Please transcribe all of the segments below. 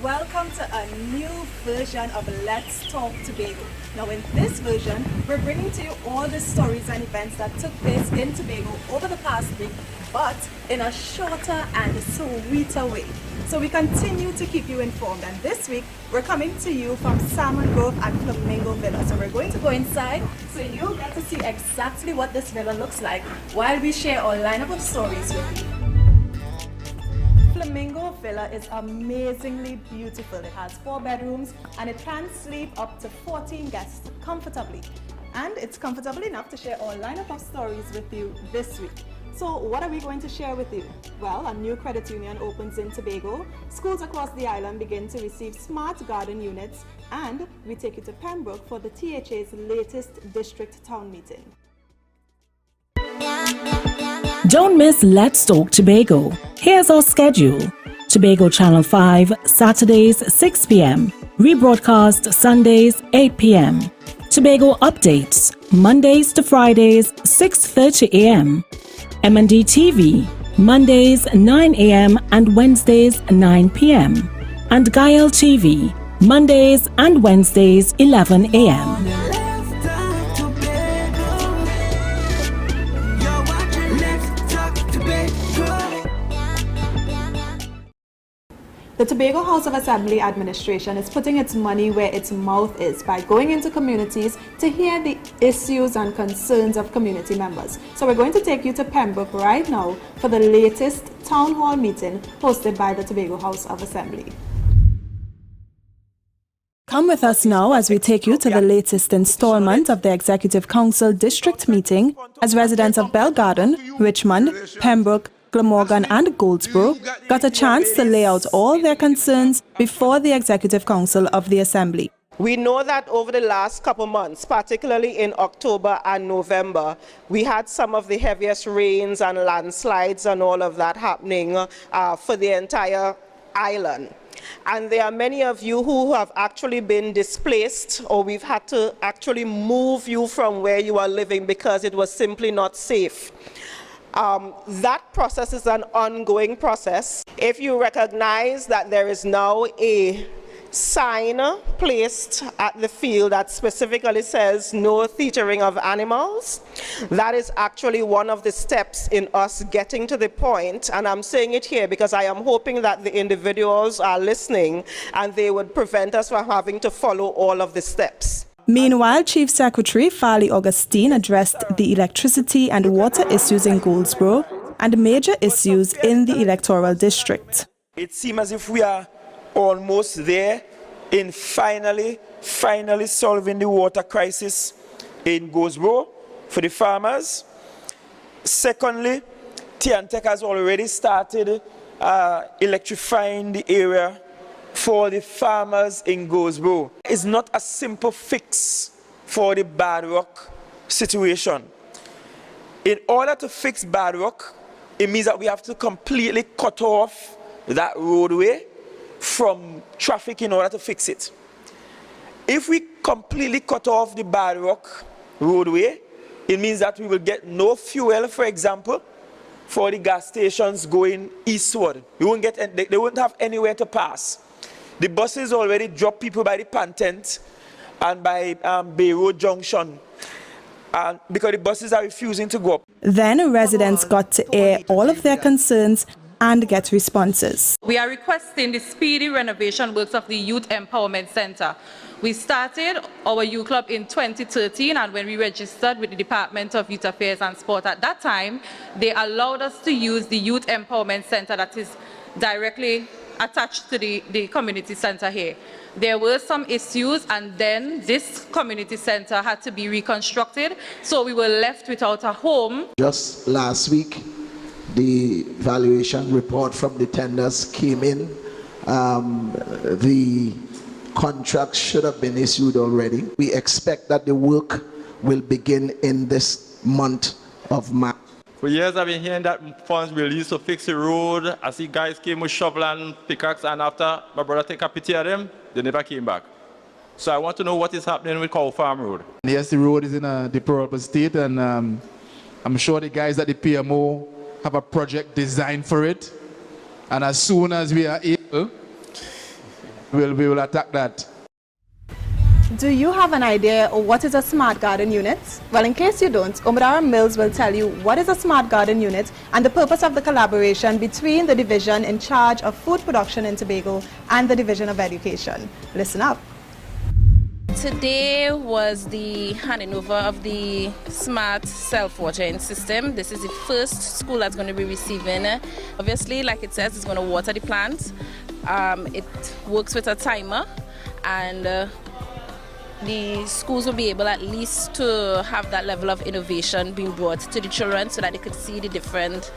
welcome to a new version of Let's Talk Tobago. Now in this version, we're bringing to you all the stories and events that took place in Tobago over the past week, but in a shorter and sweeter way. So we continue to keep you informed, and this week we're coming to you from Salmon Grove and Flamingo Villa. So we're going to go inside so you get to see exactly what this villa looks like while we share our lineup of stories with you. Flamingo Villa is amazingly beautiful. It has 4 bedrooms and it can sleep up to 14 guests comfortably. And it's comfortable enough to share our lineup of stories with you this week. So what are we going to share with you? Well, a new credit union opens in Tobago, schools across the island begin to receive smart garden units, and we take you to Pembroke for the THA's latest district town meeting. Don't miss Let's Talk Tobago. Here's our schedule. Tobago Channel 5, Saturdays 6 p.m. Rebroadcast Sundays 8 p.m. Tobago Updates, Mondays to Fridays 6:30 a.m. M&D TV, Mondays 9 a.m. and Wednesdays 9 p.m. And Gael TV, Mondays and Wednesdays 11 a.m. The Tobago House of Assembly administration is putting its money where its mouth is by going into communities to hear the issues and concerns of community members. So we're going to take you to Pembroke right now for the latest town hall meeting hosted by the Tobago House of Assembly. Come with us now as we take you to the latest installment of the Executive Council District Meeting as residents of Bell Garden, Richmond, Pembroke, Glamorgan and Goldsboro got a chance to lay out all their concerns before the Executive Council of the Assembly. We know that over the last couple months, particularly in October and November, we had some of the heaviest rains and landslides and all of that happening for the entire island. And there are many of you who have actually been displaced, or we've had to actually move you from where you are living because it was simply not safe. That process is an ongoing process. If you recognize that there is now a sign placed at the field that specifically says no theatering of animals, that is actually one of the steps in us getting to the point, and I'm saying it here because I am hoping that the individuals are listening and they would prevent us from having to follow all of the steps. Meanwhile, Chief Secretary Farley Augustine addressed the electricity and water issues in Goldsboro and major issues in the electoral district. It seems as if we are almost there in finally solving the water crisis in Goldsboro for the farmers. Secondly, Tiantec has already started electrifying the area for the farmers in Goldsboro. It's not a simple fix for the Bad Rock situation. In order to fix Bad Rock, it means that we have to completely cut off that roadway from traffic in order to fix it. If we completely cut off the Bad Rock roadway, it means that we will get no fuel, for example, for the gas stations going eastward. We won't get, they won't have anywhere to pass. The buses already drop people by the Pantent and by Bay Road Junction because the buses are refusing to go up. Then residents got to air all of their concerns and get responses. We are requesting the speedy renovation works of the Youth Empowerment Center. We started our youth club in 2013, and when we registered with the Department of Youth Affairs and Sport at that time, they allowed us to use the Youth Empowerment Center that is directly attached to the community center here. There were some issues, and then this community center had to be reconstructed, so we were left without a home. Just last week, the valuation report from the tenders came in. The contract should have been issued already. We expect that the work will begin in this month of March. For years I've been hearing that funds were released to fix the road. I see guys came with shovel and pickaxe, and after my brother take a pity of them, they never came back. So I want to know what is happening with Cow Farm Road. Yes, the road is in a deplorable state, and I'm sure the guys at the PMO have a project designed for it. And as soon as we are able, we will attack that. Do you have an idea of what is a smart garden unit? Well, in case you don't, Umadara Mills will tell you what is a smart garden unit and the purpose of the collaboration between the division in charge of food production in Tobago and the Division of Education. Listen up. Today was the handing over of the smart self-watering system. This is the first school that's going to be receiving. Obviously, like it says, it's going to water the plants. It works with a timer, and the schools will be able at least to have that level of innovation being brought to the children so that they could see the different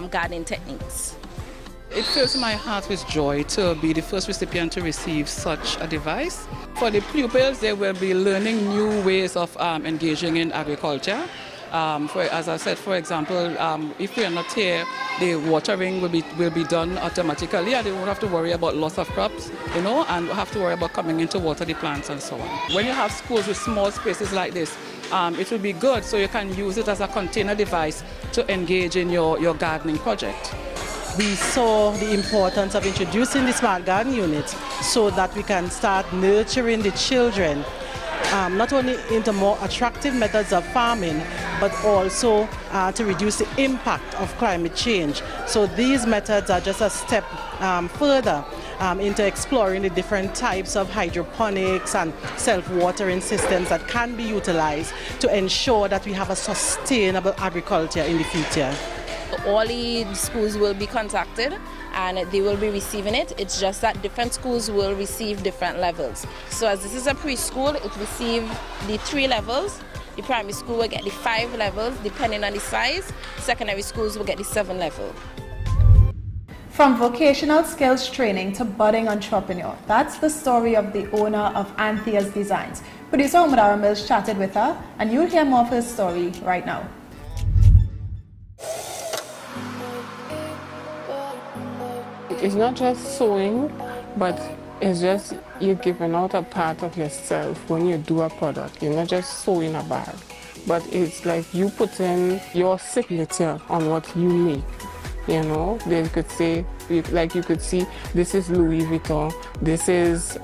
gardening techniques. It fills my heart with joy to be the first recipient to receive such a device. For the pupils, they will be learning new ways of engaging in agriculture. As I said, for example, if we are not here, the watering will be done automatically, and they won't have to worry about loss of crops, and have to worry about coming in to water the plants and so on. When you have schools with small spaces like this, it will be good, so you can use it as a container device to engage in your gardening project. We saw the importance of introducing the smart garden unit so that we can start nurturing the children, not only into more attractive methods of farming, but also to reduce the impact of climate change. So these methods are just a step further into exploring the different types of hydroponics and self-watering systems that can be utilized to ensure that we have a sustainable agriculture in the future. All the schools will be contacted and they will be receiving it. It's just that different schools will receive different levels. So as this is a preschool, it will receive the 3 levels. The primary school will get the 5 levels depending on the size. Secondary schools will get the 7 level. From vocational skills training to budding entrepreneur, that's the story of the owner of Anthea's Designs. Producer Umadara Mills chatted with her, and you'll hear more of her story right now. It's not just sewing, but it's just you're giving out a part of yourself when you do a product. You're not just sewing a bag, but it's like you put in your signature on what you make. They could say, like you could see, this is Louis Vuitton, this is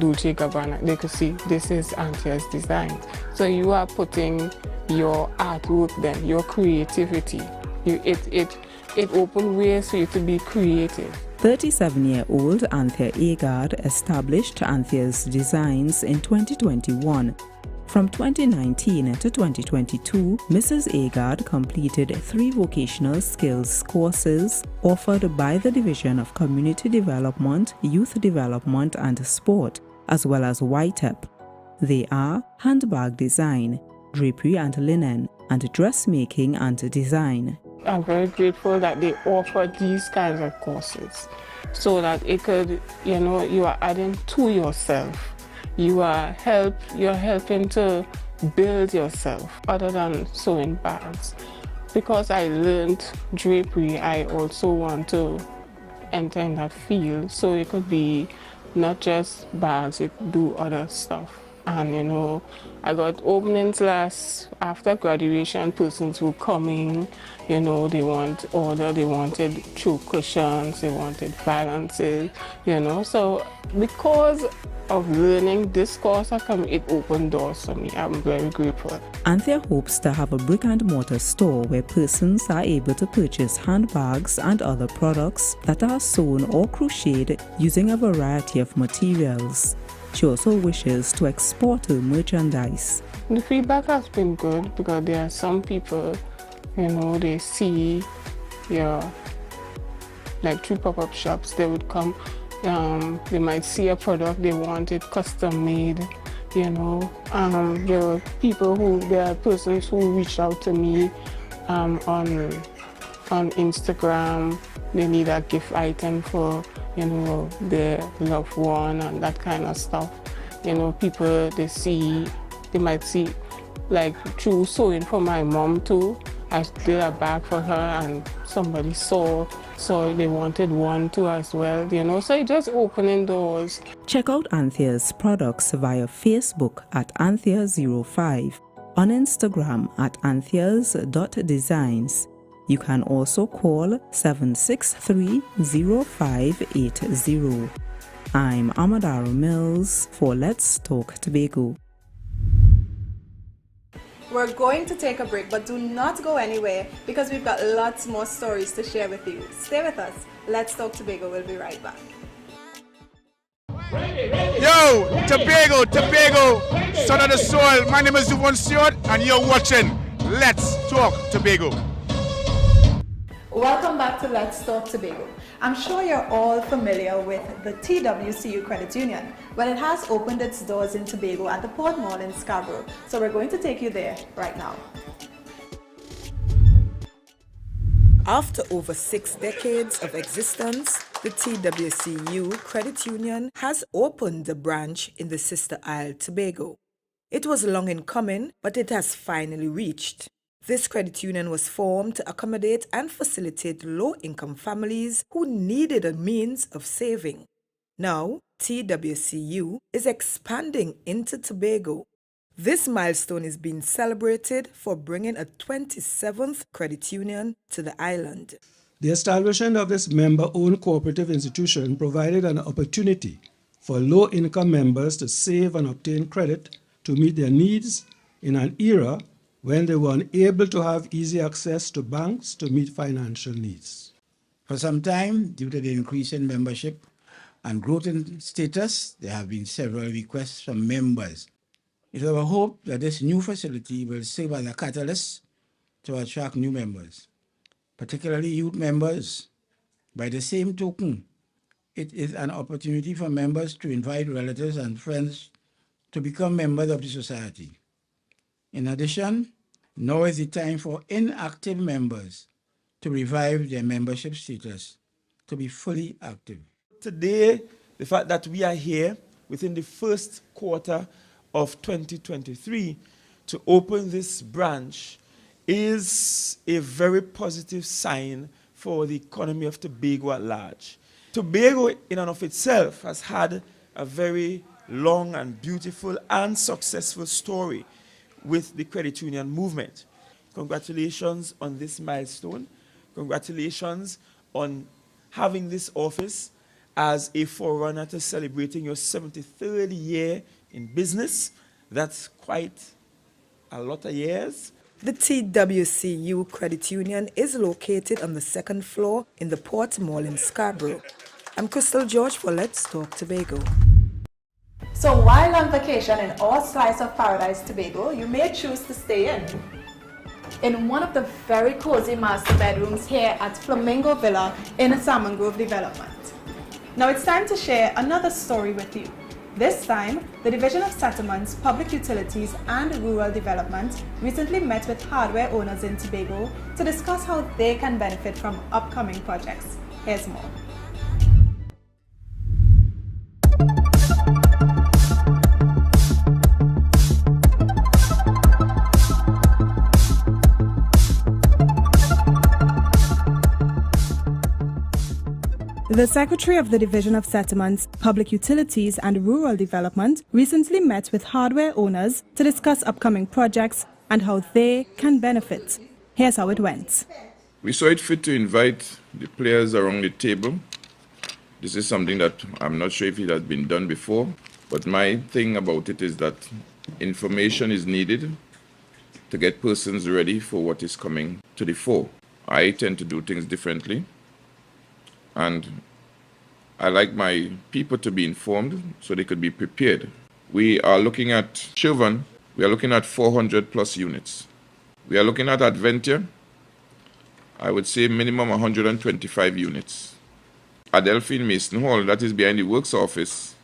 Dolce & Gabbana. They could see, this is Anthea's Design. So you are putting your artwork then, your creativity. It opens ways for you to be creative. 37-year-old Anthea Agard established Anthea's Designs in 2021. From 2019 to 2022, Mrs. Agard completed 3 vocational skills courses offered by the Division of Community Development, Youth Development and Sport, as well as YTEP. They are handbag design, drapery and linen, and dressmaking and design. I'm very grateful that they offer these kinds of courses so that it could, you are adding to yourself. You're helping to build yourself other than sewing bags. Because I learned drapery, I also want to enter in that field. So it could be not just bags, it could do other stuff. And I got openings after graduation, persons were coming, they wanted choke cushions, they wanted balances, So because of learning this course, it opened doors for me. I'm very grateful. Anthea hopes to have a brick and mortar store where persons are able to purchase handbags and other products that are sewn or crocheted using a variety of materials. She also wishes to export her merchandise. The feedback has been good because there are some people, they see through pop-up shops, they would come, they might see a product, they want it custom made, there are there are persons who reach out to me on Instagram. They need a gift item for their loved one and that kind of stuff. People they might see through sewing for my mom too. I did a bag for her and somebody saw they wanted one too as well, so it just opening doors. Check out Anthea's products via Facebook at Anthea05, on Instagram at Antheas.designs. You can also call 763-0580. I'm Amadaro Mills for Let's Talk Tobago. We're going to take a break, but do not go anywhere because we've got lots more stories to share with you. Stay with us. Let's Talk Tobago. We'll be right back. Yo, Tobago, son of the soil. My name is Yvonne Stewart, and you're watching Let's Talk Tobago. Welcome back to Let's Talk Tobago. I'm sure you're all familiar with the TWCU Credit Union. Well, it has opened its doors in Tobago at the Port Mall in Scarborough. So we're going to take you there right now. After over 6 decades of existence, the TWCU Credit Union has opened a branch in the sister isle Tobago. It was long in coming, but it has finally reached. This credit union was formed to accommodate and facilitate low-income families who needed a means of saving. Now, TWCU is expanding into Tobago. This milestone is being celebrated for bringing a 27th credit union to the island. The establishment of this member-owned cooperative institution provided an opportunity for low-income members to save and obtain credit to meet their needs in an era when they were unable to have easy access to banks to meet financial needs. For some time, due to the increase in membership and growth in status, there have been several requests from members. It is our hope that this new facility will serve as a catalyst to attract new members, particularly youth members. By the same token, it is an opportunity for members to invite relatives and friends to become members of the society. In addition, now is the time for inactive members to revive their membership status, to be fully active. Today, the fact that we are here within the first quarter of 2023 to open this branch is a very positive sign for the economy of Tobago at large. Tobago in and of itself has had a very long and beautiful and successful story with the credit union movement. Congratulations on this milestone. Congratulations on having this office as a forerunner to celebrating your 73rd year in business. That's quite a lot of years. The TWCU Credit Union is located on the second floor in the Port Mall in Scarborough. I'm Crystal George for Let's Talk Tobago. So while on vacation in our slice of paradise, Tobago, you may choose to stay in one of the very cozy master bedrooms here at Flamingo Villa in a Salmon Grove development. Now it's time to share another story with you. This time, the Division of Settlements, Public Utilities and Rural Development recently met with hardware owners in Tobago to discuss how they can benefit from upcoming projects. Here's more. The Secretary of the Division of Settlements, Public Utilities and Rural Development recently met with hardware owners to discuss upcoming projects and how they can benefit. Here's how it went. We saw it fit to invite the players around the table. This is something that I'm not sure if it has been done before, but my thing about it is that information is needed to get persons ready for what is coming to the fore. I tend to do things differently, and I like my people to be informed so they could be prepared. We are looking at Chauvin, we are looking at 400 plus units. We are looking at Adventure, I would say minimum 125 units. Adelphi in Mason Hall, that is behind the works office,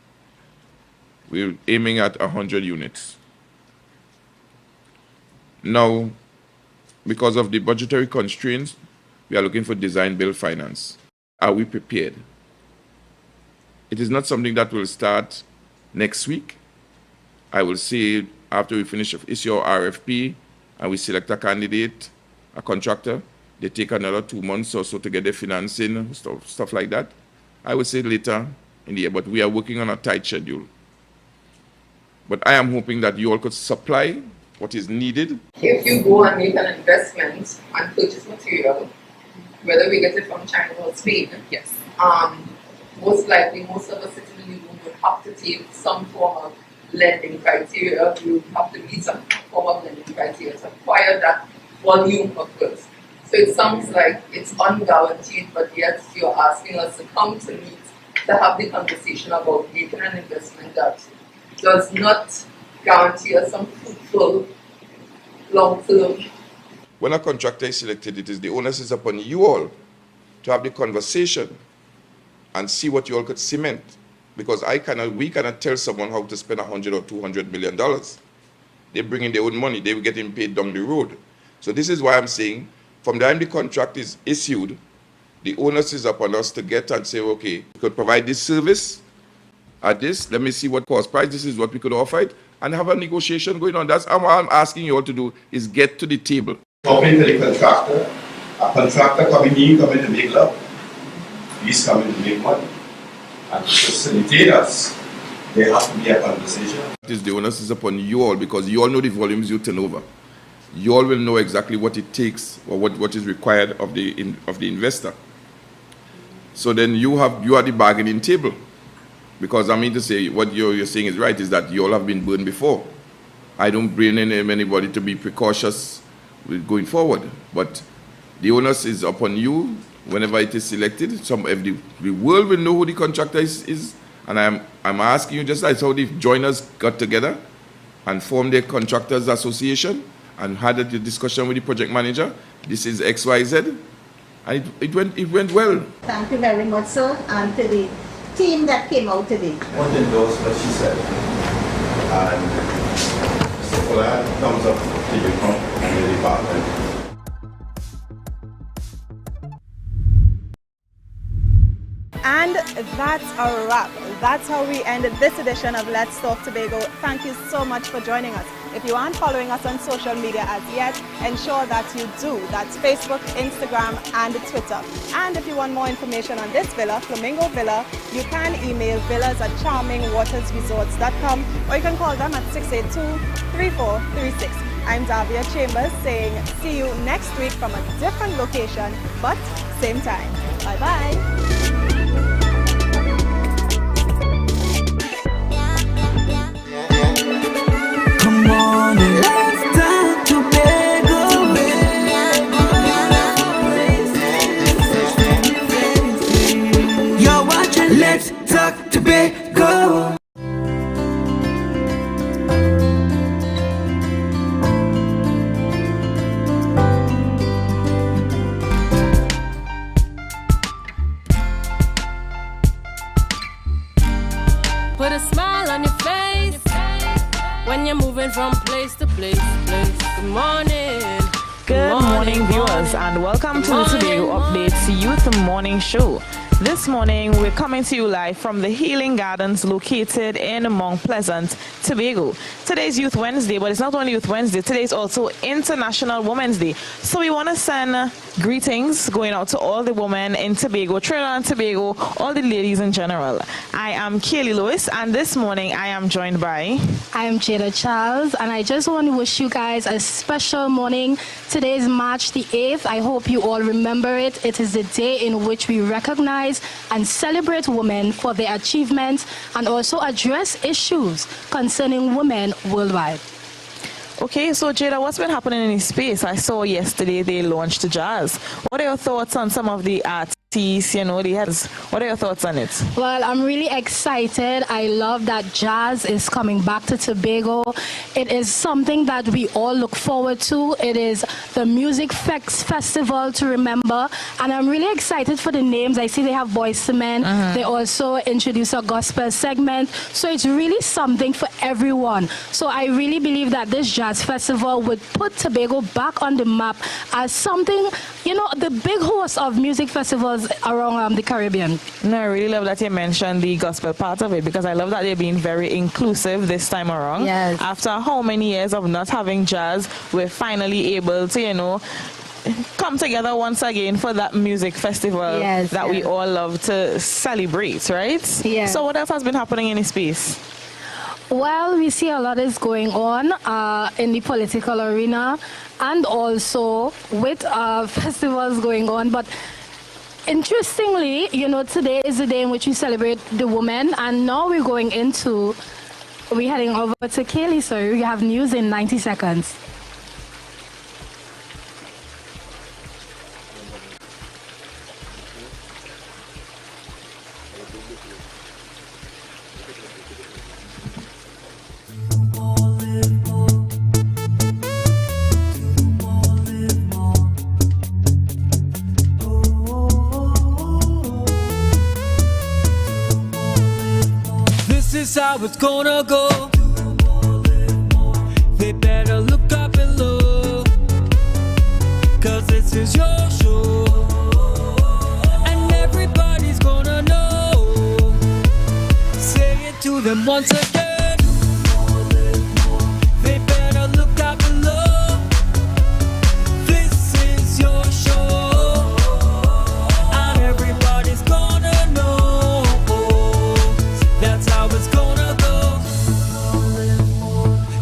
we're aiming at 100 units. Now, because of the budgetary constraints, we are looking for design build finance. Are we prepared? It is not something that will start next week. I will say after we finish issue our RFP and we select a candidate, a contractor, they take another 2 months or so to get the financing, stuff like that. I would say later in the year, but we are working on a tight schedule. But I am hoping that you all could supply what is needed. If you go and make an investment and purchase material, whether we get it from China or Spain, yes. Most likely, most of us citizens have to take some form of lending criteria. You have to meet some form of lending criteria to acquire that volume of goods. So it sounds like it's unguaranteed, but yet you're asking us to come to meet to have the conversation about making an investment that does not guarantee us some fruitful long-term. When a contractor is selected, it is the onus is upon you all to have the conversation and see what you all could cement. Because we cannot tell someone how to spend $100 or $200 million. They bring in their own money, they will getting paid down the road. So this is why I'm saying, from the time the contract is issued, the onus is upon us to get and say, okay, we could provide this service at this, let me see what cost price, this is what we could offer it, and have a negotiation going on. That's what I'm asking you all to do, is get to the table. Talking to the contractor, a contractor coming to make love, he's coming to make money. And to facilitate us, there has to be a conversation. The onus is upon you all, because you all know the volumes you turn over. You all will know exactly what it takes or what is required of the investor. So then you are the bargaining table. Because I mean to say, what you're saying is right, is that you all have been burned before. I don't bring in anybody to be precautious with going forward. But the onus is upon you whenever it is selected. The world will know who the contractor is. And I'm asking you, just like how the joiners got together and formed their contractors association and had a discussion with the project manager. This is XYZ. And it went well. Thank you very much, sir, and to the team that came out today. I want to endorse what she said. And Mr. Fuller, thumbs up to you from the department. And that's a wrap. That's how we ended this edition of Let's Talk Tobago. Thank you so much for joining us. If you aren't following us on social media as yet, ensure that you do. That's Facebook, Instagram, and Twitter. And if you want more information on this villa, Flamingo Villa, you can email villas@charmingwatersresorts.com, or you can call them at 682-3436. I'm Davia Chambers saying see you next week from a different location, but same time. Bye-bye. Come on, let's talk Tobago. You're watching Let's Talk Tobago. Put a smile on your face when you're moving from place to place. Good morning. Good morning, viewers, and welcome to the Tobago Updates Youth Morning Show. This morning, we're coming to you live from the Healing Gardens located in Mount Pleasant, Tobago. Today's Youth Wednesday, but it's not only Youth Wednesday, today is also International Women's Day. So we want to send greetings going out to all the women in Tobago, Trinidad and Tobago, all the ladies in general. I am Kaylee Lewis, and this morning I am joined by... I am Jada Charles, and I just want to wish you guys a special morning. Today is March the 8th. I hope you all remember it. It is the day in which we recognize and celebrate women for their achievements and also address issues concerning women worldwide. Okay, so Jada, what's been happening in this space? I saw yesterday they launched jazz. What are your thoughts on some of the artists, what are your thoughts on it? Well, I'm really excited. I love that jazz is coming back to Tobago. It is something that we all look forward to. It is the Music Festival to remember, and I'm really excited for the names. I see they have Boys to Men. They also introduce a gospel segment, so it's really something for everyone. So I really believe that this jazz festival would put Tobago back on the map as something, you know, the big host of music festivals around the Caribbean. No, I really love that you mentioned the gospel part of it, because I love that they're being very inclusive this time around. Yes. After how many years of not having jazz, we're finally able to, you know, come together once again for that music festival that we all love to celebrate, right? Yes. So what else has been happening in this space? Well, we see a lot is going on in the political arena and also with festivals going on, but Interestingly, you know, today is the day in which we celebrate the woman, and now we're heading over to Kaylee, so we have news in 90 seconds. This is how it's gonna go. They better look up and low, 'cause this is your show, and everybody's gonna know. Say it to them once again. They better look up and low. This is your show, and everybody's gonna know. That's how it's gonna go.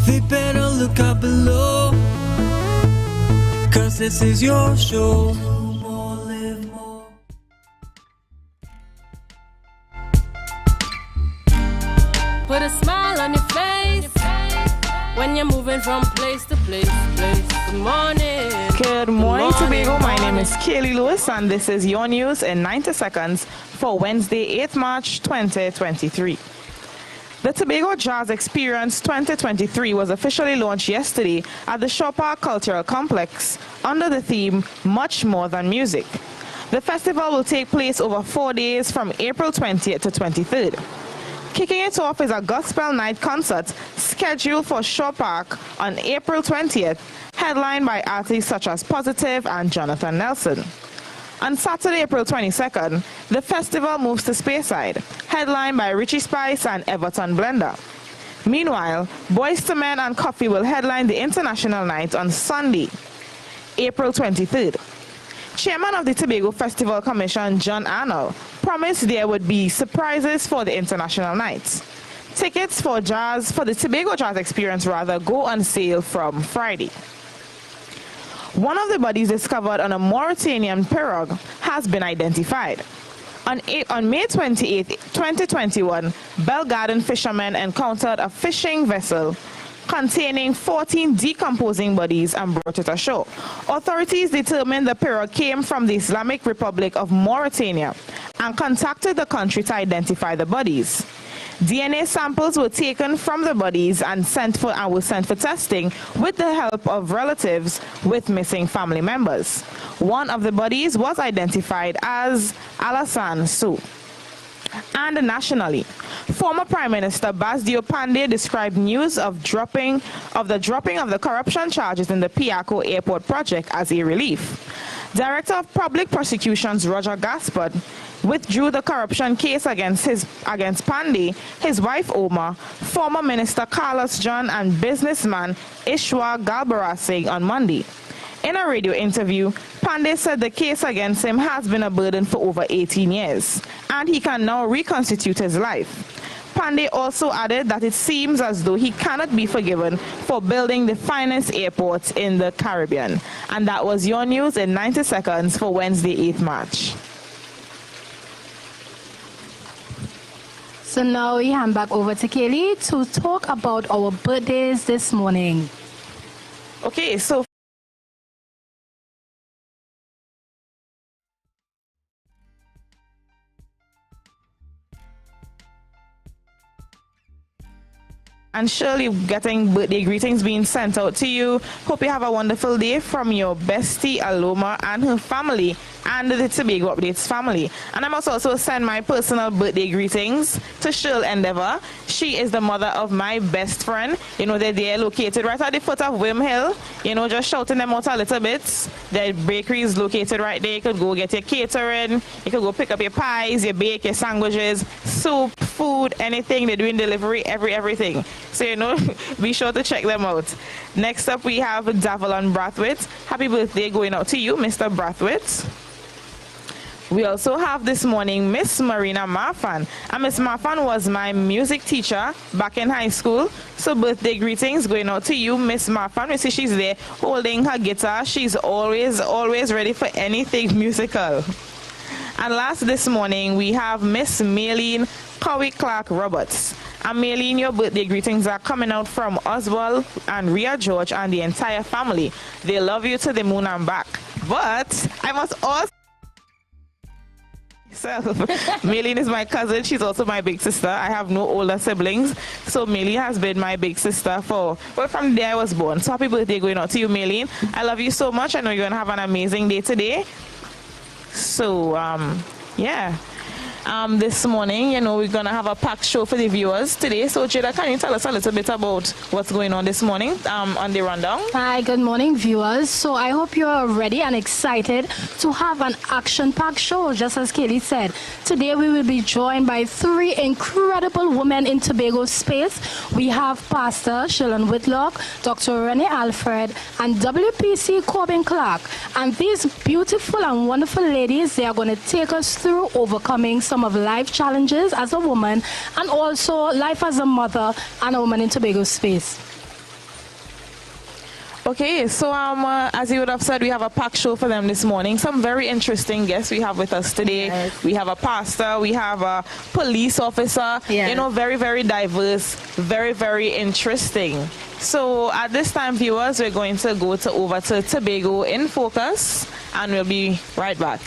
They better look up below, 'cause this is your show. Put a smile on your face when you're moving from place to place. Good morning. Good morning, Tobago. My name is Kaylee Lewis, and this is your news in 90 seconds for Wednesday, 8th March 2023. The Tobago Jazz Experience 2023 was officially launched yesterday at the Shaw Park Cultural Complex under the theme Much More Than Music. The festival will take place over 4 days from April 20th to 23rd. Kicking it off is a gospel night concert scheduled for Shaw Park on April 20th, headlined by artists such as Positive and Jonathan Nelson. On Saturday, April 22nd, the festival moves to Speyside, headlined by Richie Spice and Everton Blender. Meanwhile, Boyz II Men and Coffee will headline the International Night on Sunday, April 23rd. Chairman of the Tobago Festival Commission, John Arnold, promised there would be surprises for the International Nights. Tickets for the Tobago Jazz Experience go on sale from Friday. One of the bodies discovered on a Mauritanian pirogue has been identified. On May 28, 2021, Bell Garden fishermen encountered a fishing vessel containing 14 decomposing bodies and brought it ashore. Authorities determined the pirogue came from the Islamic Republic of Mauritania and contacted the country to identify the bodies. DNA samples were taken from the bodies and were sent for testing with the help of relatives with missing family members. One of the bodies was identified as Alassane Sow. And nationally, former Prime Minister Basdio Pandey described news of the dropping of the corruption charges in the Piako Airport project as a relief. Director of Public Prosecutions Roger Gaspard withdrew the corruption case against Pandey, his wife Omar, former Minister Carlos John, and businessman Ishwa Galbarasing on Monday. In a radio interview, Pandey said the case against him has been a burden for over 18 years, and he can now reconstitute his life. Pandey also added that it seems as though he cannot be forgiven for building the finest airport in the Caribbean. And that was your news in 90 seconds for Wednesday, 8th March. So now we hand back over to Kaylee to talk about our birthdays this morning. Okay, so and Shirley getting birthday greetings being sent out to you. Hope you have a wonderful day from your bestie Aloma and her family and the Tobago Updates family. And I must also send my personal birthday greetings to Shirley Endeavor. She is the mother of my best friend. You know, they're located right at the foot of Wim Hill. You know, just shouting them out a little bit. The bakery is located right there. You could go get your catering. You could go pick up your pies, your bake, your sandwiches, soup, food, anything. They're doing delivery, everything. So, you know, be sure to check them out. Next up, we have Davalon Brathwaite. Happy birthday going out to you, Mr. Brathwaite. We also have this morning Miss Marina Marfan. And Miss Marfan was my music teacher back in high school. So birthday greetings going out to you, Miss Marfan. We see she's there holding her guitar. She's always ready for anything musical. And last this morning, we have Miss Maylene Cowie Clark Roberts. And Maylene, your birthday greetings are coming out from Oswald and Rhea George and the entire family. They love you to the moon and back. But I must also Maylene is my cousin. She's also my big sister. I have no older siblings. So Maylene has been my big sister from the day I was born. So happy birthday going out to you, Maylene. I love you so much. I know you're going to have an amazing day today. So, yeah. This morning, we're going to have a packed show for the viewers today. So, Jada, can you tell us a little bit about what's going on this morning on the rundown? Hi, good morning, viewers. So, I hope you're ready and excited to have an action-packed show, just as Kaylee said. Today, we will be joined by 3 incredible women in Tobago space. We have Pastor Shillan Whitlock, Dr. Renee Alfred, and WPC Corbin Clark. And these beautiful and wonderful ladies, they are going to take us through overcoming some of life challenges as a woman and also life as a mother and a woman in Tobago space. Okay, so as you would have said, we have a packed show for them this morning. Some very interesting guests we have with us today. Yes. We have a pastor, we have a police officer, yes. Very, very diverse, very, very interesting. So at this time, viewers, we're going to go over to Tobago in Focus, and we'll be right back.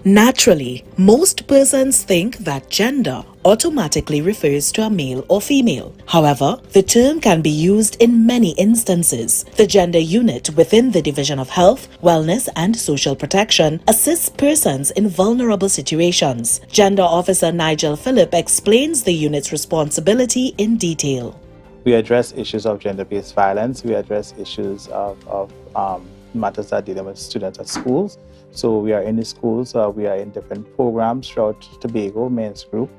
Naturally, most persons think that gender automatically refers to a male or female. However, the term can be used in many instances. The gender unit within the Division of Health, Wellness and Social Protection assists persons in vulnerable situations. Gender Officer Nigel Phillip explains the unit's responsibility in detail. We address issues of gender-based violence. We address issues of matters that are dealing with students at schools. So we are in the schools, we are in different programs throughout Tobago, men's group.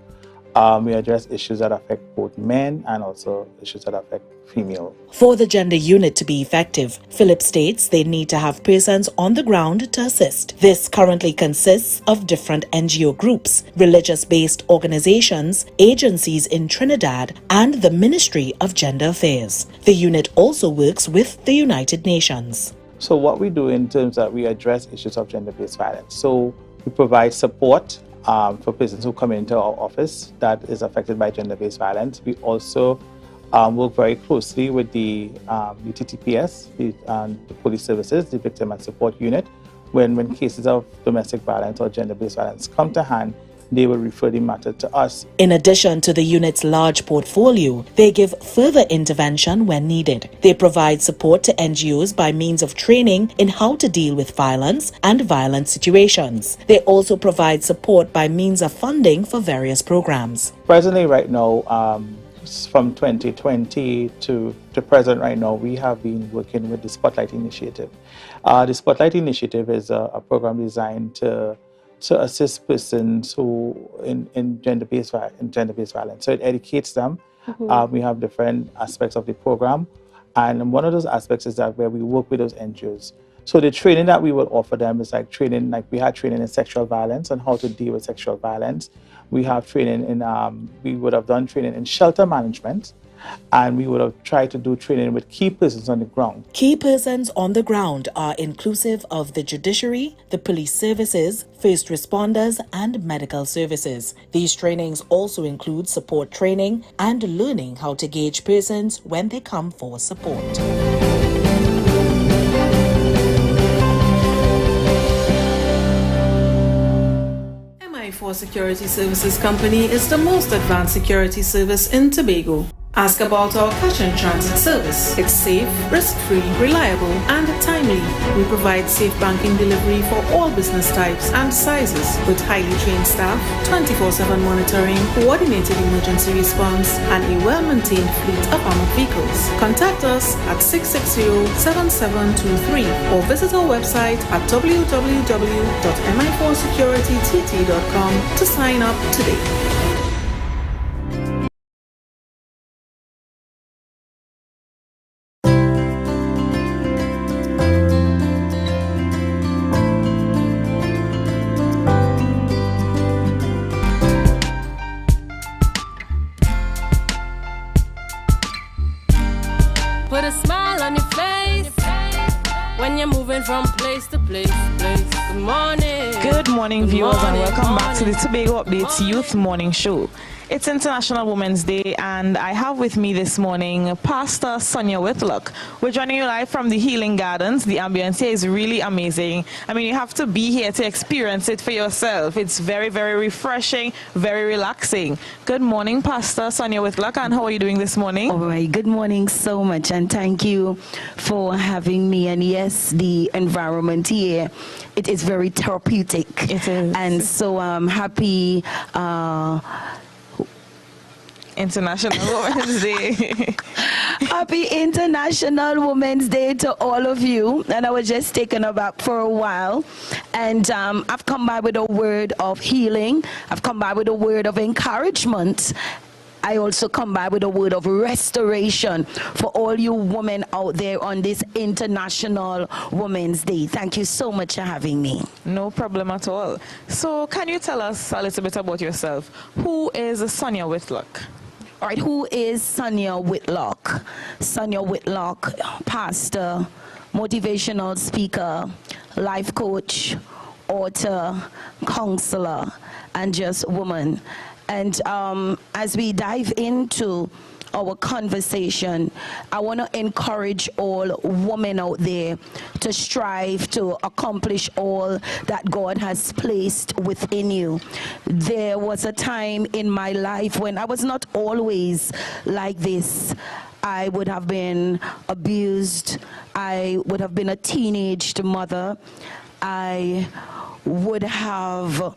We address issues that affect both men and also issues that affect female. For the gender unit to be effective, Philip states they need to have persons on the ground to assist. This currently consists of different NGO groups, religious-based organizations, agencies in Trinidad, and the Ministry of Gender Affairs. The unit also works with the United Nations. So what we do in terms of we address issues of gender-based violence. So we provide support for persons who come into our office that is affected by gender-based violence. We also work very closely with the TTPS, the police services, the victim and support unit. When cases of domestic violence or gender-based violence come to hand, they will refer the matter to us. In addition to the unit's large portfolio, they give further intervention when needed. They provide support to NGOs by means of training in how to deal with violence and violent situations. They also provide support by means of funding for various programs. Presently, right now, from 2020 to present right now, we have been working with the Spotlight Initiative. The Spotlight Initiative is a program designed to assist persons who in gender-based violence. So it educates them. Mm-hmm. We have different aspects of the program, and one of those aspects is that where we work with those NGOs. So the training that we will offer them is like training, like we had training in sexual violence and how to deal with sexual violence. We have training in, we would have done training in shelter management, and we would have tried to do training with key persons on the ground. Key persons on the ground are inclusive of the judiciary, the police services, first responders, and medical services. These trainings also include support training and learning how to gauge persons when they come for support. MI4 Security Services Company is the most advanced security service in Tobago. Ask about our cash and transit service. It's safe, risk-free, reliable, and timely. We provide safe banking delivery for all business types and sizes with highly trained staff, 24/7 monitoring, coordinated emergency response, and a well-maintained fleet of armored vehicles. Contact us at 660-7723 or visit our website at www.mi4securitytt.com to sign up today. Put a smile on your face when you're moving from place to place. Good morning. Good morning, viewers, and morning, welcome back to the morning. Tobago Updates Youth Morning Show. It's International Women's Day, and I have with me this morning Pastor Sonia Whitlock. We're joining you live from the Healing Gardens. The ambience here is really amazing. I mean, you have to be here to experience it for yourself. It's very, very refreshing, very relaxing. Good morning, Pastor Sonia Whitlock, and how are you doing this morning? All right, good morning so much, and thank you for having me. And yes, the environment here, it is very therapeutic. It is. And so I'm happy. International Women's Day. Happy International Women's Day to all of you. And I was just taken aback for a while. And I've come by with a word of healing. I've come by with a word of encouragement. I also come by with a word of restoration for all you women out there on this International Women's Day. Thank you so much for having me. No problem at all. So can you tell us a little bit about yourself? Who is Sonia Whitlock? All right, who is Sonia Whitlock? Sonia Whitlock, pastor, motivational speaker, life coach, author, counselor, and just woman. And as we dive into our conversation, I want to encourage all women out there to strive to accomplish all that God has placed within you. There was a time in my life when I was not always like this. I would have been abused. I would have been a teenage mother. I would have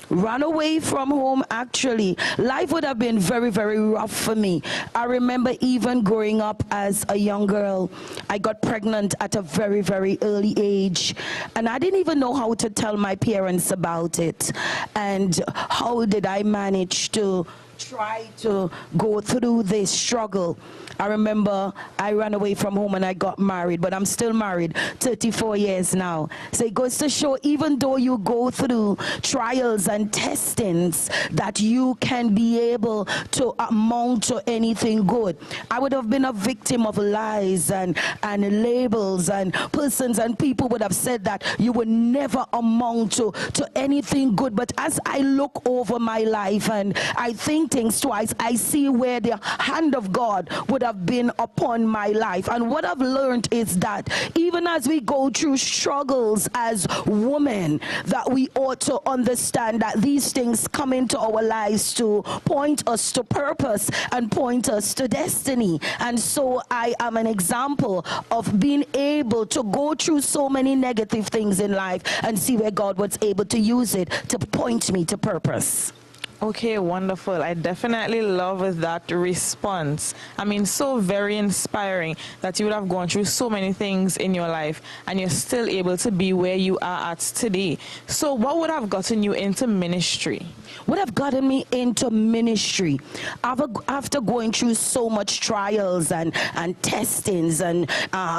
run away from home. Actually, life would have been very, very rough for me. I remember even growing up as a young girl, I got pregnant at a very, very early age, and I didn't even know how to tell my parents about it. And how did I manage to try to go through this struggle? I remember I ran away from home and I got married, but I'm still married 34 years now. So it goes to show, even though you go through trials and testings, that you can be able to amount to anything good. I would have been a victim of lies and labels, and persons and people would have said that you would never amount to anything good. But as I look over my life and I think things twice, I see where the hand of God would have been upon my life. And what I've learned is that even as we go through struggles as women, that we ought to understand that these things come into our lives to point us to purpose and point us to destiny. And so I am an example of being able to go through so many negative things in life and see where God was able to use it to point me to purpose. Okay, wonderful. I definitely love that response. I mean, so very inspiring that you would have gone through so many things in your life and you're still able to be where you are at today. So what would have gotten you into ministry? What have gotten me into ministry? After going through so much trials and testings and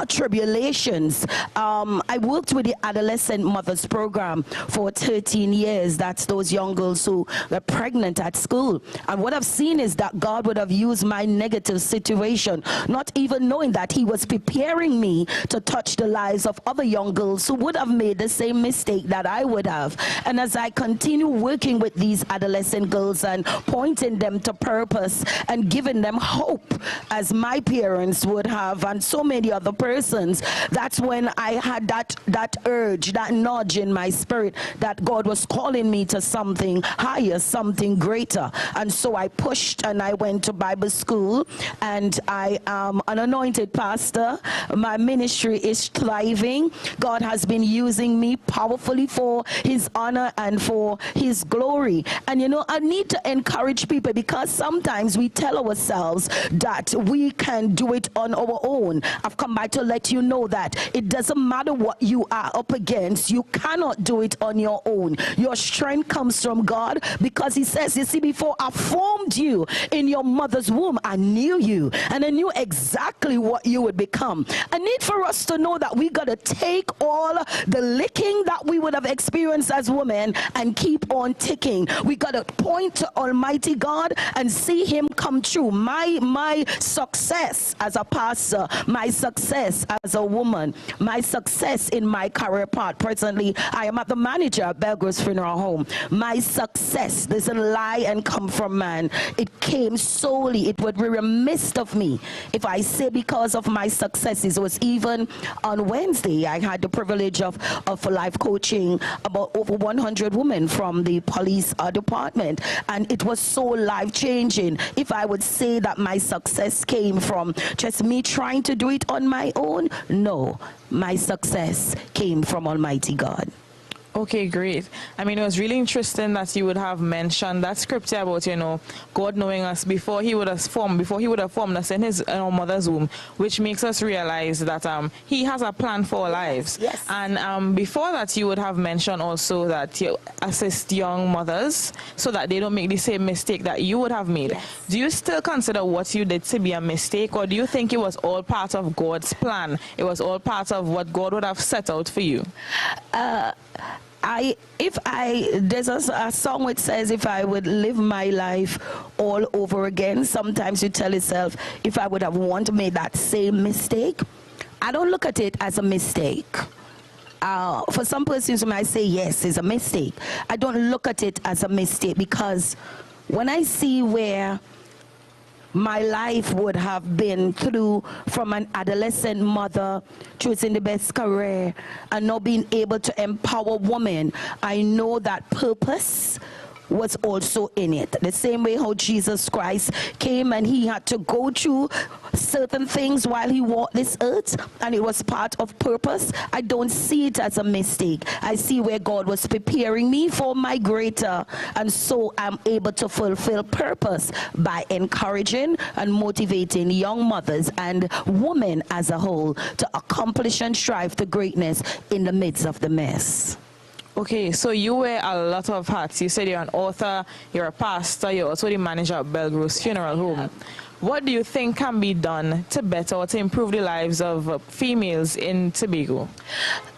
tribulations, I worked with the Adolescent Mothers Program for 13 years. That's those young girls who were pregnant at school. And what I've seen is that God would have used my negative situation, not even knowing that He was preparing me to touch the lives of other young girls who would have made the same mistake that I would have. And as I continue working with these adolescent girls and pointing them to purpose and giving them hope, as my parents would have and so many other persons, that's when I had that urge, that nudge in my spirit that God was calling me to something higher, something something greater. And so I pushed and I went to Bible school, and I am an anointed pastor. My ministry is thriving. God has been using me powerfully for his honor and for his glory. And you know, I need to encourage people, because sometimes we tell ourselves that we can do it on our own. I've come by to let you know that it doesn't matter what you are up against, you cannot do it on your own. Your strength comes from God, because he says, you see, before I formed you in your mother's womb, I knew you, and I knew exactly what you would become. I need for us to know that we got to take all the licking that we would have experienced as women and keep on ticking. We got to point to Almighty God and see him come true. My success as a pastor, my success as a woman, my success in my career path. Presently, I am at the manager at Belgrave's Funeral Home. My success doesn't lie and come from man. It came solely, it would be remiss of me if I say because of my successes. It was even on Wednesday, I had the privilege of life coaching about over 100 women from the police department, and it was so life-changing. If I would say that my success came from just me trying to do it on my own, no, my success came from Almighty God. Okay, great. I mean, it was really interesting that you would have mentioned that scripture about, you know, God knowing us before he would have formed us in his mother's womb, which makes us realize that he has a plan for our lives. Yes. And before that, you would have mentioned also that you assist young mothers so that they don't make the same mistake that you would have made. Yes. Do you still consider what you did to be a mistake, or do you think it was all part of God's plan? It was all part of what God would have set out for you? There's a song which says, if I would live my life all over again, sometimes you tell yourself, if I would have once made that same mistake. I don't look at it as a mistake. For some persons who might say, yes, it's a mistake. I don't look at it as a mistake, because when I see where my life would have been through, from an adolescent mother choosing the best career and not being able to empower women, I know that purpose was also in it. The same way how Jesus Christ came and he had to go through certain things while he walked this earth, and it was part of purpose. I don't see it as a mistake. I see where God was preparing me for my greater, and so I'm able to fulfill purpose by encouraging and motivating young mothers and women as a whole to accomplish and strive to greatness in the midst of the mess. Okay, so you wear a lot of hats. You said you're an author, you're a pastor, you're also the manager of Belgrave's Funeral Home. What do you think can be done to better or to improve the lives of females in Tobago?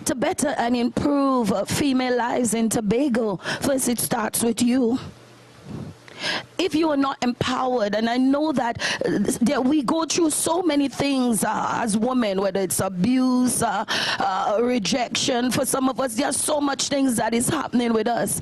To better and improve female lives in Tobago, first it starts with you. If you are not empowered, and I know that we go through so many things as women, whether it's abuse, rejection. For some of us, there's so much things that is happening with us.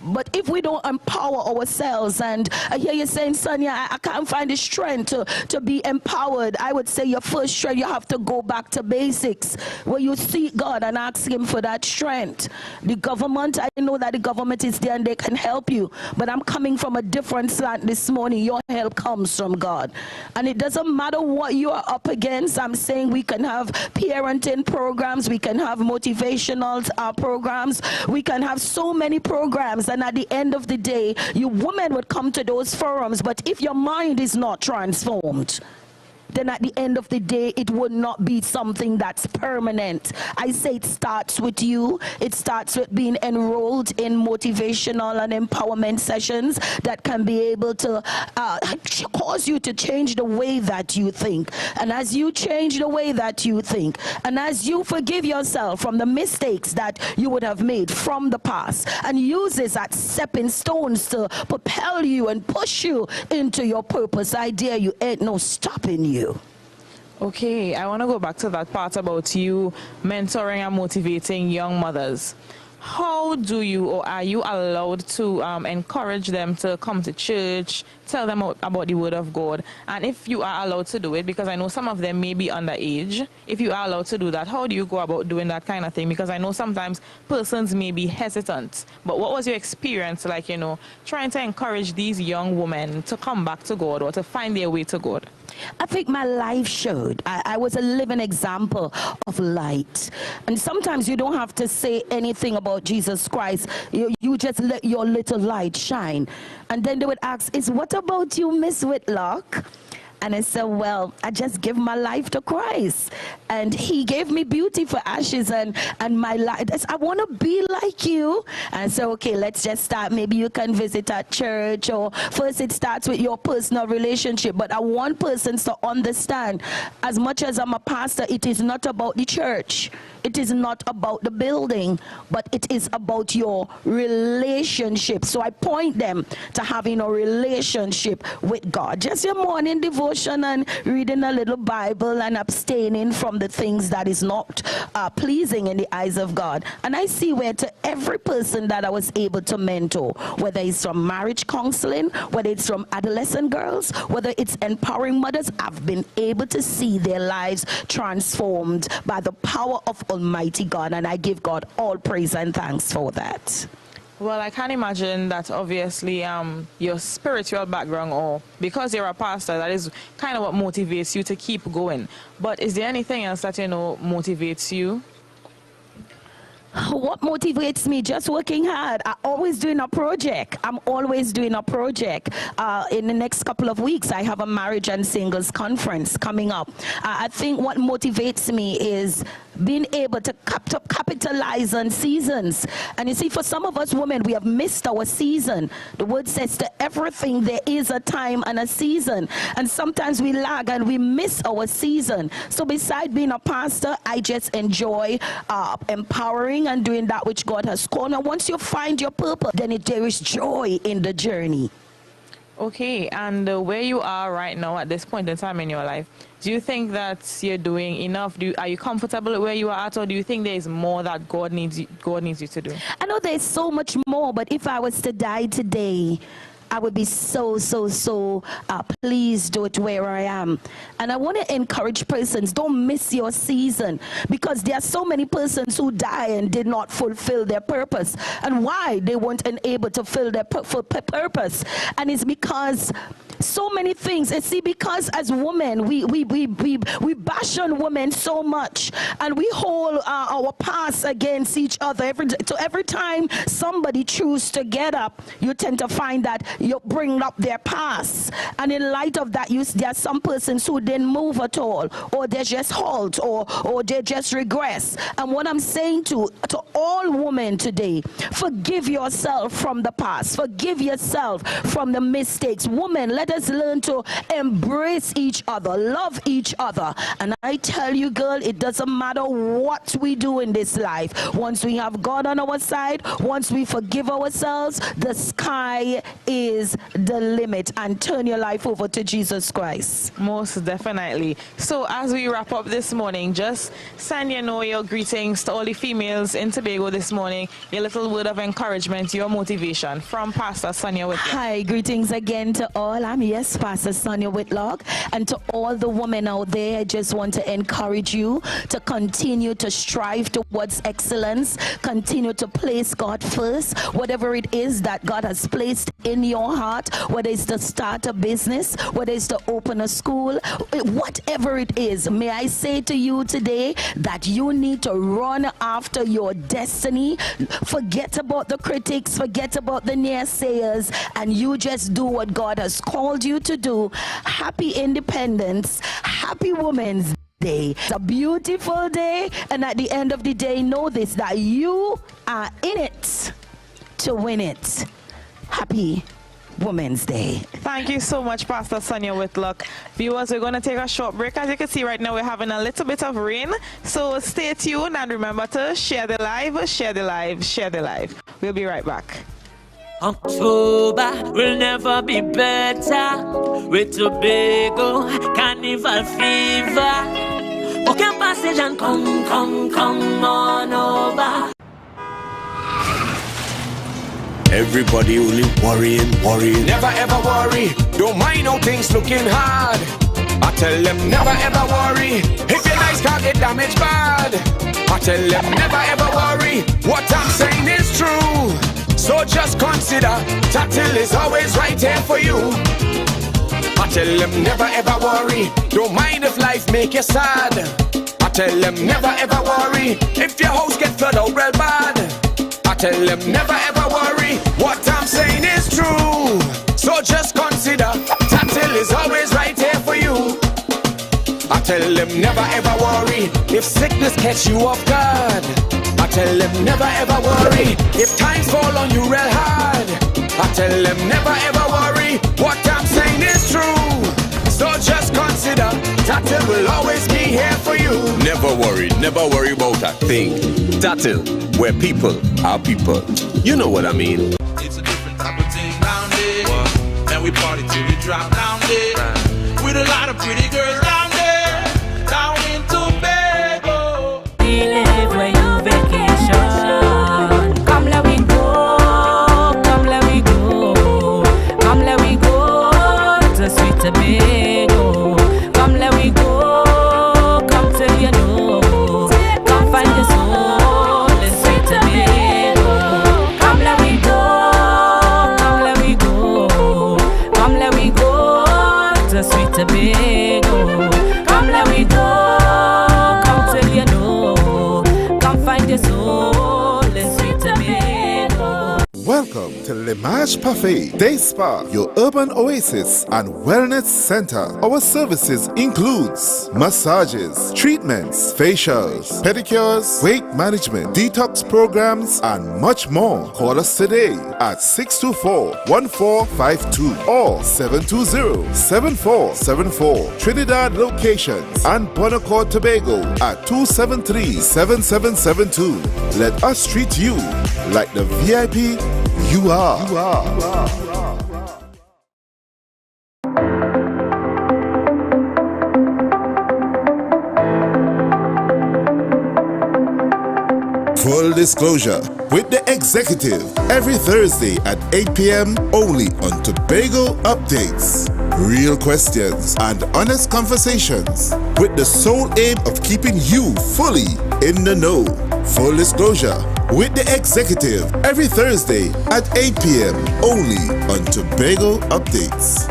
But if we don't empower ourselves, and I hear you saying, Sonia, I can't find the strength to be empowered. I would say your first strength, you have to go back to basics, where you seek God and ask him for that strength. The government, I know that the government is there and they can help you, but I'm coming from a different slant this morning. Your help comes from God. And it doesn't matter what you are up against. I'm saying we can have parenting programs, we can have motivational programs, we can have so many programs. And at the end of the day, you women would come to those forums, but if your mind is not transformed, then at the end of the day, it would not be something that's permanent. I say it starts with you. It starts with being enrolled in motivational and empowerment sessions that can be able to cause you to change the way that you think. And as you change the way that you think, and as you forgive yourself from the mistakes that you would have made from the past, and use this as stepping stones to propel you and push you into your purpose, I dare you, ain't no stopping you. Okay, I want to go back to that part about you mentoring and motivating young mothers. how do you, or are you allowed to encourage them to come to church, tell them about the Word of God? And if you are allowed to do it, because I know some of them may be underage, if you are allowed to do that, how do you go about doing that kind of thing? Because I know sometimes persons may be hesitant. But what was your experience like, you know, trying to encourage these young women to come back to God or to find their way to God? I think my life showed. I was a living example of light. And sometimes you don't have to say anything about Jesus Christ. You just let your little light shine. And then they would ask, what about you, Miss Whitlock? And I said, well, I just give my life to Christ. And he gave me beauty for ashes and my life. I want to be like you. And so, okay, let's just start. Maybe you can visit at church, or first it starts with your personal relationship. But I want persons to understand, as much as I'm a pastor, it is not about the church. It is not about the building, but it is about your relationship. So I point them to having a relationship with God. Just your morning devotion and reading a little Bible and abstaining from the things that is not pleasing in the eyes of God. And I see where to every person that I was able to mentor, whether it's from marriage counseling, whether it's from adolescent girls, whether it's empowering mothers, I've been able to see their lives transformed by the power of Almighty God, and I give God all praise and thanks for that. Well, I can imagine that obviously your spiritual background, or because you're a pastor, that is kind of what motivates you to keep going. But is there anything else that, you know, motivates you? What motivates me? Just working hard. I'm always doing a project. I'm always doing a project. In the next couple of weeks, I have a marriage and singles conference coming up. I think what motivates me is being able to capitalize on seasons. And you see, for some of us women, we have missed our season. The word says to everything there is a time and a season. And sometimes we lag and we miss our season. So beside being a pastor, I just enjoy empowering and doing that which God has called. And once you find your purpose, then there is joy in the journey. Okay, and where you are right now at this point in time in your life, do you think that you're doing enough? Are you comfortable where you are at, or do you think there is more that God needs you to do? I know there's so much more, but if I was to die today, I would be so pleased with where I am. And I want to encourage persons, don't miss your season, because there are so many persons who die and did not fulfill their purpose. And why they weren't able to fulfill their purpose? And it's because so many things. And see, because as women, we bash on women so much, and we hold our past against each other. So every time somebody chooses to get up, you tend to find that you bring up their past. And in light of that, there are some persons who didn't move at all, or they just halt, or they just regress. And what I'm saying to all women today, forgive yourself from the past. Forgive yourself from the mistakes. Women, let us learn to embrace each other, love each other. And I tell you, girl, it doesn't matter what we do in this life. Once we have God on our side, once we forgive ourselves, the sky is the limit. And turn your life over to Jesus Christ. Most definitely. So as we wrap up this morning, just send your greetings to all the females in Tobago this morning, your little word of encouragement, your motivation from Pastor Sonia Whitlock. Hi, greetings again to all. I'm Pastor Sonia Whitlock, and to all the women out there, I just want to encourage you to continue to strive towards excellence, continue to place God first, whatever it is that God has placed in your heart, whether it's to start a business, whether it's to open a school, whatever it is. May I say to you today that you need to run after your destiny. Forget about the critics, forget about the naysayers, and you just do what God has called you to do. Happy Independence, happy Women's Day. It's a beautiful day, and at the end of the day, know this, that you are in it to win it. Happy Women's Day. Thank you so much, Pastor Sonia Whitlock. Viewers, we're going to take a short break. As you can see right now, we're having a little bit of rain, so stay tuned and remember to share the live, share the live, share the live. We'll be right back. October will never be better with Tobago Carnival fever. Book your passage and come on over. Everybody only worrying. Never ever worry, don't mind how things looking hard. I tell them never ever worry, if your nice can't get damaged bad. I tell them never ever worry, what I'm saying is true. So just consider, Tatil is always right here for you. I tell them never ever worry, don't mind if life make you sad. I tell them never ever worry, if your house get flooded out real bad. I tell them never ever worry, what I'm saying is true. So just consider, Tatil is always right here for you. I tell them never ever worry, if sickness catch you off guard. I tell them never ever worry, if times fall on you real hard. I tell them never ever worry, what I'm saying is true. So just consider, Tatil will always be here for you. Never worry about a thing. Tatil, where people are people. You know what I mean. It's a different type of thing down there. And we party till we drop down there. With a lot of pretty girls down there. Down in Tobago. We live where you vacation. Come let we go. Come let we go. Come let we go to sweet Tobago. Come let we go. Come till you know. Come find your soul in sweet Tobago. Come let we go. Come let we go. Come let we go to sweet Tobago. Come let we go. Come till you know. Come find your soul in sweet Tobago. Welcome to L'Image Parfait Day Spa, your urban oasis and wellness center. Our services includes massages, treatments, facials, pedicures, weight management, detox programs, and much more. Call us today at 624-1452 or 720-7474. Trinidad locations and Bonacord, Tobago at 273-7772. Let us treat you like the VIP you are. Full disclosure with the executive every Thursday at 8 p.m. only on Tobago Updates. Real questions and honest conversations with the sole aim of keeping you fully in the know. Full disclosure with the executive every Thursday at 8 p.m. only on Tobago Updates.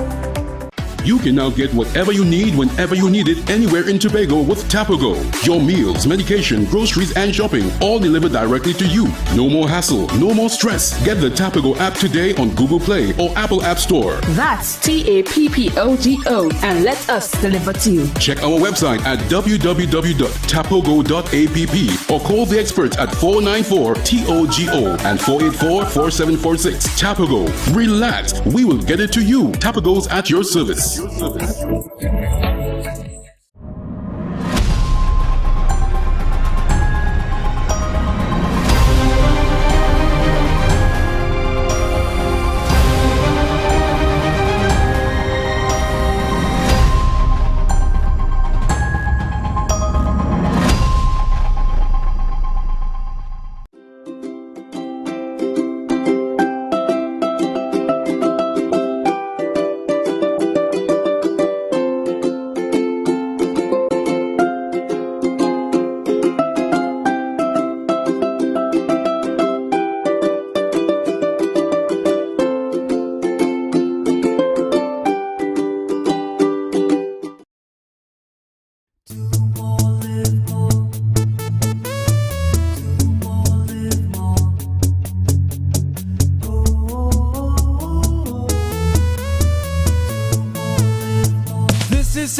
You can now get whatever you need whenever you need it anywhere in Tobago with Tobago. Your meals, medication, groceries, and shopping all delivered directly to you. No more hassle, no more stress. Get the Tobago app today on Google Play or Apple App Store. That's TAPPOGO and let us deliver to you. Check our website at www.tapogo.app or call the experts at 494-TOGO and 484-4746. Tobago. Relax. We will get it to you. Tobago's at your service.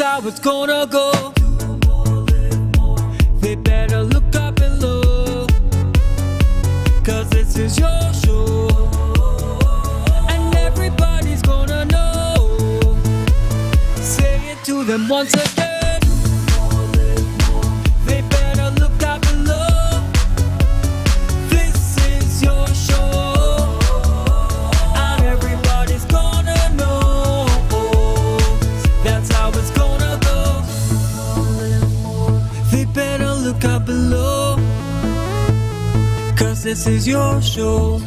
How it's gonna go. They better look up and look, 'cause this is your show, and everybody's gonna know. Say it to them once again. They better look up and look. This is your show, and everybody's gonna know. That's how it's gonna. Better look up below, 'cause this is your show.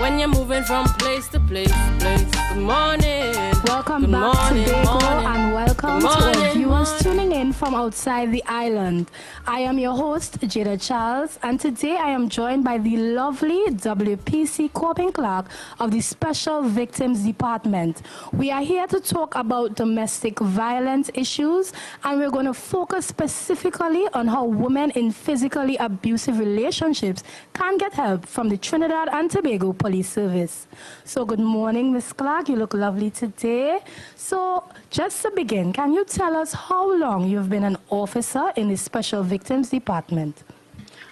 when you're moving from place to place. Good morning. Welcome Good back morning, to Tobago morning. and welcome Good to our morning, viewers morning. tuning in from outside the island. I am your host, Jada Charles, and today I am joined by the lovely WPC Corbin Clark of the Special Victims Department. We are here to talk about domestic violence issues, and we're going to focus specifically on how women in physically abusive relationships can get help from the Trinidad and Tobago Police Service. So good morning, Ms. Clark. You look lovely today. So just to begin, can you tell us how long you've been an officer in the Special Victims Department?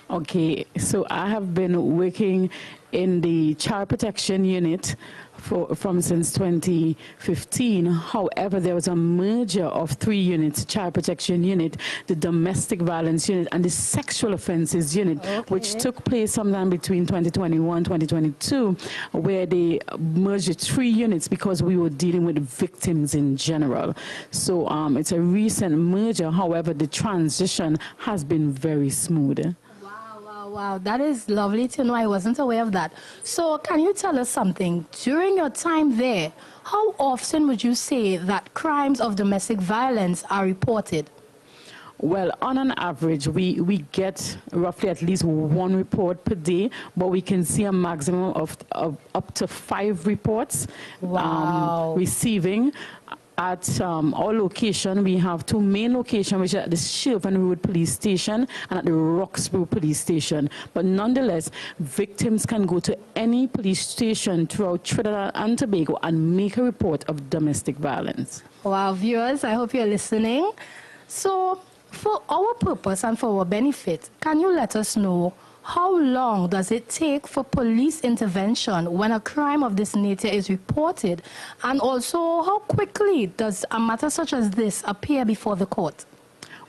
Okay, so I have been working in the Child Protection Unit from since 2015. However, there was a merger of 3 units: Child Protection Unit, the Domestic Violence Unit, and the Sexual Offences Unit, which took place sometime between 2021 2022, where they merged the 3 units because we were dealing with victims in general. So it's a recent merger. However, the transition has been very smooth. Wow, that is lovely to know. I wasn't aware of that. So can you tell us something? During your time there, how often would you say that crimes of domestic violence are reported? Well, on an average, we get roughly at least 1 report per day, but we can see a maximum of up to 5 reports receiving. At our location, we have 2 main locations, which are at the Shervan Road Police Station and at the Roxborough Police Station. But nonetheless, victims can go to any police station throughout Trinidad and Tobago and make a report of domestic violence. Wow, viewers, I hope you're listening. So, for our purpose and for our benefit, can you let us know how long does it take for police intervention when a crime of this nature is reported? And also, how quickly does a matter such as this appear before the court?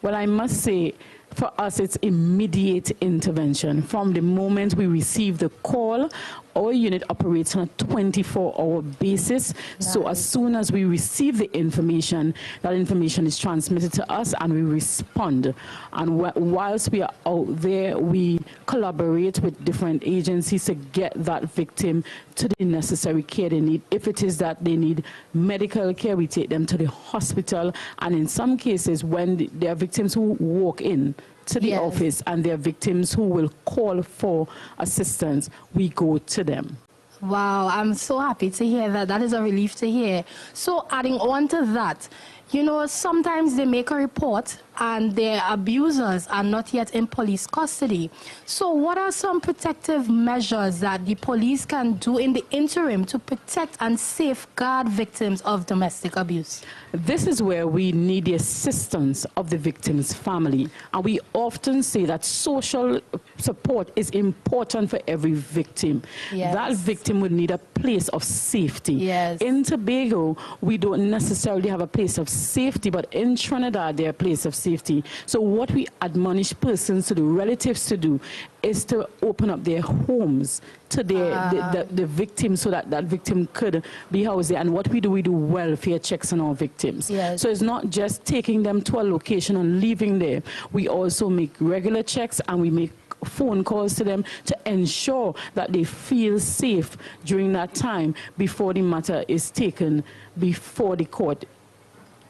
Well, I must say, for us, it's immediate intervention. From the moment we receive the call, our unit operates on a 24-hour basis. Nice. So as soon as we receive the information, that information is transmitted to us and we respond. And whilst we are out there, we collaborate with different agencies to get that victim to the necessary care they need. If it is that they need medical care, we take them to the hospital. And in some cases, when there are victims who walk in to the office and there are victims who will call for assistance, we go to them. Wow, I'm so happy to hear that. That is a relief to hear. So adding on to that, you know, sometimes they make a report and their abusers are not yet in police custody. So what are some protective measures that the police can do in the interim to protect and safeguard victims of domestic abuse? This is where we need the assistance of the victim's family. And we often say that social support is important for every victim. Yes. That victim would need a place of safety. Yes. In Tobago, we don't necessarily have a place of safety, but in Trinidad, there are places of safety. So what we admonish persons to do, relatives to do, is to open up their homes to the victim so that that victim could be housed there. And what we do welfare checks on our victims. Yes. So it's not just taking them to a location and leaving there. We also make regular checks and we make phone calls to them to ensure that they feel safe during that time before the matter is taken before the court.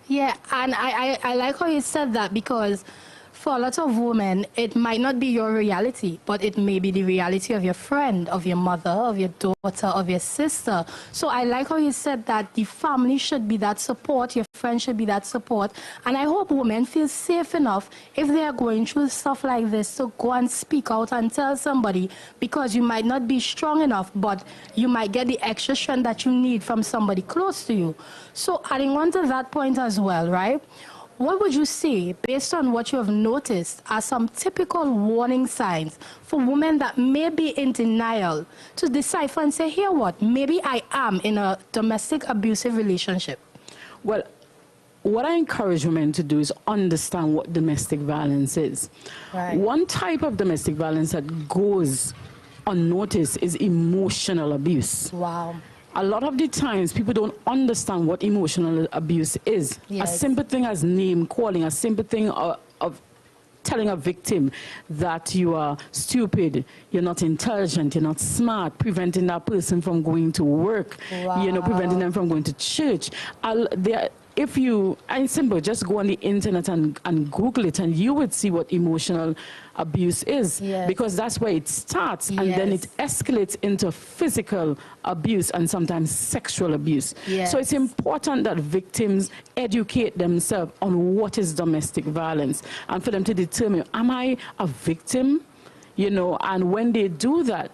Yeah, and I like how you said that, because for a lot of women, it might not be your reality, but it may be the reality of your friend, of your mother, of your daughter, of your sister. So I like how you said that the family should be that support, your friend should be that support. And I hope women feel safe enough if they are going through stuff like this to go and speak out and tell somebody, because you might not be strong enough, but you might get the extra strength that you need from somebody close to you. So adding on to that point as well, right? What would you say, based on what you have noticed, are some typical warning signs for women that may be in denial to decipher and say, here what, maybe I am in a domestic abusive relationship? Well, what I encourage women to do is understand what domestic violence is. Right. One type of domestic violence that goes unnoticed is emotional abuse. Wow. A lot of the times, people don't understand what emotional abuse is. Yes. A simple thing as name calling, a simple thing of telling a victim that you are stupid, you're not intelligent, you're not smart, preventing that person from going to work, preventing them from going to church. If you, and simple, just go on the internet and Google it, and you would see what emotional abuse is. Yes. Because that's where it starts, and then it escalates into physical abuse and sometimes sexual abuse. Yes. So it's important that victims educate themselves on what is domestic violence, and for them to determine, am I a victim? And when they do that,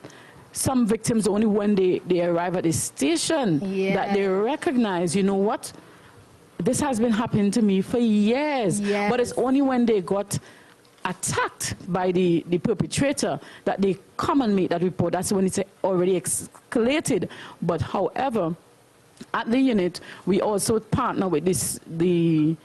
some victims, only when they arrive at the station, that they recognize, you know what? This has been happening to me for years, but it's only when they got attacked by the perpetrator that they come and make that report. That's when it's already escalated. But however, at the unit, we also partner with the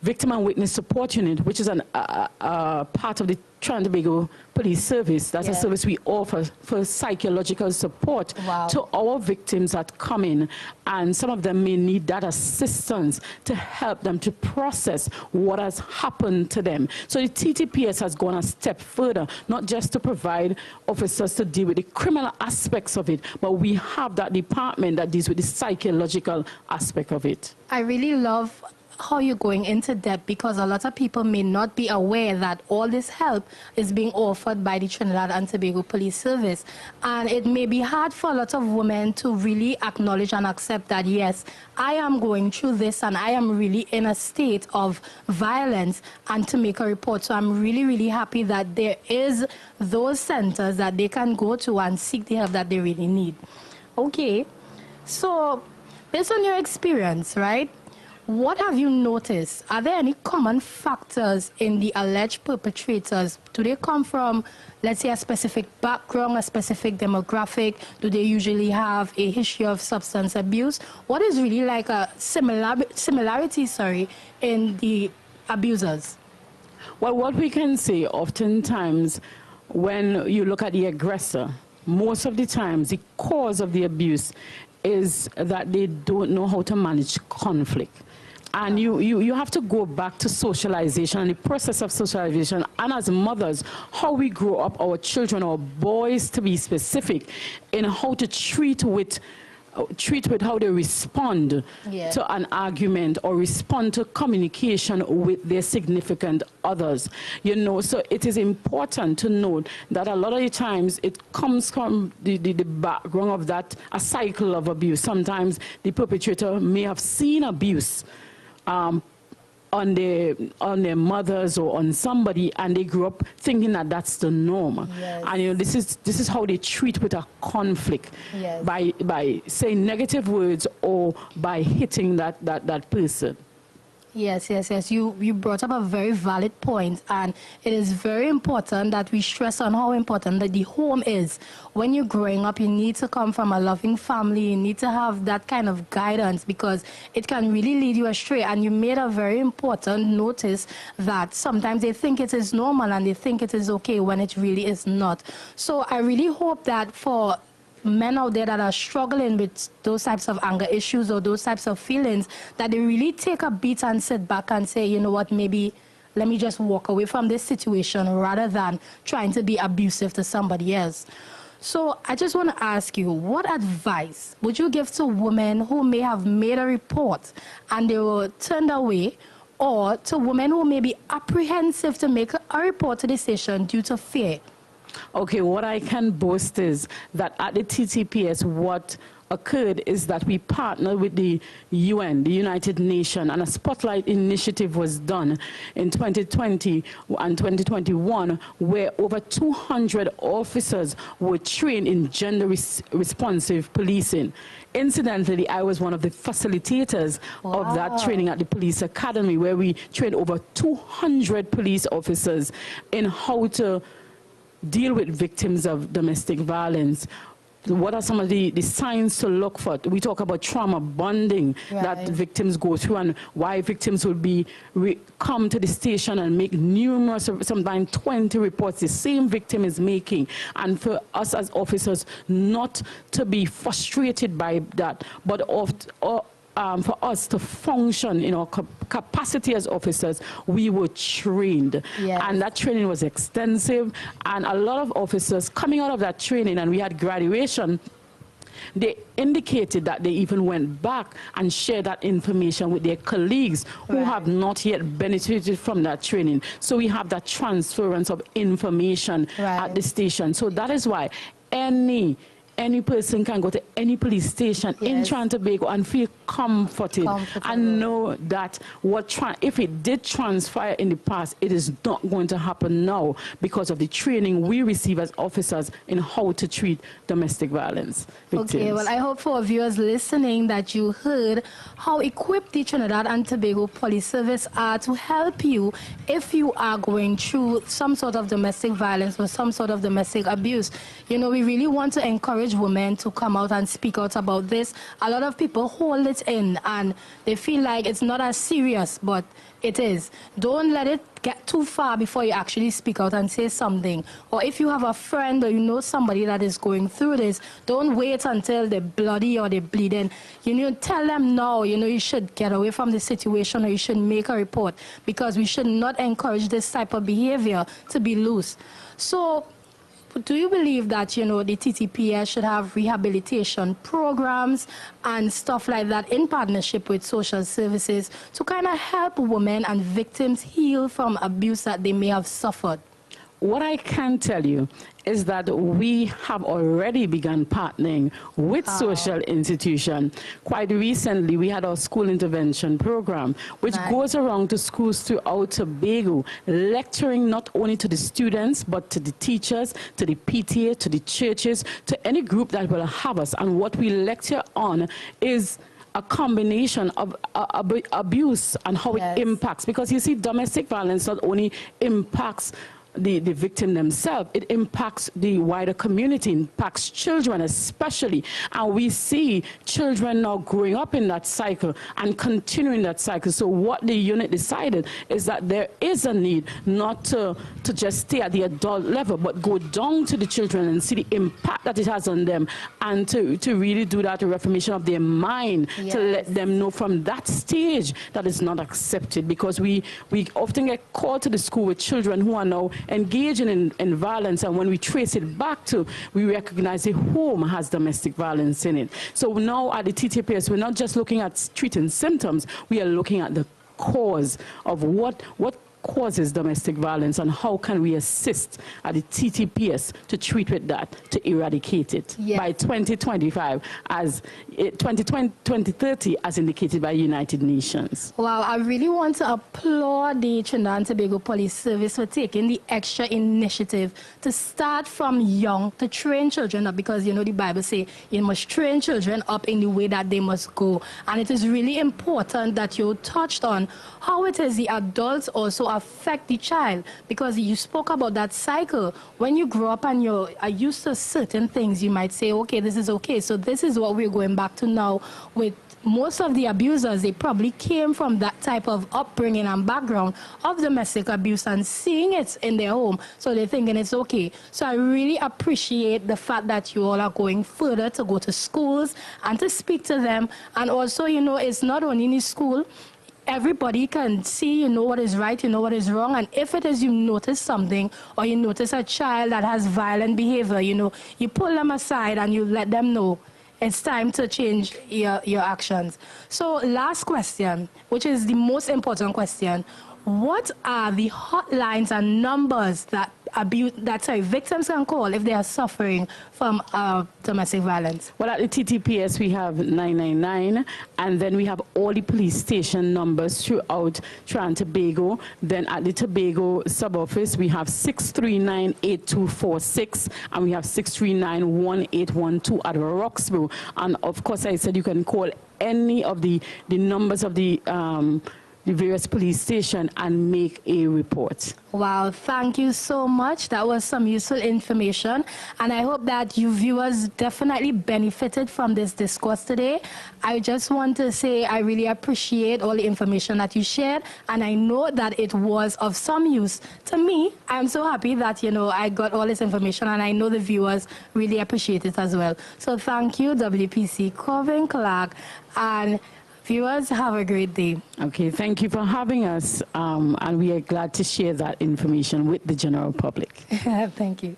Victim and Witness Support Unit, which is a part of the Tobago Police Service. That's a service we offer for psychological support to our victims that come in, and some of them may need that assistance to help them to process what has happened to them. So the TTPS has gone a step further, not just to provide officers to deal with the criminal aspects of it, but we have that department that deals with the psychological aspect of it. I really love how you're going into depth, because a lot of people may not be aware that all this help is being offered by the Trinidad and Tobago Police Service. And it may be hard for a lot of women to really acknowledge and accept that, yes, I am going through this and I am really in a state of violence, and to make a report. So I'm really, really happy that there is those centers that they can go to and seek the help that they really need. Okay, so based on your experience, right? What have you noticed? Are there any common factors in the alleged perpetrators? Do they come from, let's say, a specific background, a specific demographic? Do they usually have a history of substance abuse? What is really like a similarity, in the abusers? Well, what we can say, oftentimes, when you look at the aggressor, most of the times the cause of the abuse is that they don't know how to manage conflict. And you have to go back to socialization and the process of socialization, and as mothers, how we grow up our children, our boys, to be specific, in how to treat with how they respond to an argument or respond to communication with their significant others. So it is important to note that a lot of the times it comes from the background of that, a cycle of abuse. Sometimes the perpetrator may have seen abuse on their mothers or on somebody, and they grew up thinking that that's the norm. And this is how they treat with a conflict, by saying negative words or by hitting that person. Yes. You brought up a very valid point, and it is very important that we stress on how important that the home is. When you're growing up, you need to come from a loving family. You need to have that kind of guidance, because it can really lead you astray. And you made a very important notice that sometimes they think it is normal and they think it is okay when it really is not. So I really hope that for men out there that are struggling with those types of anger issues or those types of feelings, that they really take a beat and sit back and say, you know what, maybe let me just walk away from this situation rather than trying to be abusive to somebody else. So I just want to ask you, what advice would you give to women who may have made a report and they were turned away, or to women who may be apprehensive to make a report to the station due to fear? Okay, what I can boast is that at the TTPS, what occurred is that we partnered with the UN, the United Nations, and a spotlight initiative was done in 2020 and 2021, where over 200 officers were trained in gender-responsive policing. Incidentally, I was one of the facilitators of that training at the Police Academy, where we trained over 200 police officers in how to deal with victims of domestic violence. What are some of the signs to look for? We talk about trauma bonding that victims go through, and why victims will come to the station and make numerous, sometimes 20 reports the same victim is making. And for us as officers not to be frustrated by that, but for us to function in our capacity as officers, we were trained. Yes. And that training was extensive. And a lot of officers coming out of that training, and we had graduation, they indicated that they even went back and shared that information with their colleagues who have not yet benefited from that training. So we have that transference of information at the station. So that is why any person can go to any police station in Tobago and feel comforted and know that if it did transpire in the past, it is not going to happen now because of the training we receive as officers in how to treat domestic violence victims. Okay, well, I hope for viewers listening that you heard how equipped the Trinidad and Tobago Police Service are to help you if you are going through some sort of domestic violence or some sort of domestic abuse. You know, we really want to encourage women to come out and speak out about this. A lot of people hold it in and they feel like it's not as serious, but it is. Don't let it get too far before you actually speak out and say something. Or if you have a friend or you know somebody that is going through this, don't wait until they're bloody or they're bleeding. You know, tell them now, you know, you should get away from the situation or you should make a report, because we should not encourage this type of behavior to be loose. So, do you believe that, you know, the TTPS should have rehabilitation programs and stuff like that in partnership with social services to kind of help women and victims heal from abuse that they may have suffered? What I can tell you is that we have already begun partnering with social institutions. Quite recently, we had our school intervention program, which goes around to schools throughout Tobago, lecturing not only to the students, but to the teachers, to the PTA, to the churches, to any group that will have us. And what we lecture on is a combination of abuse and how it impacts. Because you see, domestic violence not only impacts the victim themselves, it impacts the wider community, impacts children especially. And we see children now growing up in that cycle and continuing that cycle. So what the unit decided is that there is a need not to just stay at the adult level, but go down to the children and see the impact that it has on them, and to really do that reformation of their mind, to let them know from that stage that is not accepted. Because we often get called to the school with children who are now engaging in violence, and when we trace it back to, we recognize the home has domestic violence in it. So now at the TTPS, we're not just looking at treating symptoms, we are looking at the cause of what causes domestic violence and how can we assist at the TTPS to treat with that, to eradicate it by 2025, as 2030 as indicated by United Nations. Wow, I really want to applaud the Trinidad and Tobago Police Service for taking the extra initiative to start from young, to train children up, because you know the Bible says you must train children up in the way that they must go. And it is really important that you touched on how it is the adults also affect the child, because you spoke about that cycle. When you grow up and you're used to certain things, you might say, okay, this is okay. So this is what we're going back to now. With most of the abusers, they probably came from that type of upbringing and background of domestic abuse and seeing it in their home. So they're thinking it's okay. So I really appreciate the fact that you all are going further to go to schools and to speak to them. And also, you know, it's not only in the school. Everybody can see, you know, what is right, you know what is wrong. And if it is you notice something, or you notice a child that has violent behavior, you know, you pull them aside and you let them know it's time to change your actions. So last question, which is the most important question. What are the hotlines and numbers that victims can call if they are suffering from domestic violence? Well, at the TTPS, we have 999, and then we have all the police station numbers throughout Trinidad and Tobago. Then at the Tobago sub-office, we have 639-8246, and we have 639-1812 at Roxborough. And of course, I said you can call any of the numbers of the various police stations and make a report. Wow, thank you so much. That was some useful information, and I hope that you viewers definitely benefited from this discourse today. I just want to say I really appreciate all the information that you shared, and I know that it was of some use to me. I'm so happy that, you know, I got all this information, and I know the viewers really appreciate it as well. So thank you, WPC Corvin Clark, and Viewers, have a great day. Okay, thank you for having us, and we are glad to share that information with the general public. Thank you.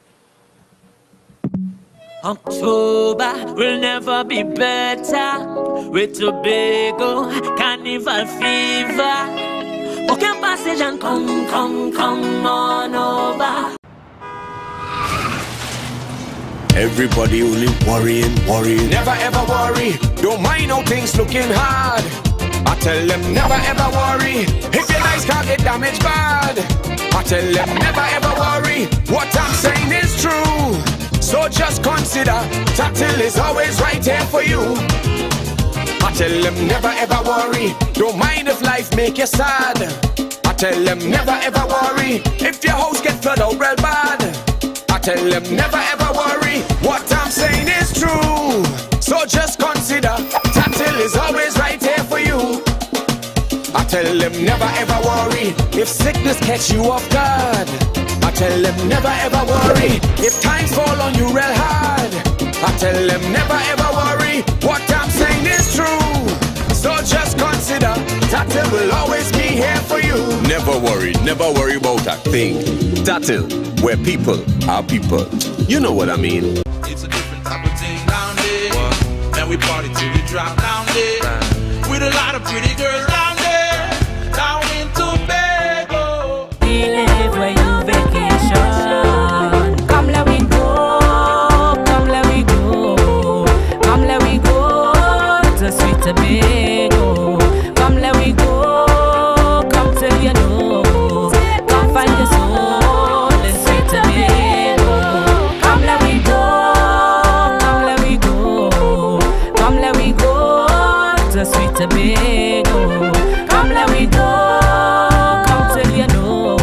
October will never be better with Tobago Carnival fever. Book your passage and come on over. Everybody only worrying. Never ever worry. Don't mind how things looking hard. I tell them never ever worry. If your nice can't get damaged bad. I tell them never ever worry. What I'm saying is true. So just consider Tatil is always right here for you. I tell them never ever worry. Don't mind if life make you sad. I tell them never ever worry. If your house get flooded out real bad. I tell them never ever worry. What I'm saying is true. So just consider Tatil is always right here for you. I tell them never ever worry. If sickness catch you off guard. I tell them never ever worry. If times fall on you real hard. I tell them never ever worry. What I'm saying is true. So just consider Tatil will always be here for you. Never worry about a thing. Tatil, where people are people. You know what I mean. It's a different type of thing down there. And we party till we drop down there. With a lot of pretty girls down there. Down in Tobago. We live where you vacation. Come let we go. Come let we go. Come let we go to sweet Tobago. Come let we go. Come till you know. Come find your soul in sweet Tobago. Come let we go. Come let we go. Come let we go to sweet Tobago. Come let we go. Come till you know.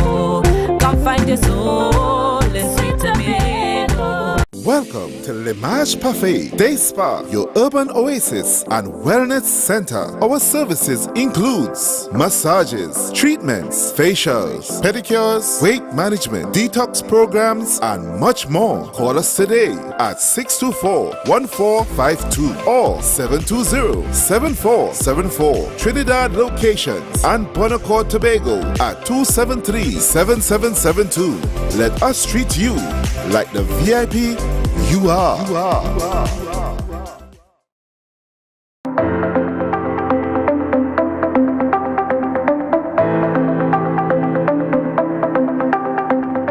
Come find your soul in sweet Tobago. Welcome to Limage Parfait Day Spa, your urban oasis and wellness center. Our services includes massages, treatments, facials, pedicures, weight management, detox programs, and much more. Call us today at 624-1452 or 720-7474. Trinidad locations and Bonacore, Tobago at 273-7772. Let us treat you like the VIP you are.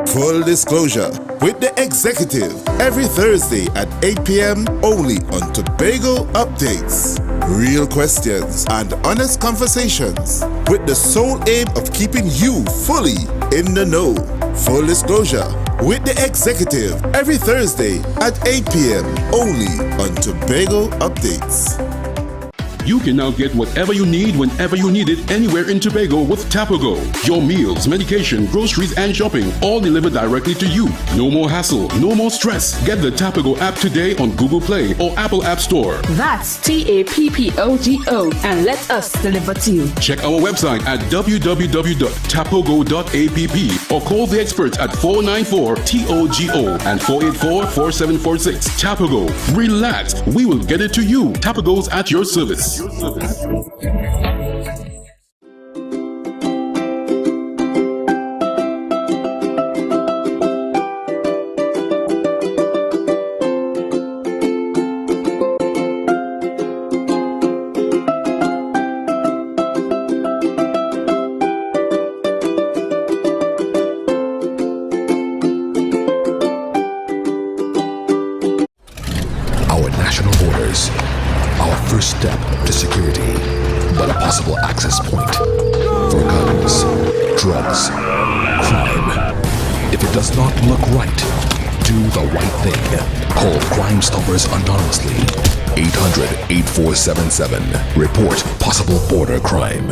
Full disclosure with the executive every Thursday at 8 p.m. only on Tobago Updates. Real questions and honest conversations with the sole aim of keeping you fully in the know. Full disclosure with the executive every Thursday at 8 p.m. only on Tobago Updates. You can now get whatever you need whenever you need it anywhere in Tobago with Tobago. Your meals, medication, groceries, and shopping all delivered directly to you. No more hassle, no more stress. Get the Tobago app today on Google Play or Apple App Store. That's TAPPOGO and let us deliver to you. Check our website at www.tapogo.app or call the experts at 494-TOGO and 484-4746. Tobago. Relax. We will get it to you. Tobago's at your service. Our national borders, our first step to security, but a possible access point for guns, drugs, crime. If it does not look right, do the right thing. Call Crime Stoppers anonymously. 800-8477. Report possible border crime.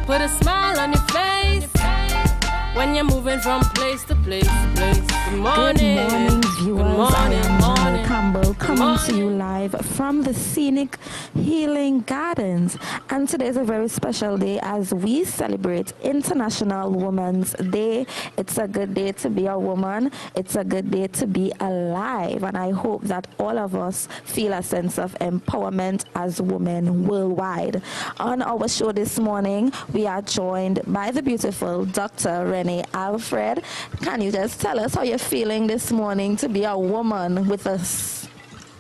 Put a smile on your face when you're moving from place to place to place. Good morning. Good morning, viewers. Good morning, I am Joel morning. Campbell coming Good to you live from the scenic Healing Gardens. And today is a very special day as we celebrate International Women's Day. It's a good day to be a woman. It's a good day to be alive. And I hope that all of us feel a sense of empowerment as women worldwide. On our show this morning, we are joined by the beautiful Dr. Renee Alfred. Can you just tell us how you're feeling this morning to be a woman with us?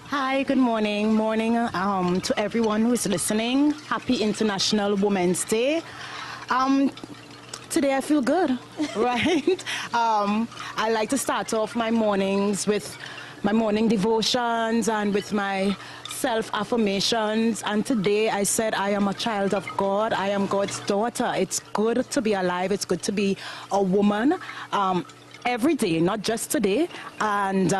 Hi, good morning. Morning to everyone who is listening. Happy International Women's Day. Today I feel good, right? I like to start off my mornings with my morning devotions and with my self-affirmations. And today I said I am a child of God. I am God's daughter. It's good to be alive. It's good to be a woman every day, not just today. And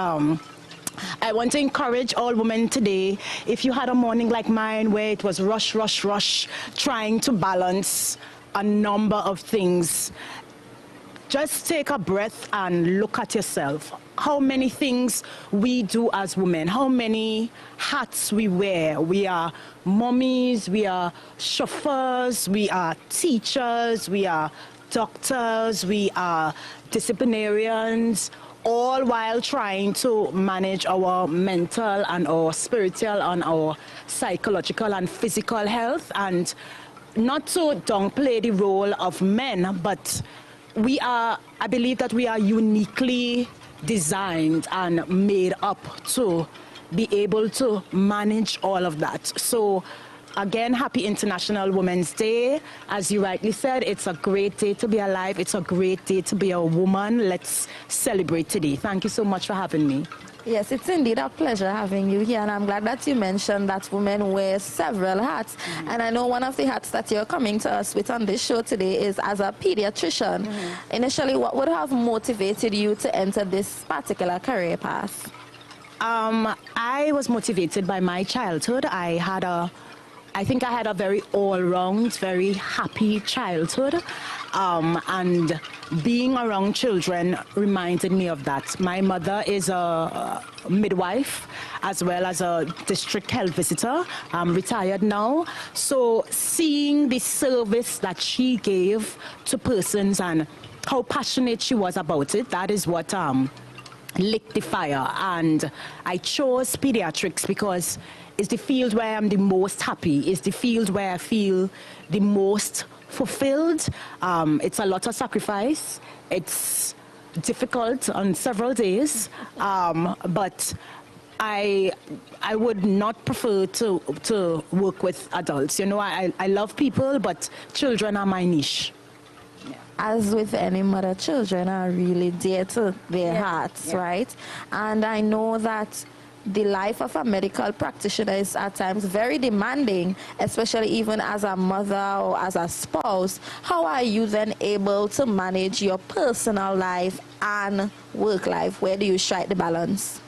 I want to encourage all women today, if you had a morning like mine where it was rush, rush, rush, trying to balance a number of things, just take a breath and look at yourself. How many things we do as women, how many hats we wear. We are mommies, we are chauffeurs, we are teachers, we are doctors, we are disciplinarians, all while trying to manage our mental and our spiritual and our psychological and physical health. And not to downplay the role of men, but I believe that we are uniquely designed and made up to be able to manage all of that. So again, happy International Women's Day. As you rightly said, it's a great day to be alive. It's a great day to be a woman. Let's celebrate today. Thank you so much for having me. Yes, it's indeed a pleasure having you here, and I'm glad that you mentioned that women wear several hats. And I know one of the hats that you're coming to us with on this show today is as a pediatrician. Initially, what would have motivated you to enter this particular career path? I was motivated by my childhood. I think I had a very all-round, very happy childhood. And being around children reminded me of that. My mother is a midwife as well as a district health visitor. I'm retired now. So seeing the service that she gave to persons and how passionate she was about it, that is what lit the fire. And I chose pediatrics because it's the field where I'm the most happy. It's the field where I feel the most fulfilled. It's a lot of sacrifice. It's difficult on several days, but I would not prefer to work with adults. You know, I love people, but children are my niche. As with any mother, children are really dear to their hearts, right? And I know that the life of a medical practitioner is at times very demanding, especially even as a mother or as a spouse. How are you then able to manage your personal life and work life? Where do you strike the balance?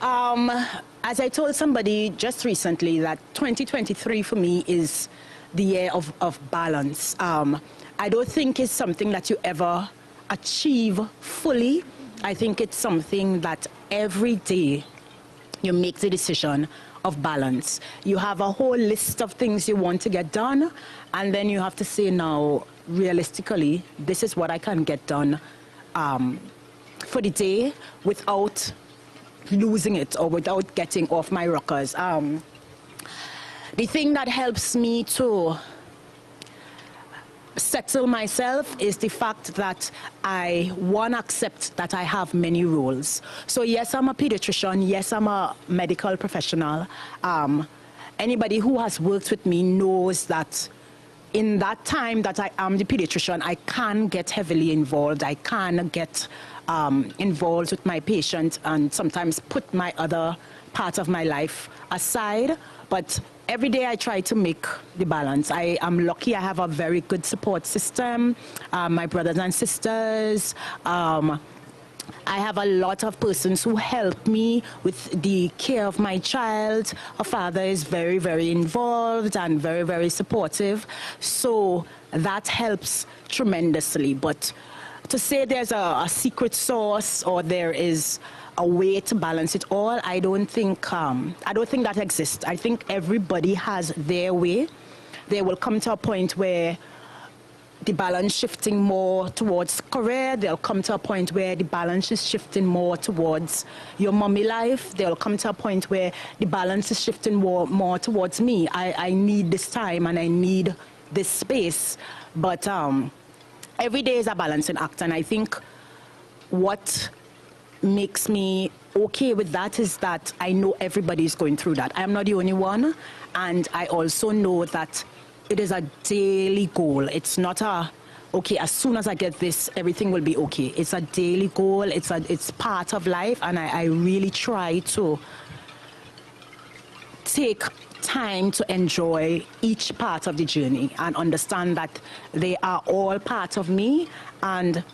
As I told somebody just recently, that 2023 for me is the year of balance. I don't think it's something that you ever achieve fully. I think it's something that every day you make the decision of balance. You have a whole list of things you want to get done, and then you have to say, now, realistically, this is what I can get done for the day without losing it or without getting off my rockers. The thing that helps me to settle myself is the fact that I want to accept that I have many roles. So yes, I'm a pediatrician. Yes, I'm a medical professional. Anybody who has worked with me knows that in that time that I am the pediatrician, I can get heavily involved. I can get involved with my patient and sometimes put my other part of my life aside. But every day I try to make the balance. I am lucky I have a very good support system, my brothers and sisters. I have a lot of persons who help me with the care of my child. Her father is very, very involved and very, very supportive. So that helps tremendously. But to say there's a secret sauce or there is a way to balance it all, I don't think that exists. I think everybody has their way. There will come to a point where the balance shifting more towards career. There'll come to a point where the balance is shifting more towards your mommy life. There'll come to a point where the balance is shifting more towards me. I need this time and I need this space. But every day is a balancing act. And I think what makes me okay with that is that I know everybody's going through that. I am not the only one. And I also know that it is a daily goal. It's not okay, as soon as I get this, everything will be okay. It's a daily goal. It's part of life. And I really try to take time to enjoy each part of the journey and understand that they are all part of me. And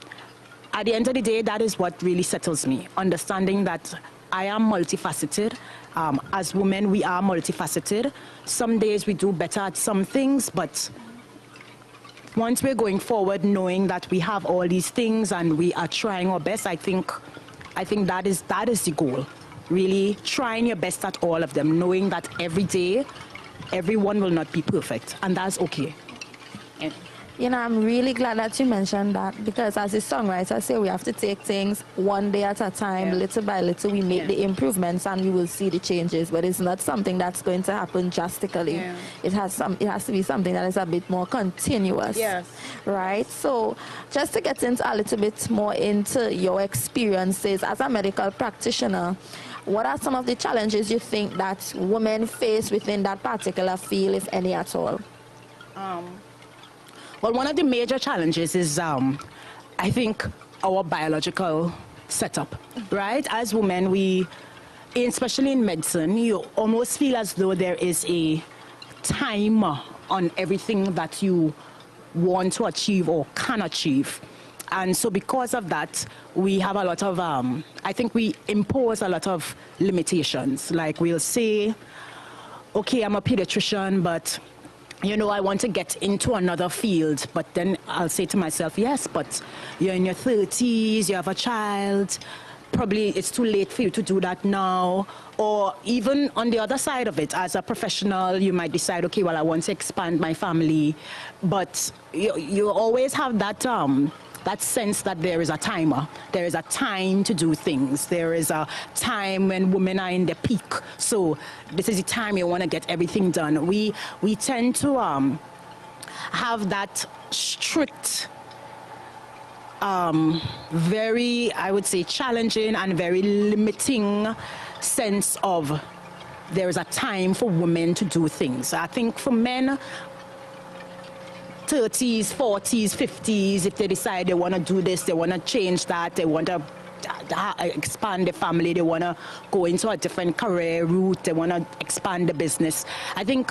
at the end of the day, that is what really settles me. Understanding that I am multifaceted. As women, we are multifaceted. Some days we do better at some things, but once we're going forward, knowing that we have all these things and we are trying our best, I think that is the goal. Really trying your best at all of them, knowing that every day, everyone will not be perfect, and that's okay. Yeah. You know, I'm really glad that you mentioned that, because as a songwriter, I say we have to take things one day at a time, little by little. We make the improvements and we will see the changes, but it's not something that's going to happen drastically. Yeah. It has to be something that is a bit more continuous. Yes. Right? So just to get into a little bit more into your experiences as a medical practitioner, what are some of the challenges you think that women face within that particular field, if any at all? Well, one of the major challenges is, I think, our biological setup, right? As women, especially in medicine, you almost feel as though there is a timer on everything that you want to achieve or can achieve. And so because of that, we have a lot of, I think we impose a lot of limitations. Like we'll say, okay, I'm a pediatrician, but you know, I want to get into another field, but then I'll say to myself, yes, but you're in your 30s, you have a child, probably it's too late for you to do that now. Or even on the other side of it, as a professional, you might decide, okay, well, I want to expand my family, but you always have that sense that there is a timer. There is a time to do things. There is a time when women are in their peak. So this is the time you want to get everything done. We tend to have that strict, very, I would say, challenging and very limiting sense of there is a time for women to do things. I think for men, 30s, 40s, 50s, if they decide they want to do this, they want to change that, they want to expand their family, they want to go into a different career route, they want to expand the business. I think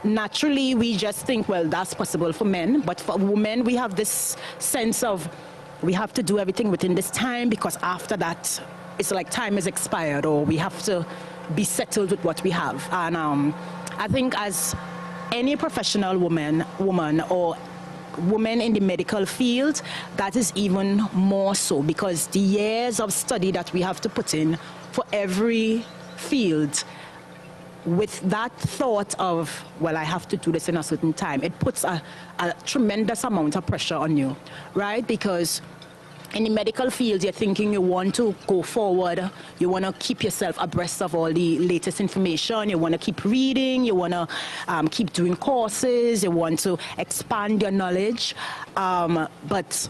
naturally we just think, well, that's possible for men, but for women we have this sense of we have to do everything within this time, because after that it's like time is expired, or we have to be settled with what we have. And I think as any professional woman or woman in the medical field, that is even more so, because the years of study that we have to put in for every field, with that thought of, well, I have to do this in a certain time, it puts a tremendous amount of pressure on you, right? Because in the medical field, you're thinking you want to go forward, you want to keep yourself abreast of all the latest information, you want to keep reading, you want to keep doing courses, you want to expand your knowledge. But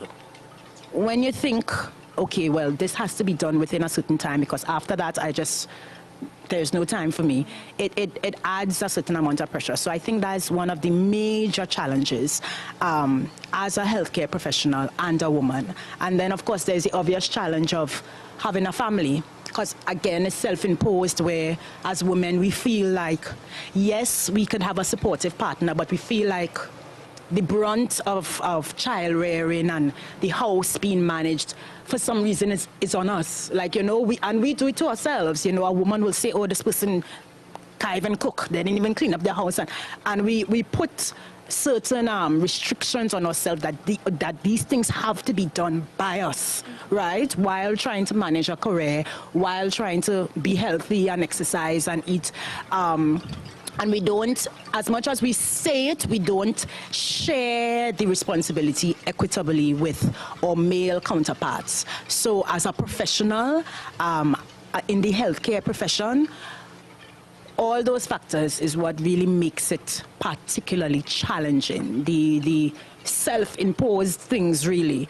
when you think, okay, well, this has to be done within a certain time, because after that, there's no time for me, it adds a certain amount of pressure. So I think that's one of the major challenges as a healthcare professional and a woman. And then, of course, there's the obvious challenge of having a family, because, again, it's self-imposed, where as women we feel like, yes, we could have a supportive partner, but we feel like the brunt of child rearing and the house being managed, for some reason, is on us. Like, you know, we do it to ourselves. You know, a woman will say, oh, this person can't even cook, they didn't even clean up their house. And we put certain restrictions on ourselves that these things have to be done by us, right? While trying to manage a career, while trying to be healthy and exercise and eat. And we don't, as much as we say it, we don't share the responsibility equitably with our male counterparts. So as a professional in the healthcare profession, all those factors is what really makes it particularly challenging, the self-imposed things, really.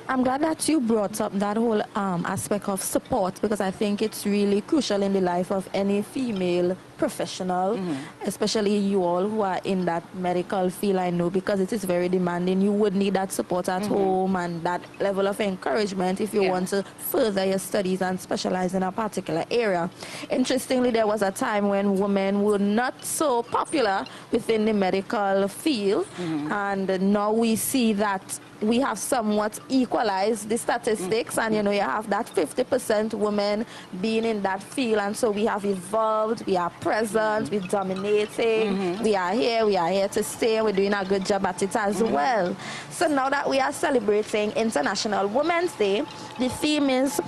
I'm glad that you brought up that whole aspect of support, because I think it's really crucial in the life of any female professional, especially you all who are in that medical field. I know, because it is very demanding. You would need that support at home and that level of encouragement if you want to further your studies and specialize in a particular area. Interestingly, there was a time when women were not so popular within the medical field, and now we see that we have somewhat equalized the statistics, and you know, you have that 50% women being in that field, and so we have evolved, we are present, we're dominating, we are here to stay, we're doing a good job at it as well. So now that we are celebrating International Women's Day, the theme is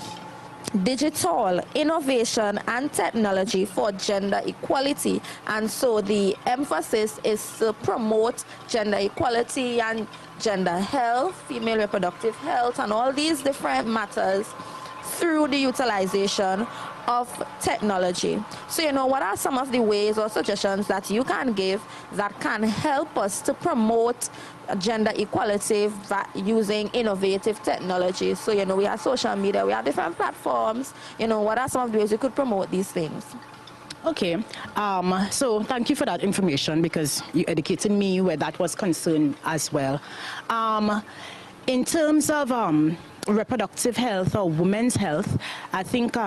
digital innovation and technology for gender equality, and so the emphasis is to promote gender equality and gender health, female reproductive health, and all these different matters through the utilization of technology. So, you know, what are some of the ways or suggestions that you can give that can help us to promote gender equality using innovative technology? So, you know, we have social media, we have different platforms. You know, what are some of the ways you could promote these things? Okay, so thank you for that information, because you educated me where that was concerned as well. In terms of reproductive health or women's health, I think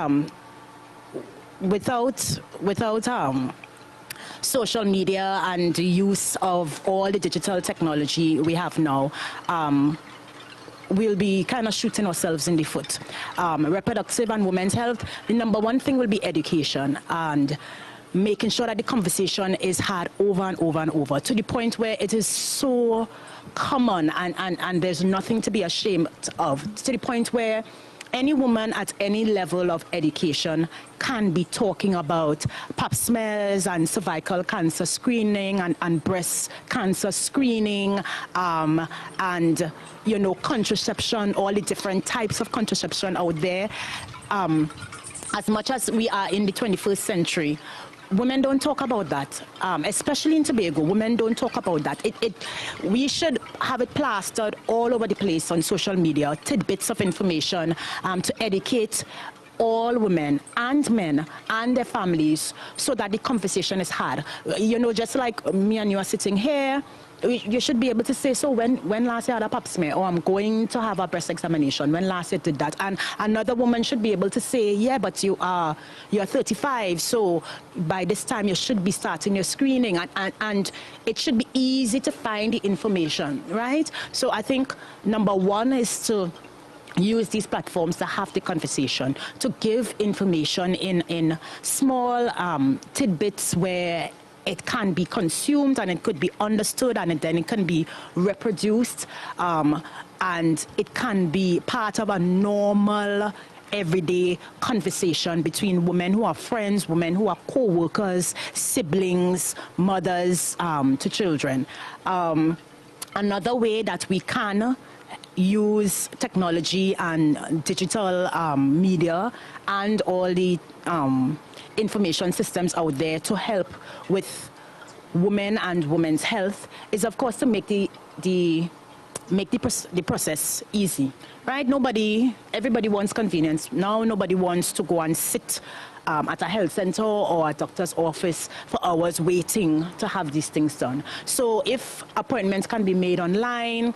without social media and the use of all the digital technology we have now, we'll be kind of shooting ourselves in the foot. Reproductive and women's health, the number one thing will be education and making sure that the conversation is had over and over and over, to the point where it is so common and there's nothing to be ashamed of, to the point where any woman at any level of education can be talking about pap smears and cervical cancer screening and breast cancer screening, and, you know, contraception, all the different types of contraception out there. As much as we are in the 21st century, women don't talk about that, especially in Tobago. Women don't talk about that. We should have it plastered all over the place on social media, tidbits of information to educate all women and men and their families, so that the conversation is had. You know, just like me and you are sitting here, you should be able to say, so when last you had a pap smear, or I'm going to have a breast examination, when last you did that. And another woman should be able to say, yeah, but you're 35, so by this time you should be starting your screening, and it should be easy to find the information, right? So I think number one is to use these platforms to have the conversation, to give information in small tidbits where it can be consumed and it could be understood, and then it can be reproduced, and it can be part of a normal everyday conversation between women who are friends, women who are co-workers, siblings, mothers to children. Another way that we can use technology and digital media and all the information systems out there to help with women and women's health is, of course, to make the process easy, right? Everybody wants convenience. Now nobody wants to go and sit at a health center or a doctor's office for hours waiting to have these things done. So if appointments can be made online,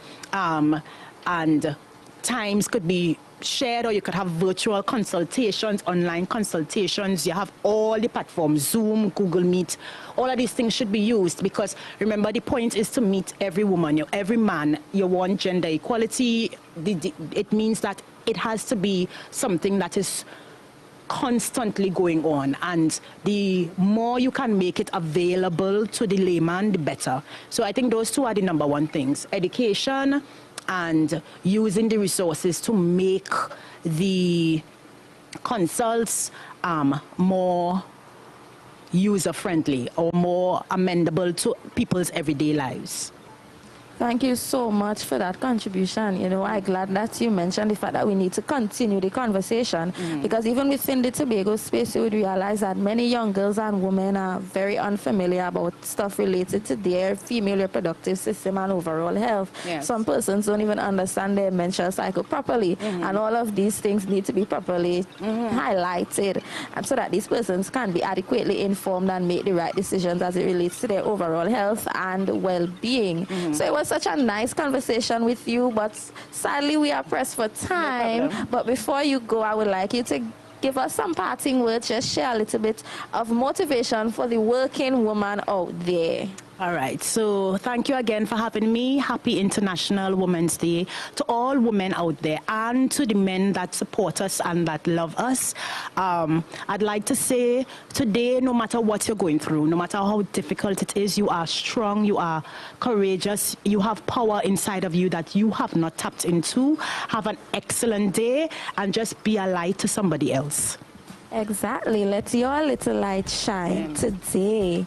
and times could be shared, or you could have virtual consultations, online consultations. You have all the platforms, Zoom, Google Meet. All of these things should be used, because remember, the point is to meet every woman, every man. You want gender equality. It means that it has to be something that is constantly going on, and the more you can make it available to the layman, the better. So I think those two are the number one things: education and using the resources to make the consults more user-friendly or more amendable to people's everyday lives. Thank you so much for that contribution. You know, I'm glad that you mentioned the fact that we need to continue the conversation, because even within the Tobago space, you would realize that many young girls and women are very unfamiliar about stuff related to their female reproductive system and overall health. Yes. Some persons don't even understand their menstrual cycle properly, and all of these things need to be properly highlighted, and so that these persons can be adequately informed and make the right decisions as it relates to their overall health and well-being. So it was such a nice conversation with you, but sadly we are pressed for time. No, but before you go, I would like you to give us some parting words, just share a little bit of motivation for the working woman out there. All right, so thank you again for having me. Happy International Women's Day to all women out there and to the men that support us and that love us. I'd like to say today, no matter what you're going through, no matter how difficult it is, you are strong, you are courageous, you have power inside of you that you have not tapped into. Have an excellent day and just be a light to somebody else. Exactly, let your little light shine today.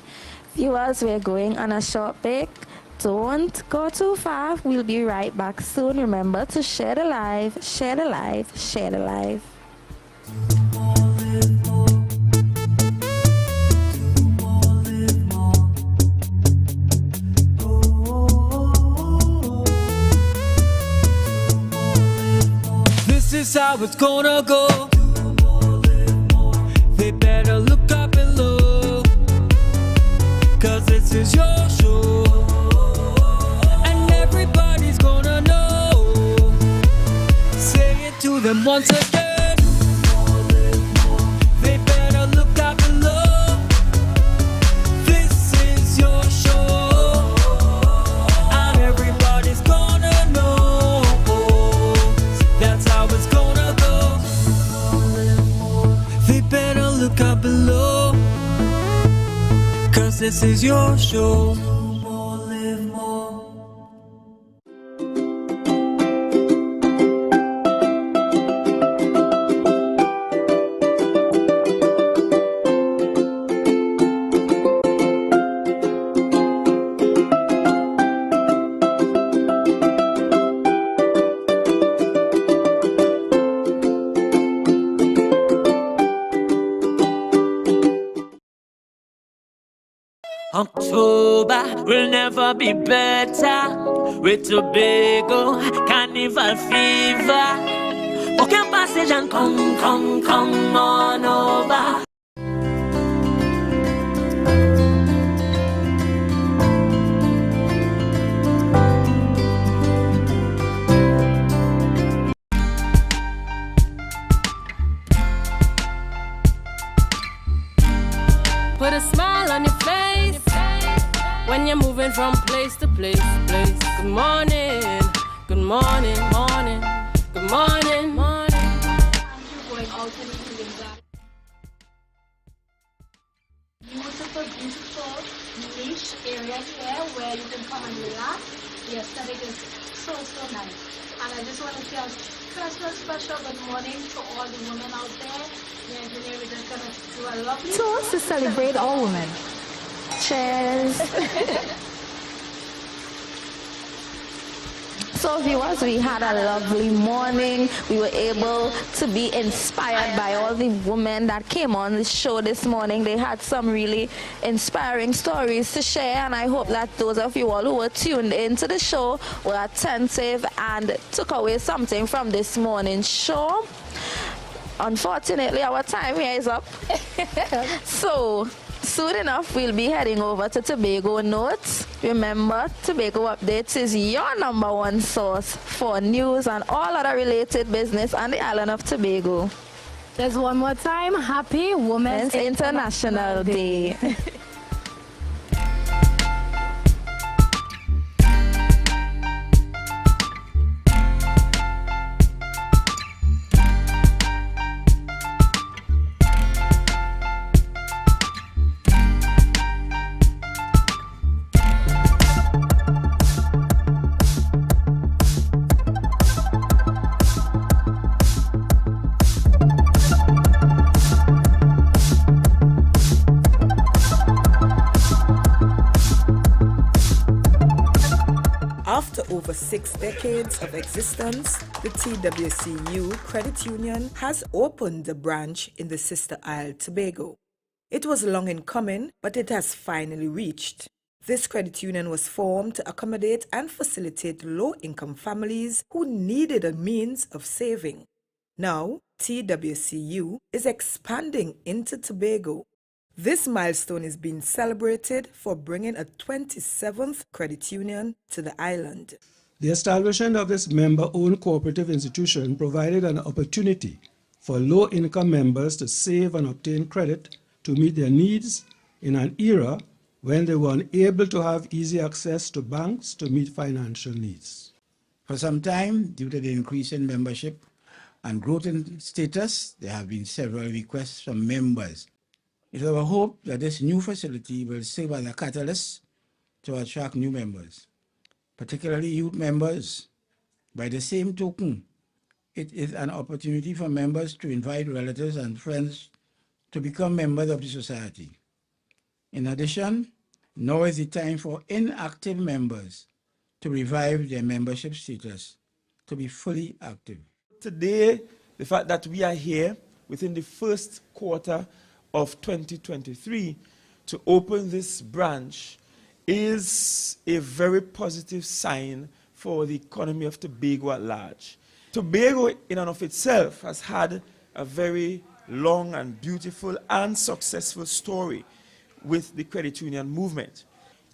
Viewers, we're going on a short break. Don't go too far. We'll be right back soon. Remember to share the live, share the live, share the live. This is how it's gonna go. They better look up and look, 'cause this is your show, and everybody's gonna know. Say it to them once again. They better look up and look. This is your show, and everybody's gonna know. That's how it's gonna go. They better look up below, 'cause this is your show. Live more. October will never be better with Tobago Carnival fever. Book your passage and come on over. Put a smile on your face when you're moving from place to place. Good morning, good morning, morning, good morning, morning. Going out to the healing garden. Beautiful, beautiful niche area here where you can come and relax. The aesthetic is so nice. And I just want to say a special good morning to all the women out there. The engineer is just going to do a lovely Toast to celebrate all women. Cheers. So viewers, we had a lovely morning. We were able to be inspired by all the women that came on the show this morning. They had some really inspiring stories to share, and I hope that those of you all who were tuned into the show were attentive and took away something from this morning's show. Unfortunately, our time here is up. So soon enough, we'll be heading over to Tobago Notes. Remember, Tobago Updates is your #1 source for news and all other related business on the island of Tobago. There's one more time. Happy Women's International Day. After over 6 decades of existence, the TWCU Credit Union has opened a branch in the sister isle Tobago. It was long in coming, but it has finally reached. This credit union was formed to accommodate and facilitate low-income families who needed a means of saving. Now, TWCU is expanding into Tobago. This milestone is being celebrated for bringing a 27th credit union to the island. The establishment of this member-owned cooperative institution provided an opportunity for low-income members to save and obtain credit to meet their needs in an era when they were unable to have easy access to banks to meet financial needs. For some time, due to the increase in membership and growth in status, there have been several requests from members. It is our hope that this new facility will serve as a catalyst to attract new members, particularly youth members. By the same token, it is an opportunity for members to invite relatives and friends to become members of the society. In addition, now is the time for inactive members to revive their membership status to be fully active. Today, the fact that we are here within the first quarter of 2023 to open this branch is a very positive sign for the economy of Tobago at large. Tobago in and of itself has had a very long and beautiful and successful story with the credit union movement.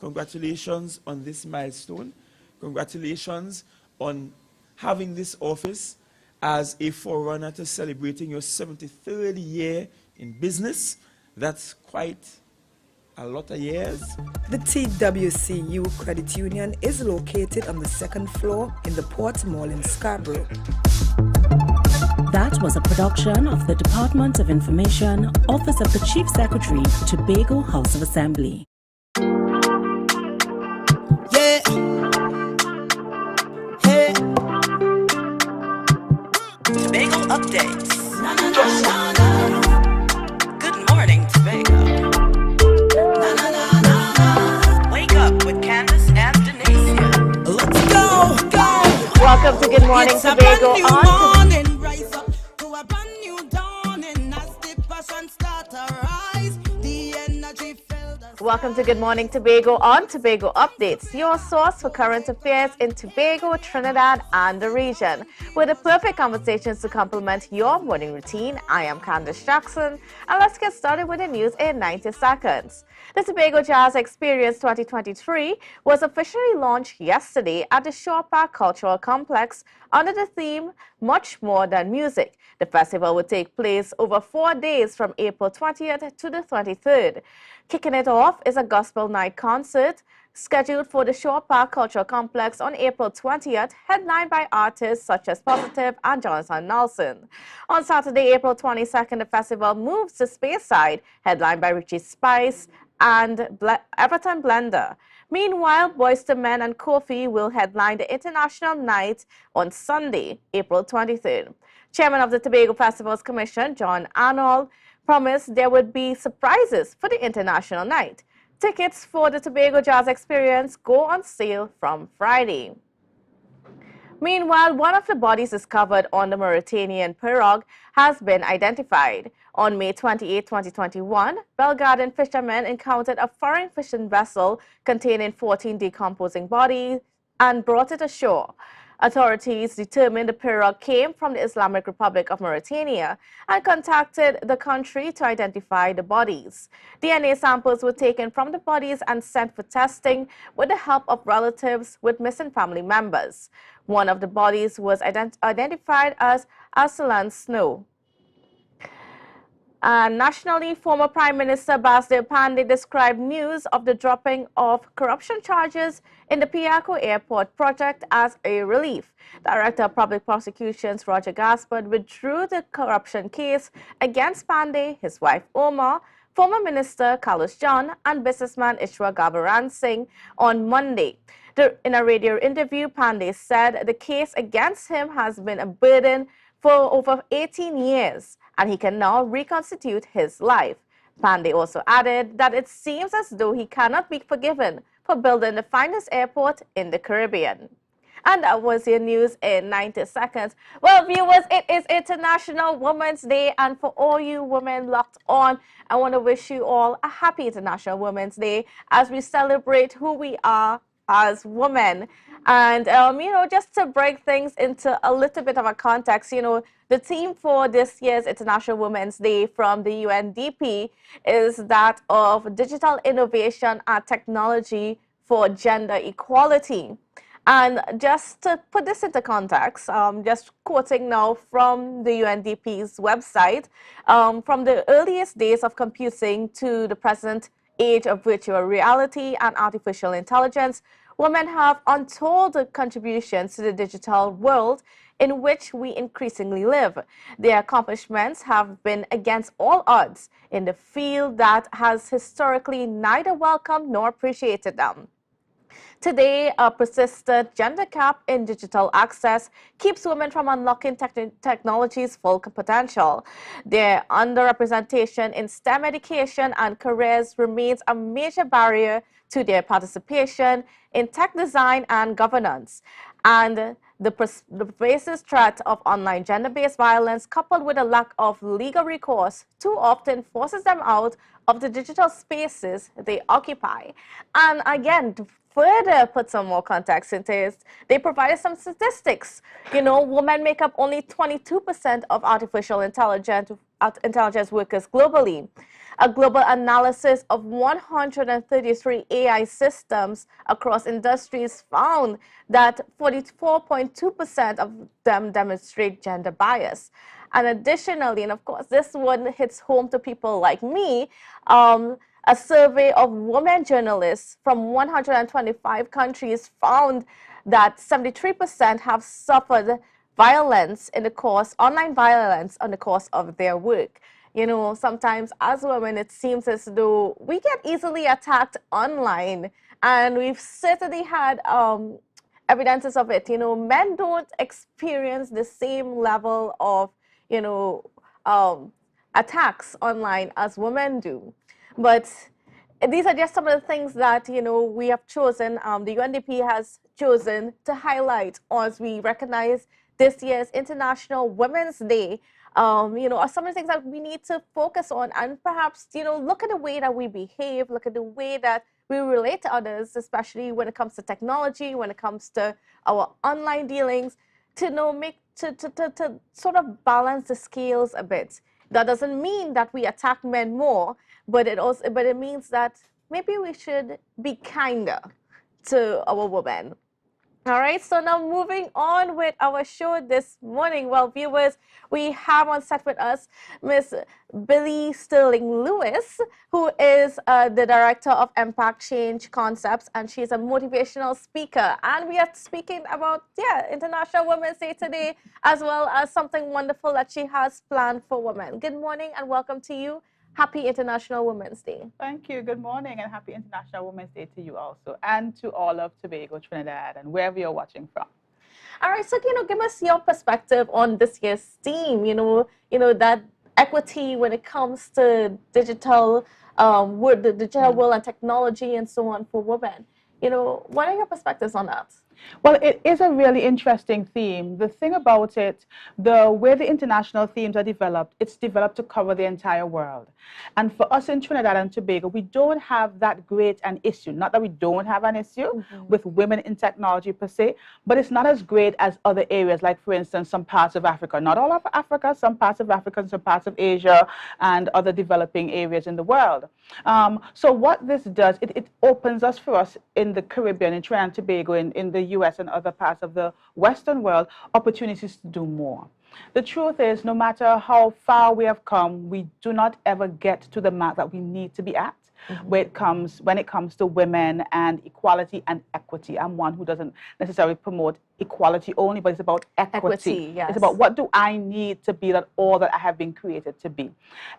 Congratulations on this milestone. Congratulations on having this office as a forerunner to celebrating your 73rd year in business. That's quite a lot of years. The TWCU Credit Union is located on the second floor in the Port Mall in Scarborough. That was a production of the Department of Information, Office of the Chief Secretary, Tobago House of Assembly. Yeah. Hey. Tobago updates. Na, na, na, na, na. Good morning, Tobago. Na, na, na, na, na. Wake up with Candace and Denicia. Let's go, go. Welcome to Good Morning It's Tobago a brand new morning. Rise up to a brand new dawning. As the passion start to rise, the energy filled us. Welcome to Good Morning Tobago on Tobago Updates, your source for current affairs in Tobago, Trinidad, and the region. With the perfect conversations to complement your morning routine, I am Candace Jackson, and let's get started with the news in 90 seconds. The Tobago Jazz Experience 2023 was officially launched yesterday at the Shore Park Cultural Complex under the theme Much More Than Music. The festival will take place over 4 days from April 20th to the 23rd. Kicking it off is a gospel night concert scheduled for the Shore Park Cultural Complex on April 20th, headlined by artists such as Positive and Jonathan Nelson. On Saturday, April 22nd, the festival moves to Speyside, headlined by Richie Spice and Everton Blender. Meanwhile, Boyz II Men and Kofi will headline the International Night on Sunday, April 23rd. Chairman of the Tobago Festivals Commission, John Arnold, promised there would be surprises for the International Night. Tickets for the Tobago Jazz Experience go on sale from Friday. Meanwhile, one of the bodies discovered on the Mauritanian pirogue has been identified. On May 28, 2021, Belgarden fishermen encountered a foreign fishing vessel containing 14 decomposing bodies and brought it ashore. Authorities determined the pirogue came from the Islamic Republic of Mauritania and contacted the country to identify the bodies. DNA samples were taken from the bodies and sent for testing with the help of relatives with missing family members. One of the bodies was identified as Arsalan Snow. Nationally, former Prime Minister Basdeo Panday described news of the dropping of corruption charges in the Piarco Airport project as a relief. Director of Public Prosecutions Roger Gaspard withdrew the corruption case against Panday, his wife Omar, former Minister Carlos John, and businessman Ishwar Gabaran Singh on Monday. In a radio interview, Panday said the case against him has been a burden for over 18 years, and he can now reconstitute his life. Panday also added that it seems as though he cannot be forgiven for for building the finest airport in the Caribbean. And that was your news in 90 seconds. Well, viewers, it is International Women's Day, and for all you women locked on, I want to wish you all a happy International Women's Day as we celebrate who we are as women. And, just to break things into a little bit of a context, the theme for this year's International Women's Day from the UNDP is that of digital innovation and technology for gender equality. And just to put this into context, just quoting now from the UNDP's website, from the earliest days of computing to the present age of virtual reality and artificial intelligence, women have untold contributions to the digital world in which we increasingly live. Their accomplishments have been against all odds in the field that has historically neither welcomed nor appreciated them. Today, a persistent gender gap in digital access keeps women from unlocking technology's full potential. Their underrepresentation in STEM education and careers remains a major barrier to their participation in tech design and governance. And the pervasive threat of online gender-based violence, coupled with a lack of legal recourse, too often forces them out of the digital spaces they occupy. And again, to further put some more context into it, they provided some statistics. Women make up only 22% of artificial intelligence workers globally. A global analysis of 133 AI systems across industries found that 44.2% of them demonstrate gender bias. And additionally, and of course this one hits home to people like me, a survey of women journalists from 125 countries found that 73% have suffered violence online violence in the course of their work. Sometimes as women, it seems as though we get easily attacked online, and we've certainly had evidences of it. Men don't experience the same level of, attacks online as women do. But these are just some of the things that, we have chosen, the UNDP has chosen to highlight as we recognize this year's International Women's Day. Are some of the things that we need to focus on, and perhaps, look at the way that we behave, look at the way that we relate to others, especially when it comes to technology, when it comes to our online dealings, to sort of balance the scales a bit. That doesn't mean that we attack men more, but it means that maybe we should be kinder to our women. All right, so now moving on with our show this morning. Well, viewers, we have on set with us Miss Billy Sterling Lewis, who is the Director of Impact Change Concepts, and she's a motivational speaker. And we are speaking about, International Women's Day today, as well as something wonderful that she has planned for women. Good morning and welcome to you. Happy International Women's Day. Thank you. Good morning and happy International Women's Day to you also, and to all of Tobago, Trinidad, and wherever you're watching from. All right, so give us your perspective on this year's theme. That equity when it comes to digital world, the digital world and technology and so on for women. What are your perspectives on that? Well, it is a really interesting theme. The thing about it, the way the international themes are developed, it's developed to cover the entire world. And for us in Trinidad and Tobago, we don't have that great an issue. Not that we don't have an issue with women in technology per se, but it's not as great as other areas, like, for instance, some parts of Africa. Not all of Africa, some parts of Africa, some parts of Asia, and other developing areas in the world. So what this does, it opens us for us in the Caribbean, in Trinidad and Tobago, in the US and other parts of the Western world, opportunities to do more. The truth is, no matter how far we have come, we do not ever get to the mark that we need to be at when it comes to women and equality and equity. I'm one who doesn't necessarily promote equality only, but it's about equity. Yes. It's about what do I need to be all that I have been created to be.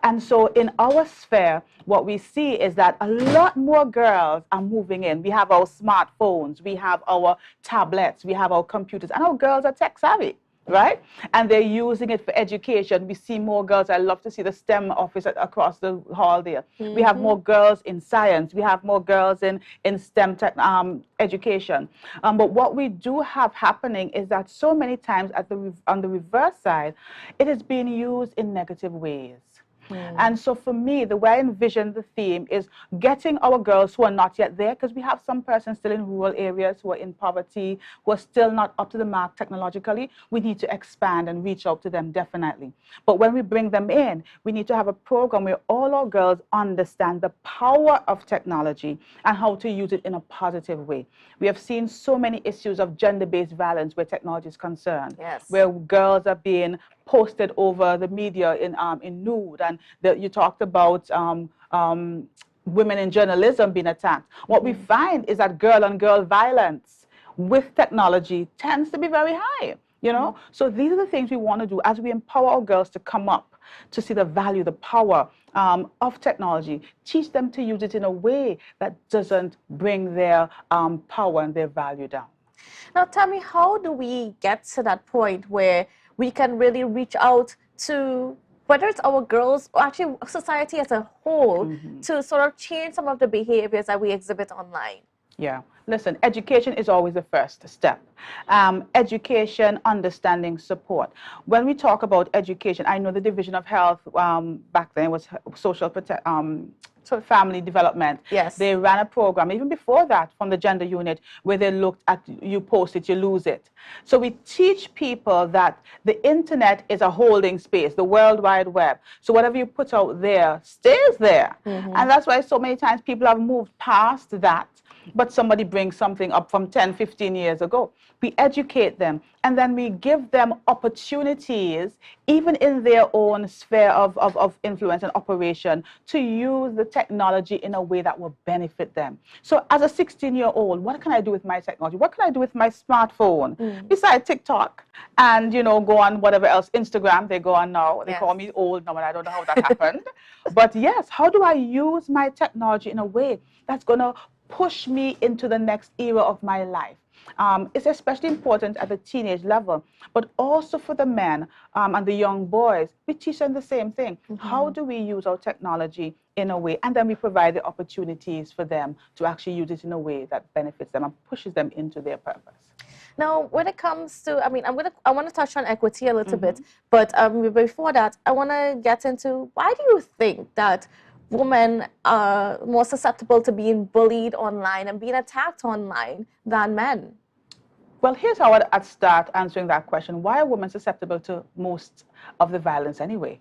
And so in our sphere, what we see is that a lot more girls are moving in. We have our smartphones, we have our tablets, we have our computers, and our girls are tech savvy. right? And they're using it for education. We see more girls. I love to see the STEM office across the hall there. We have more girls in science. We have more girls in STEM education. But what we do have happening is that so many times on the reverse side, it is being used in negative ways. And so for me, the way I envision the theme is getting our girls who are not yet there, because we have some persons still in rural areas who are in poverty, who are still not up to the mark technologically. We need to expand and reach out to them, definitely. But when we bring them in, we need to have a program where all our girls understand the power of technology and how to use it in a positive way. We have seen so many issues of gender-based violence where technology is concerned, where girls are being posted over the media in nude, and you talked about women in journalism being attacked. What we find is that girl-on-girl violence with technology tends to be very high, you know? So these are the things we want to do as we empower our girls to come up, to see the value, the power of technology, teach them to use it in a way that doesn't bring their power and their value down. Now tell me, how do we get to that point where we can really reach out to, whether it's our girls or actually society as a whole, to sort of change some of the behaviors that we exhibit online? Yeah. Listen, education is always the first step. Education, understanding, support. When we talk about education, I know the Division of Health back then was family development. Yes. They ran a program, even before that, from the gender unit, where they looked at you post it, you lose it. So we teach people that the internet is a holding space, the World Wide Web. So whatever you put out there stays there. And that's why so many times people have moved past that, but somebody brings something up from 10, 15 years ago. We educate them, and then we give them opportunities, even in their own sphere of influence and operation, to use the technology in a way that will benefit them. So as a 16-year-old, what can I do with my technology? What can I do with my smartphone? Besides TikTok and, you know, go on whatever else, Instagram, they go on now. They call me old now, and I don't know how that happened. But yes, how do I use my technology in a way that's going to push me into the next era of my life? It's especially important at the teenage level, but also for the men and the young boys. We teach them the same thing. How do we use our technology in a way, and then we provide the opportunities for them to actually use it in a way that benefits them and pushes them into their purpose. Now, when it comes to, I mean, I want to touch on equity a little bit, but before that, I want to get into, why do you think that women are more susceptible to being bullied online and being attacked online than men? Well, here's how I'd start answering that question. Why are women susceptible to most of the violence anyway?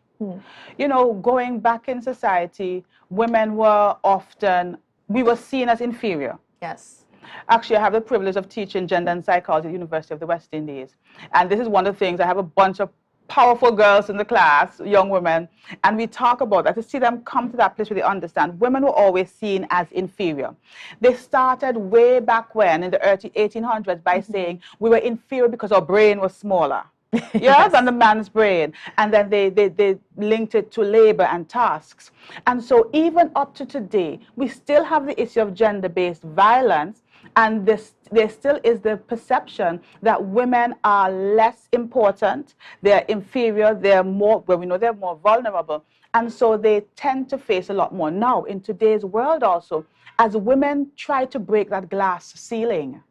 You know, going back in society, women were often, we were seen as inferior. Yes. Actually, I have the privilege of teaching gender and psychology at the University of the West Indies. And this is one of the things, I have a bunch of powerful girls in the class, young women, and we talk about that to see them come to that place where they understand women were always seen as inferior. They started way back when in the early 1800s by saying we were inferior because our brain was smaller. Yes, than the man's brain. And then they linked it to labor and tasks. And so even up to today, we still have the issue of gender-based violence, and there still is the perception that women are less important, they're inferior, they're more, well, we know they're more vulnerable, and so they tend to face a lot more. Now, in today's world also, as women try to break that glass ceiling,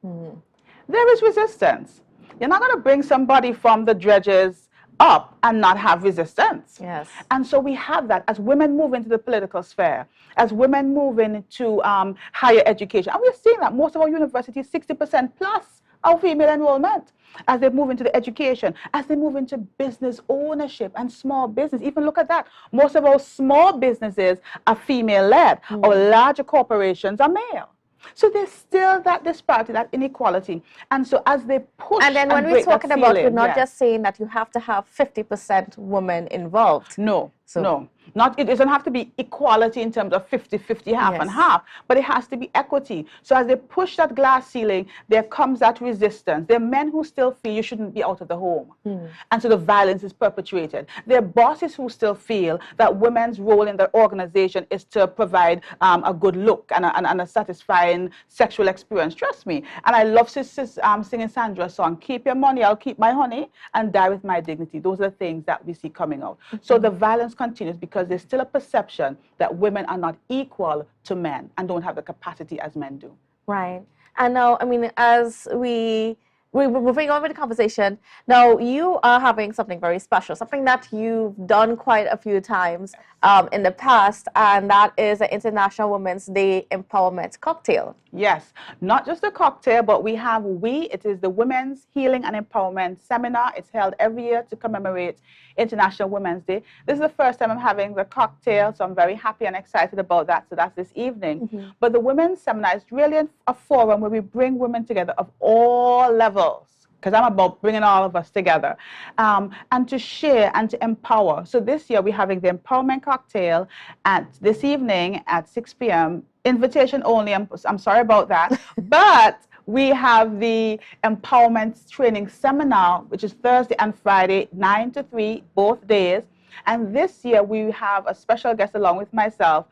there is resistance. You're not going to bring somebody from the dredges up and not have resistance. Yes. And so we have that as women move into the political sphere, as women move into higher education. And we're seeing that most of our universities, 60% plus are female enrollment as they move into the education, as they move into business ownership and small business. Even look at that. Most of our small businesses are female-led. Our larger corporations are male. So there's still that disparity, that inequality. And so as they push and then when and we're talking about, we're not yes. just saying that you have to have 50% women involved. No. So no. It doesn't have to be equality in terms of 50-50, half and half, but it has to be equity. So as they push that glass ceiling, there comes that resistance. There are men who still feel you shouldn't be out of the home. And so the violence is perpetuated. There are bosses who still feel that women's role in the organization is to provide a good look and a satisfying sexual experience. Trust me. And I love singing Sandra's song, "Keep your money, I'll keep my honey, and die with my dignity." Those are the things that we see coming out. So the violence continues because there's still a perception that women are not equal to men and don't have the capacity as men do. Right. And now, I mean, as we're moving on with the conversation, now you are having something very special, something that you've done quite a few times in the past, and that is the International Women's Day Empowerment Cocktail. Yes, not just a cocktail, but it is the Women's Healing and Empowerment Seminar. It's held every year to commemorate International Women's Day. This is the first time I'm having the cocktail, so I'm very happy and excited about that. So that's this evening. But the Women's Seminar is really a forum where we bring women together of all levels, because I'm about bringing all of us together, and to share and to empower. So this year we're having the Empowerment Cocktail this evening at 6 p.m. Invitation only. I'm sorry about that. But we have the Empowerment Training Seminar, which is Thursday and Friday, 9 to 3, both days. And this year we have a special guest along with myself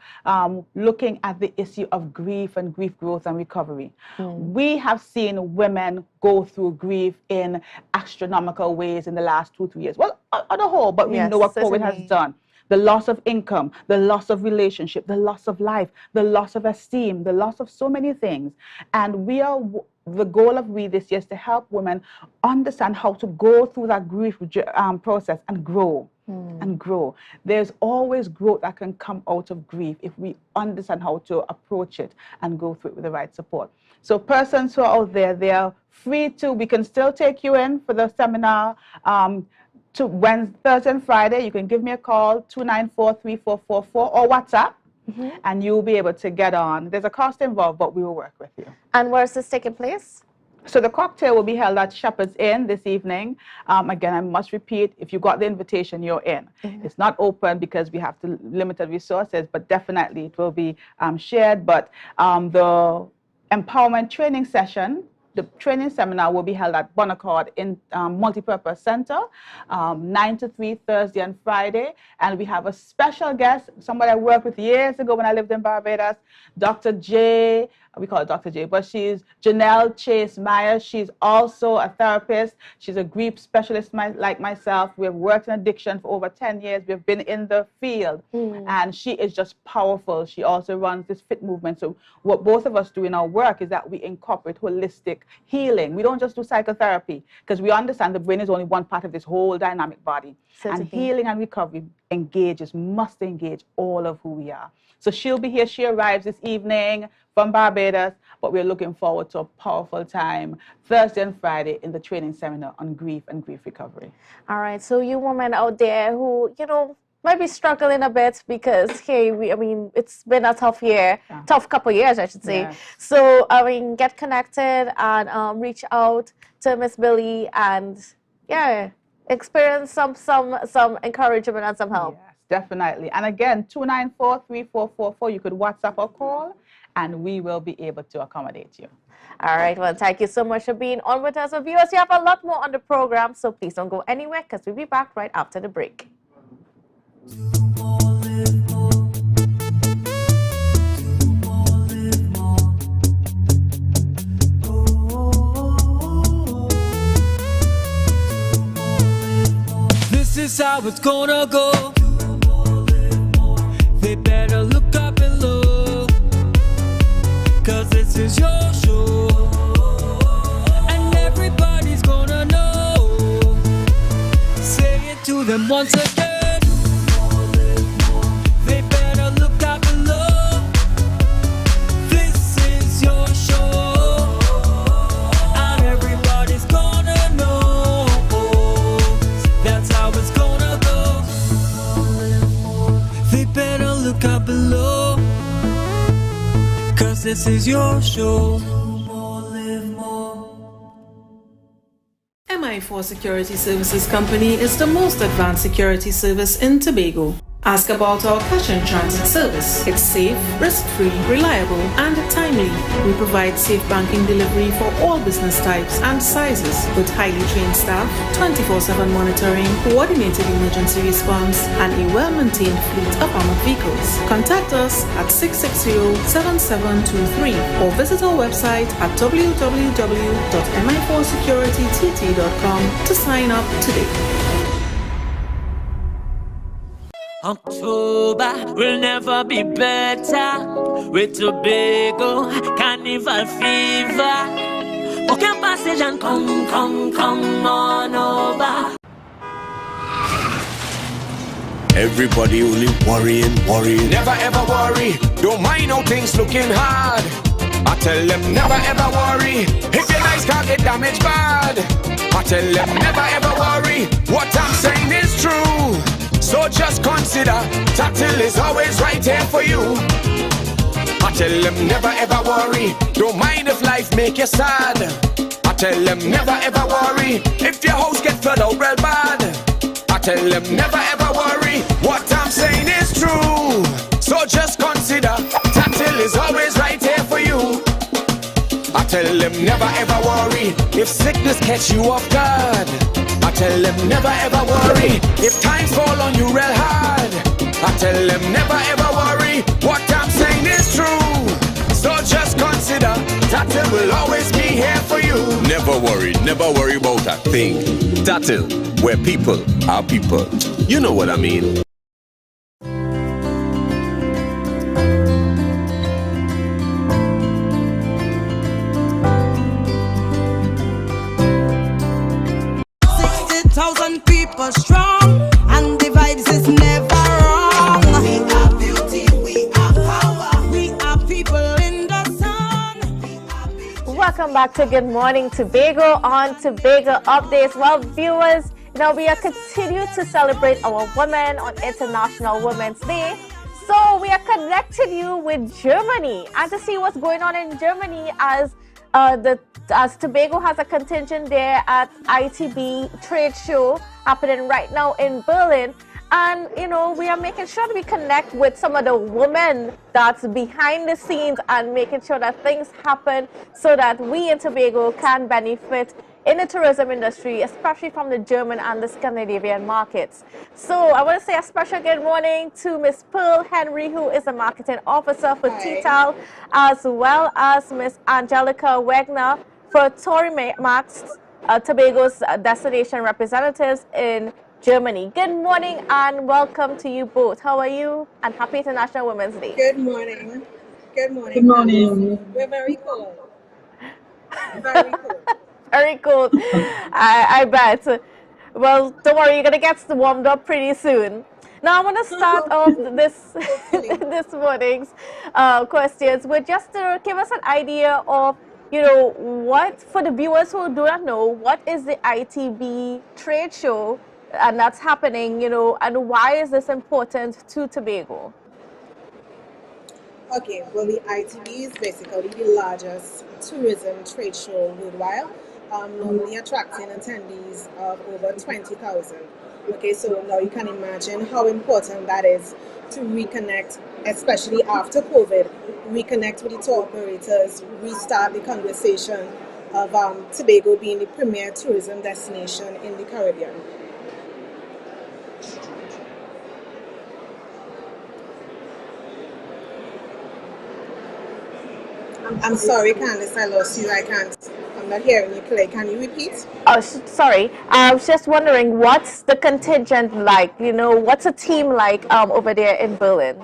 looking at the issue of grief and grief growth and recovery. We have seen women go through grief in astronomical ways in the last 2-3 years. Well, on the whole, but we know what COVID has done. The loss of income, the loss of relationship, the loss of life, the loss of esteem, the loss of so many things. And the goal of this year is to help women understand how to go through that grief process and grow. And grow. There's always growth that can come out of grief if we understand how to approach it and go through it with the right support. So persons who are out there, they are free to, we can still take you in for the seminar to Wednesday, Thursday and Friday. You can give me a call, 294-3444 or WhatsApp, and you'll be able to get on. There's a cost involved, but we will work with you. And where is this taking place? So the cocktail will be held at Shepherd's Inn this evening. Again, I must repeat, if you got the invitation, you're in. It's not open because we have limited resources, but definitely it will be shared. But the empowerment training session, the training seminar, will be held at Bonaccord in Multipurpose Center, 9 to 3, Thursday and Friday. And we have a special guest, somebody I worked with years ago when I lived in Barbados, Dr. J. We call her Dr. J, but she's Janelle Chase Myers. She's also a therapist. She's a grief specialist like myself. We have worked in addiction for over 10 years. We've been in the field, and she is just powerful. She also runs this fit movement. So what both of us do in our work is that we incorporate holistic healing. We don't just do psychotherapy, because we understand the brain is only one part of this whole dynamic body. And healing and recovery must engage all of who we are. So she'll be here. She arrives this evening from Barbados, but we're looking forward to a powerful time Thursday and Friday in the training seminar on grief and grief recovery. All right. So you women out there who, might be struggling a bit because, it's been a tough year, tough couple years, I should say. Yes. So, get connected and reach out to Miss Billy and, experience some encouragement and some help. Yes, definitely. And again, 294-3444, you could WhatsApp or call, and we will be able to accommodate you. All right. Well, thank you so much for being on with us. So viewers, you have a lot more on the program, so please don't go anywhere because we'll be back right after the break. This is how it's gonna go. They better look up and look, 'cause this is your show, and everybody's gonna know. Say it to them once again. They better look up and look. This is your show, and everybody's gonna know. That's how it's gonna go. They better look up below, 'cause this is your show. MI4 Security Services Company is the most advanced security service in Tobago. Ask about our cash and transit service. It's safe, risk-free, reliable, and timely. We provide safe banking delivery for all business types and sizes with highly trained staff, 24/7 monitoring, coordinated emergency response, and a well-maintained fleet of armored vehicles. Contact us at 660-7723 or visit our website at www.mi4securitytt.com to sign up today. October will never be better with Tobago Carnival fever. Book your passage and come on over. Everybody only worrying. Never ever worry. Don't mind how things looking hard. I tell them never ever worry. If your nice can't get damaged bad. I tell them never ever worry. What I'm saying is true. So just consider, Tatil is always right here for you. I tell them never ever worry. Don't mind if life make you sad. I tell them never ever worry. If your house get flooded out real bad. I tell them never ever worry. What I'm saying is true. So just consider, Tatil is always right here for you. I tell them never ever worry. If sickness catch you off guard. I tell them never ever worry. If times fall on you real hard. I tell them never ever worry. What I'm saying is true. So just consider Tatil will always be here for you. Never worry about a thing. Tatil, where people are people. You know what I mean. People strong, and the vibes is never wrong. We are beauty, we are power, we are people in the sun. Welcome back to Good Morning Tobago on Tobago Updates. Well, viewers, we are continue to celebrate our women on International Women's Day. So we are connecting you with Germany and to see what's going on in Germany as Tobago has a contingent there at ITB trade show happening right now in Berlin. And, we are making sure that we connect with some of the women that's behind the scenes and making sure that things happen so that we in Tobago can benefit in the tourism industry, especially from the German and the Scandinavian markets. So I want to say a special good morning to Miss Pearl Henry, who is the marketing officer for TTAL, as well as Miss Angelica Wegner for Max, Tobago's destination representatives in Germany. Good morning and welcome to you both. How are you? And happy International Women's Day. Good morning. Good morning. Good morning. We're very cold. Very cold. Very cold. I bet. Well, don't worry, you're gonna get warmed up pretty soon. Now I want to start off this morning's questions with just to give us an idea of what, for the viewers who do not know, what is the ITB trade show and that's happening, and why is this important to Tobago? Okay, well, the ITB is basically the largest tourism trade show worldwide, normally attracting attendees of over 20,000. Okay, so now you can imagine how important that is to reconnect, especially after COVID, reconnect with the tour operators, restart the conversation of Tobago being the premier tourism destination in the Caribbean. I'm sorry, Candice, I lost you. I'm not hearing you clearly. Can you repeat? Oh, sorry. I was just wondering, what's the contingent like? What's a team like over there in Berlin?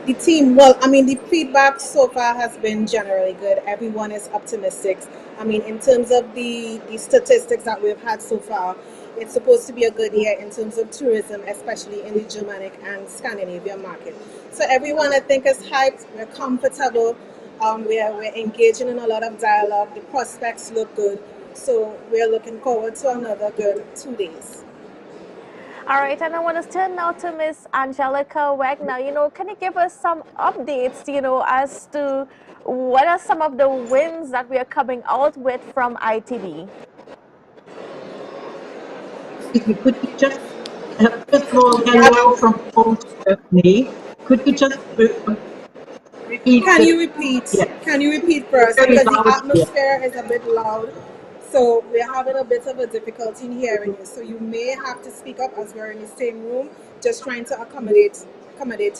The team, well, the feedback so far has been generally good. Everyone is optimistic. In terms of the statistics that we've had so far, it's supposed to be a good year in terms of tourism, especially in the Germanic and Scandinavian market. So everyone, I think, is hyped. We're comfortable. We're engaging in a lot of dialogue. The prospects look good. So we're looking forward to another good 2 days. All right, and I want to turn now to Miss Angelica Wagner. Can you give us some updates, as to what are some of the wins that we are coming out with from ITB? Could you just First of all, hello from Port Germany. Could you just repeat? Can you repeat? Yes. Can you repeat first? Very Because the loud here. atmosphere is a bit loud, so we're having a bit of a difficulty in hearing you. So you may have to speak up as we're in the same room, just trying to accommodate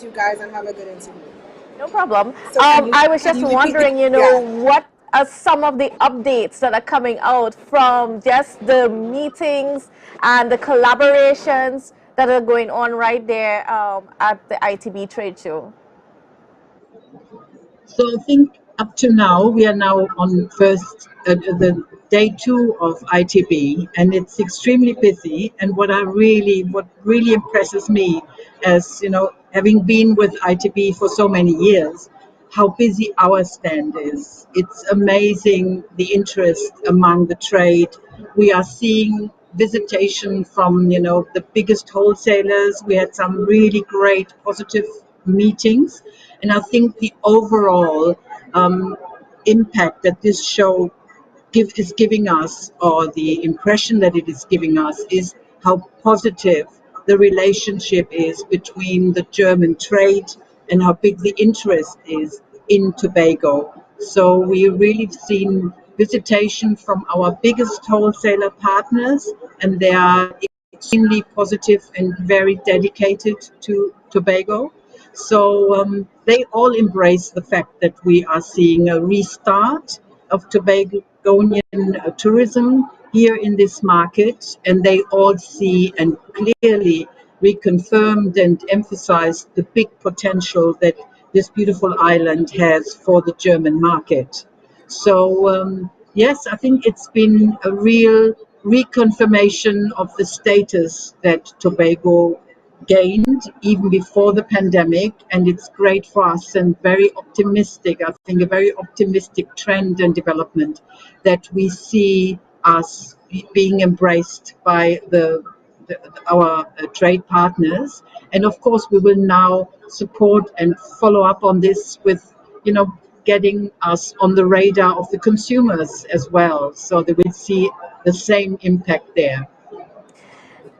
you guys and have a good interview. No problem. So I was can just you repeat wondering, what are some of the updates that are coming out from just the meetings and the collaborations that are going on right there at the ITB trade show? So I think up to now, we are now on the day 2 of ITB, and it's extremely busy. And what really impresses me, as having been with ITB for so many years, how busy our stand is. It's amazing the interest among the trade. We are seeing visitation from the biggest wholesalers. We had some really great positive meetings, and I think the overall impact that this show is giving us, or the impression that it is giving us, is how positive the relationship is between the German trade and how big the interest is in Tobago. So we really seen visitation from our biggest wholesaler partners, and they are extremely positive and very dedicated to Tobago. So they all embrace the fact that we are seeing a restart of Tobagonian tourism here in this market, and they all see and clearly reconfirmed and emphasized the big potential that this beautiful island has for the German market. So yes, I think it's been a real reconfirmation of the status that Tobago gained even before the pandemic, and it's great for us and very optimistic. I think a very optimistic trend and development that we see us being embraced by our trade partners. And of course, we will now support and follow up on this with, getting us on the radar of the consumers as well, so that we see the same impact there.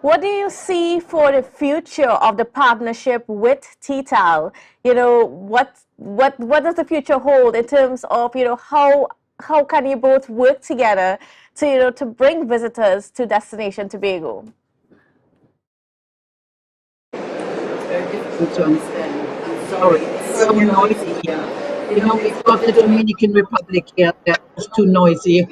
What do you see for the future of the partnership with TTAL? What does the future hold in terms of how can you both work together to bring visitors to Destination Tobago? To understand. I'm sorry, it's so noisy here. We've got the Dominican Republic here that's too noisy.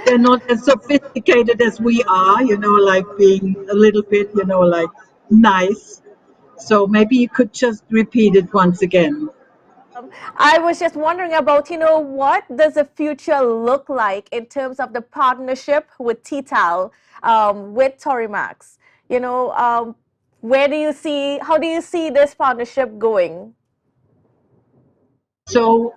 They're not as sophisticated as we are, like being a little bit, like nice. So maybe you could just repeat it once again. I was just wondering about, what does the future look like in terms of the partnership with TTAL, with Torimax? How do you see this partnership going? So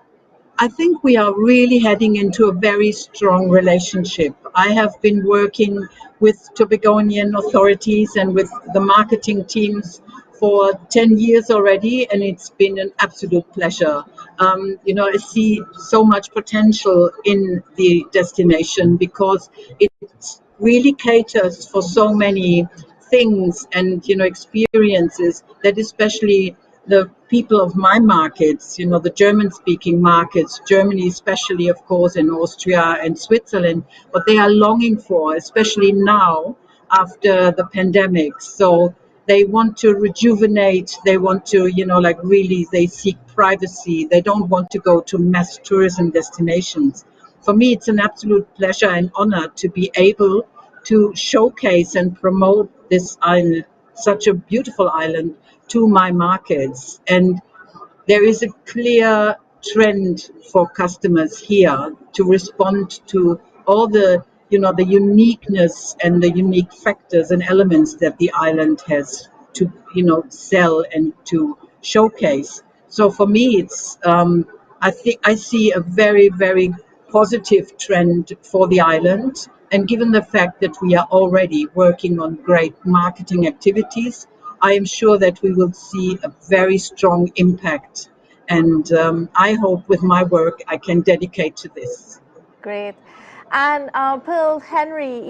I think we are really heading into a very strong relationship. I have been working with Tobagonian authorities and with the marketing teams for 10 years already, and it's been an absolute pleasure. I see so much potential in the destination because it really caters for so many things and experiences that especially the people of my markets, the German-speaking markets, Germany especially, of course, and Austria and Switzerland, what they are longing for, especially now after the pandemic. So they want to rejuvenate, they want to, really, they seek privacy. They don't want to go to mass tourism destinations. For me, it's an absolute pleasure and honor to be able to showcase and promote this island, such a beautiful island, to my markets. And there is a clear trend for customers here to respond to all the uniqueness and the unique factors and elements that the island has to sell and to showcase. So for me, it's I think I see a very, very positive trend for the island. And given the fact that we are already working on great marketing activities, I am sure that we will see a very strong impact. And I hope with my work I can dedicate to this. Great. And Pearl Henry,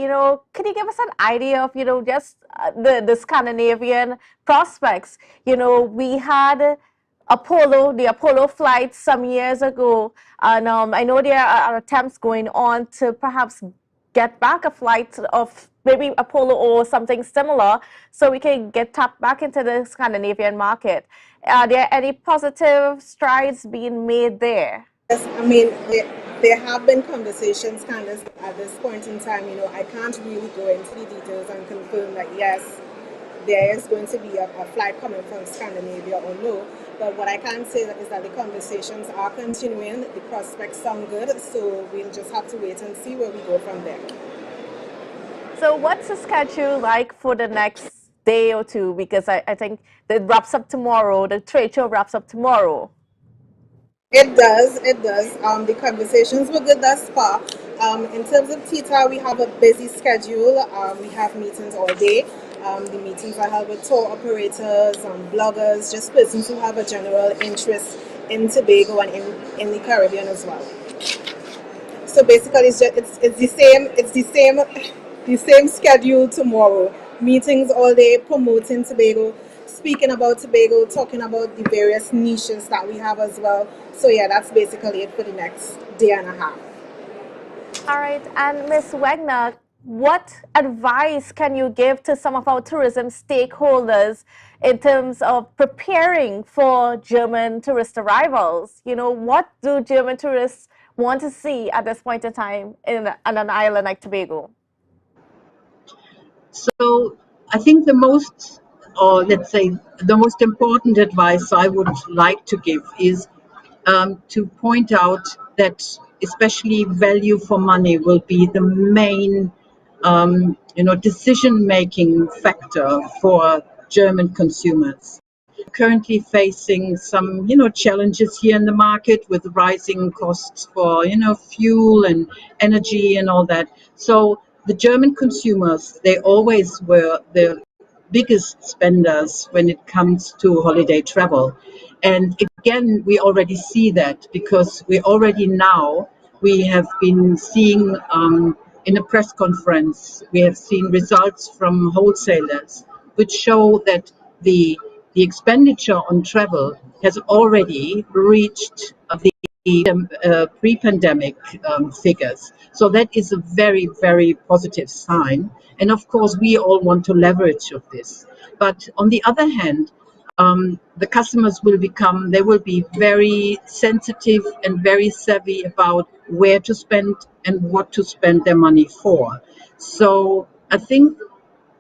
could you give us an idea of, just the Scandinavian prospects? We had the Apollo flight some years ago, and I know there are attempts going on to perhaps get back a flight of maybe Apollo or something similar, so we can get tapped back into the Scandinavian market. Are there any positive strides being made there? Yes, I mean, there have been conversations, Candace, at this point in time. I can't really go into the details and confirm that, yes, there is going to be a flight coming from Scandinavia or no. But what I can say is that the conversations are continuing. The prospects sound good, so we'll just have to wait and see where we go from there. So what's the schedule like for the next day or two? Because I think it wraps up tomorrow. The trade show wraps up tomorrow. It does. The conversations were good thus far. In terms of TITA, we have a busy schedule. We have meetings all day. The meetings are held with tour operators, bloggers, just persons who have a general interest in Tobago and in the Caribbean as well. So basically, the same schedule tomorrow. Meetings all day, promoting Tobago, speaking about Tobago, talking about the various niches that we have as well. So yeah, that's basically it for the next day and a half. All right, and Ms. Wegner, what advice can you give to some of our tourism stakeholders in terms of preparing for German tourist arrivals? What do German tourists want to see at this point in time on an island like Tobago? So I think the most important advice I would like to give is to point out that especially value for money will be the main decision-making factor for German consumers. Currently facing some challenges here in the market with rising costs for fuel and energy and all that. So the German consumers, they always were the biggest spenders when it comes to holiday travel. And again, we already see that because we have been seeing in a press conference, we have seen results from wholesalers which show that the expenditure on travel has already reached the pre-pandemic figures. So that is a very, very positive sign. And of course, we all want to leverage of this. But on the other hand, the customers will be very sensitive and very savvy about where to spend and what to spend their money for. So I think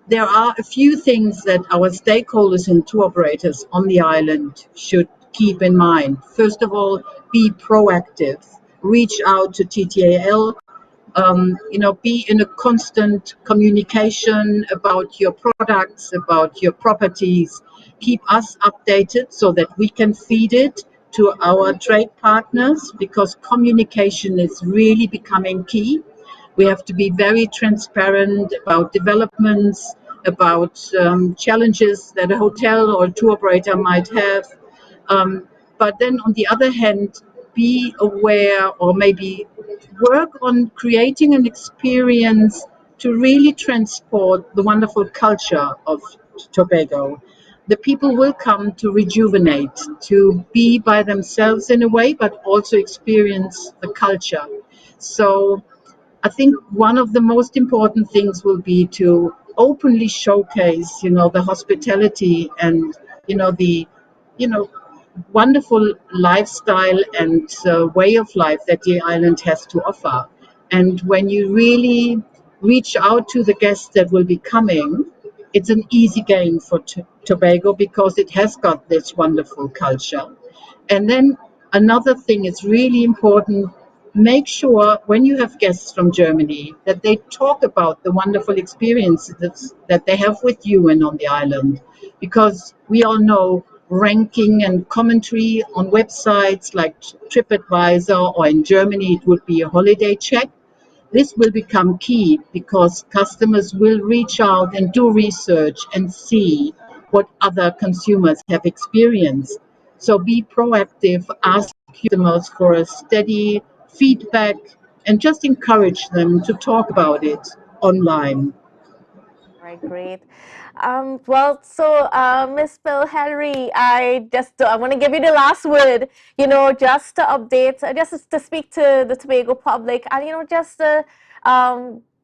there are a few things that our stakeholders and tour operators on the island should keep in mind. First of all, be proactive. Reach out to TTAL. Be in a constant communication about your products, about your properties. Keep us updated so that we can feed it to our trade partners, because communication is really becoming key. We have to be very transparent about developments, about challenges that a hotel or a tour operator might have. But then on the other hand, be aware or maybe work on creating an experience to really transport the wonderful culture of Tobago. The people will come to rejuvenate, to be by themselves in a way, but also experience the culture. So I think one of the most important things will be to openly showcase, the hospitality and, the, wonderful lifestyle and way of life that the island has to offer. And when you really reach out to the guests that will be coming, it's an easy game for Tobago because it has got this wonderful culture. And then another thing is really important. Make sure when you have guests from Germany that they talk about the wonderful experiences that they have with you and on the island. Because we all know ranking and commentary on websites like TripAdvisor, or in Germany it would be a holiday check. This will become key because customers will reach out and do research and see what other consumers have experienced. So be proactive, ask customers for a steady feedback, and just encourage them to talk about it online. Right, great. Well, so Miss Bill Henry, I want to give you the last word. You know, just to update, just to speak to the Tobago public, and just to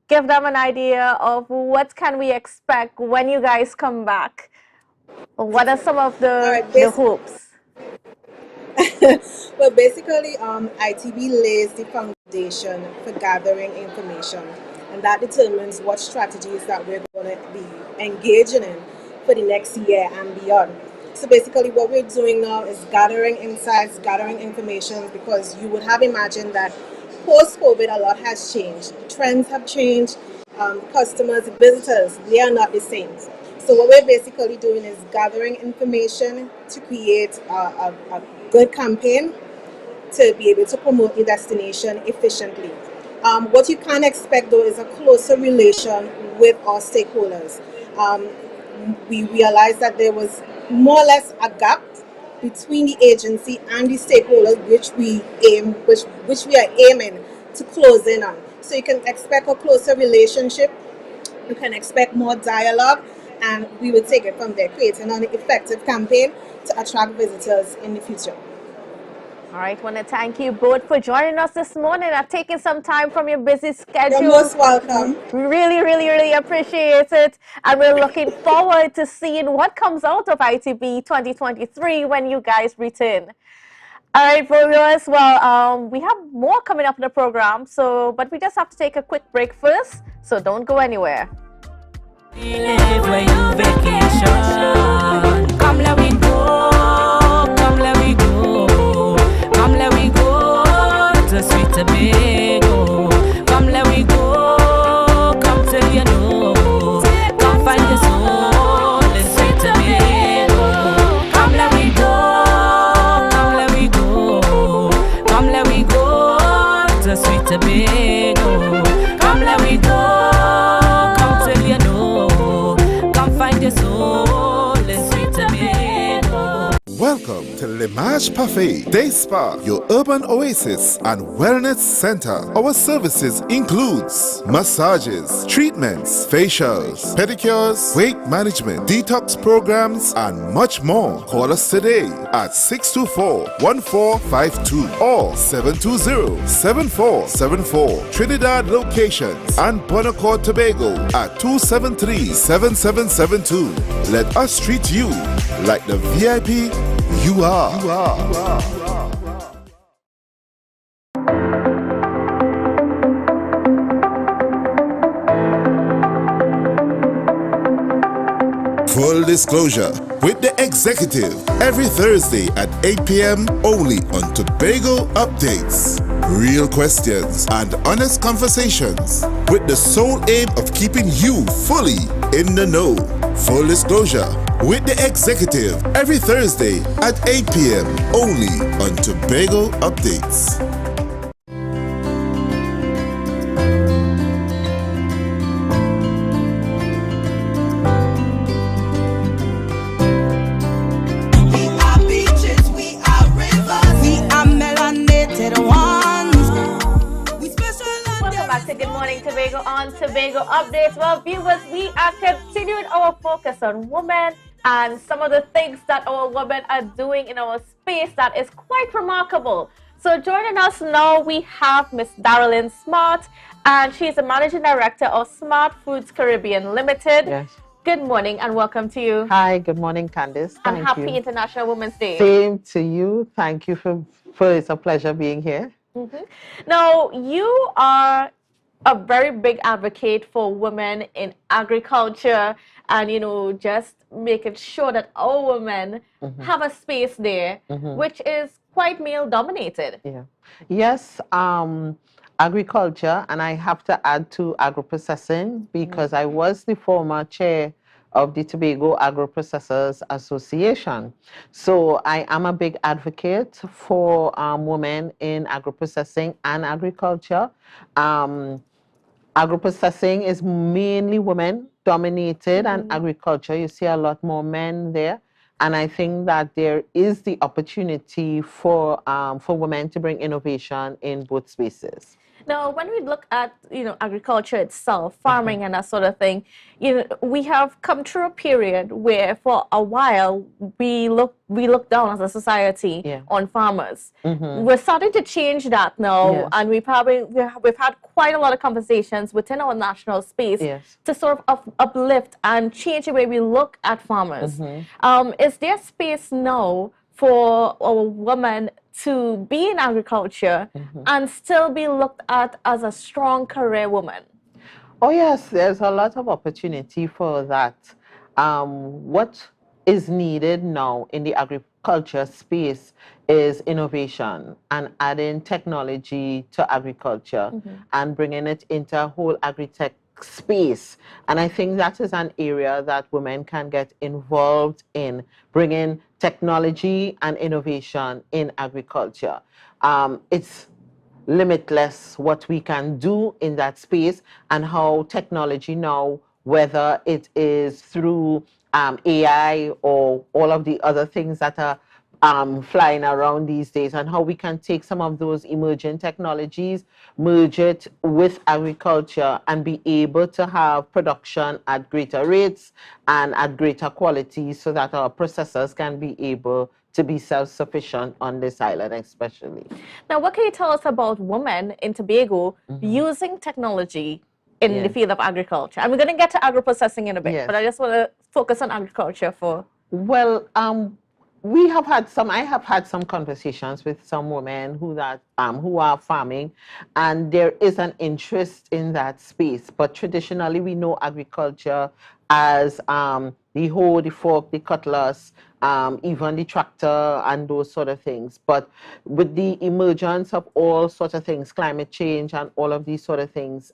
give them an idea of what can we expect when you guys come back. What are some of the hopes? Well, basically, ITB lays the foundation for gathering information, and that determines what strategies that we're going to be engaging in for the next year and beyond. So basically, what we're doing now is gathering insights, gathering information, because you would have imagined that post-COVID, a lot has changed. Trends have changed. Customers, visitors, they are not the same. So what we're basically doing is gathering information to create a good campaign to be able to promote your destination efficiently. What you can expect though is a closer relation with our stakeholders. We realized that there was more or less a gap between the agency and the stakeholders, which we are aiming to close in on. So you can expect a closer relationship. You can expect more dialogue, and we will take it from there, creating an effective campaign to attract visitors in the future. All right, want to thank you both for joining us this morning and taking some time from your busy schedule. You're most welcome. Really, really, really appreciate it. And we're looking forward to seeing what comes out of ITB 2023 when you guys return. All right, viewers, well, we have more coming up in the program, but we just have to take a quick break first, so don't go anywhere. Where you vacation. Come let we go, come let we go, come let we go to sweet Tobago. Come let we go, come till you know, come find your soul in sweet Tobago. Come let we go, come let we go, come let we go to sweet Tobago. Come let we go, come till you know, come find your soul in sweet Tobago. Welcome to Limage Parfait Day Spa, your urban oasis and wellness center. Our services includes massages, treatments, facials, pedicures, weight management, detox programs, and much more. Call us today at 624-1452 or 720-7474. Trinidad locations and Bonacore, Tobago at 273-7772. Let us treat you like the VIP you are. Full disclosure with the executive every Thursday at 8 p.m. only on Tobago Updates. Real questions and honest conversations with the sole aim of keeping you fully in the know. Full disclosure with the executive every Thursday at 8 p.m. only on Tobago Updates. Good morning, Tobago on Tobago Updates. Well, viewers, we are continuing our focus on women and some of the things that our women are doing in our space that is quite remarkable. So joining us now, we have Miss Darylyn Smart, and she's the Managing Director of Smart Foods Caribbean Limited. Yes. Good morning and welcome to you. Hi, good morning, Candice. And Thank happy you. International Women's Day. Same to you. Thank you for it's a pleasure being here. Now, you are a very big advocate for women in agriculture and, just making sure that our women have a space there, which is quite male dominated. Yeah. Yes, agriculture, and I have to add to agro-processing because I was the former chair of the Tobago Agro-Processors Association. So I am a big advocate for women in agro-processing and agriculture. Agro-processing is mainly women dominated, and agriculture, you see a lot more men there. And I think that there is the opportunity for women to bring innovation in both spaces. Now, when we look at, agriculture itself, farming and that sort of thing, we have come through a period where for a while we look down as a society on farmers. We're starting to change that now, and we've had quite a lot of conversations within our national space to sort of uplift and change the way we look at farmers. Is there space now for a woman to be in agriculture and still be looked at as a strong career woman? Oh yes, there's a lot of opportunity for that. What is needed now in the agriculture space is innovation and adding technology to agriculture and bringing it into a whole agri-tech space. And I think that is an area that women can get involved in, bringing technology and innovation in agriculture. It's limitless what we can do in that space, and how technology now, whether it is through AI or all of the other things that are flying around these days, and how we can take some of those emerging technologies, merge it with agriculture, and be able to have production at greater rates and at greater quality, so that our processors can be able to be self-sufficient on this island especially. Now, what can you tell us about women in Tobago using technology in the field of agriculture? And we're going to get to agro-processing in a bit, but I just want to focus on agriculture for... Well, I have had some conversations with some women who are farming, and there is an interest in that space. But traditionally, we know agriculture as the hoe, the fork, the cutlass, even the tractor and those sort of things. But with the emergence of all sorts of things, climate change and all of these sort of things,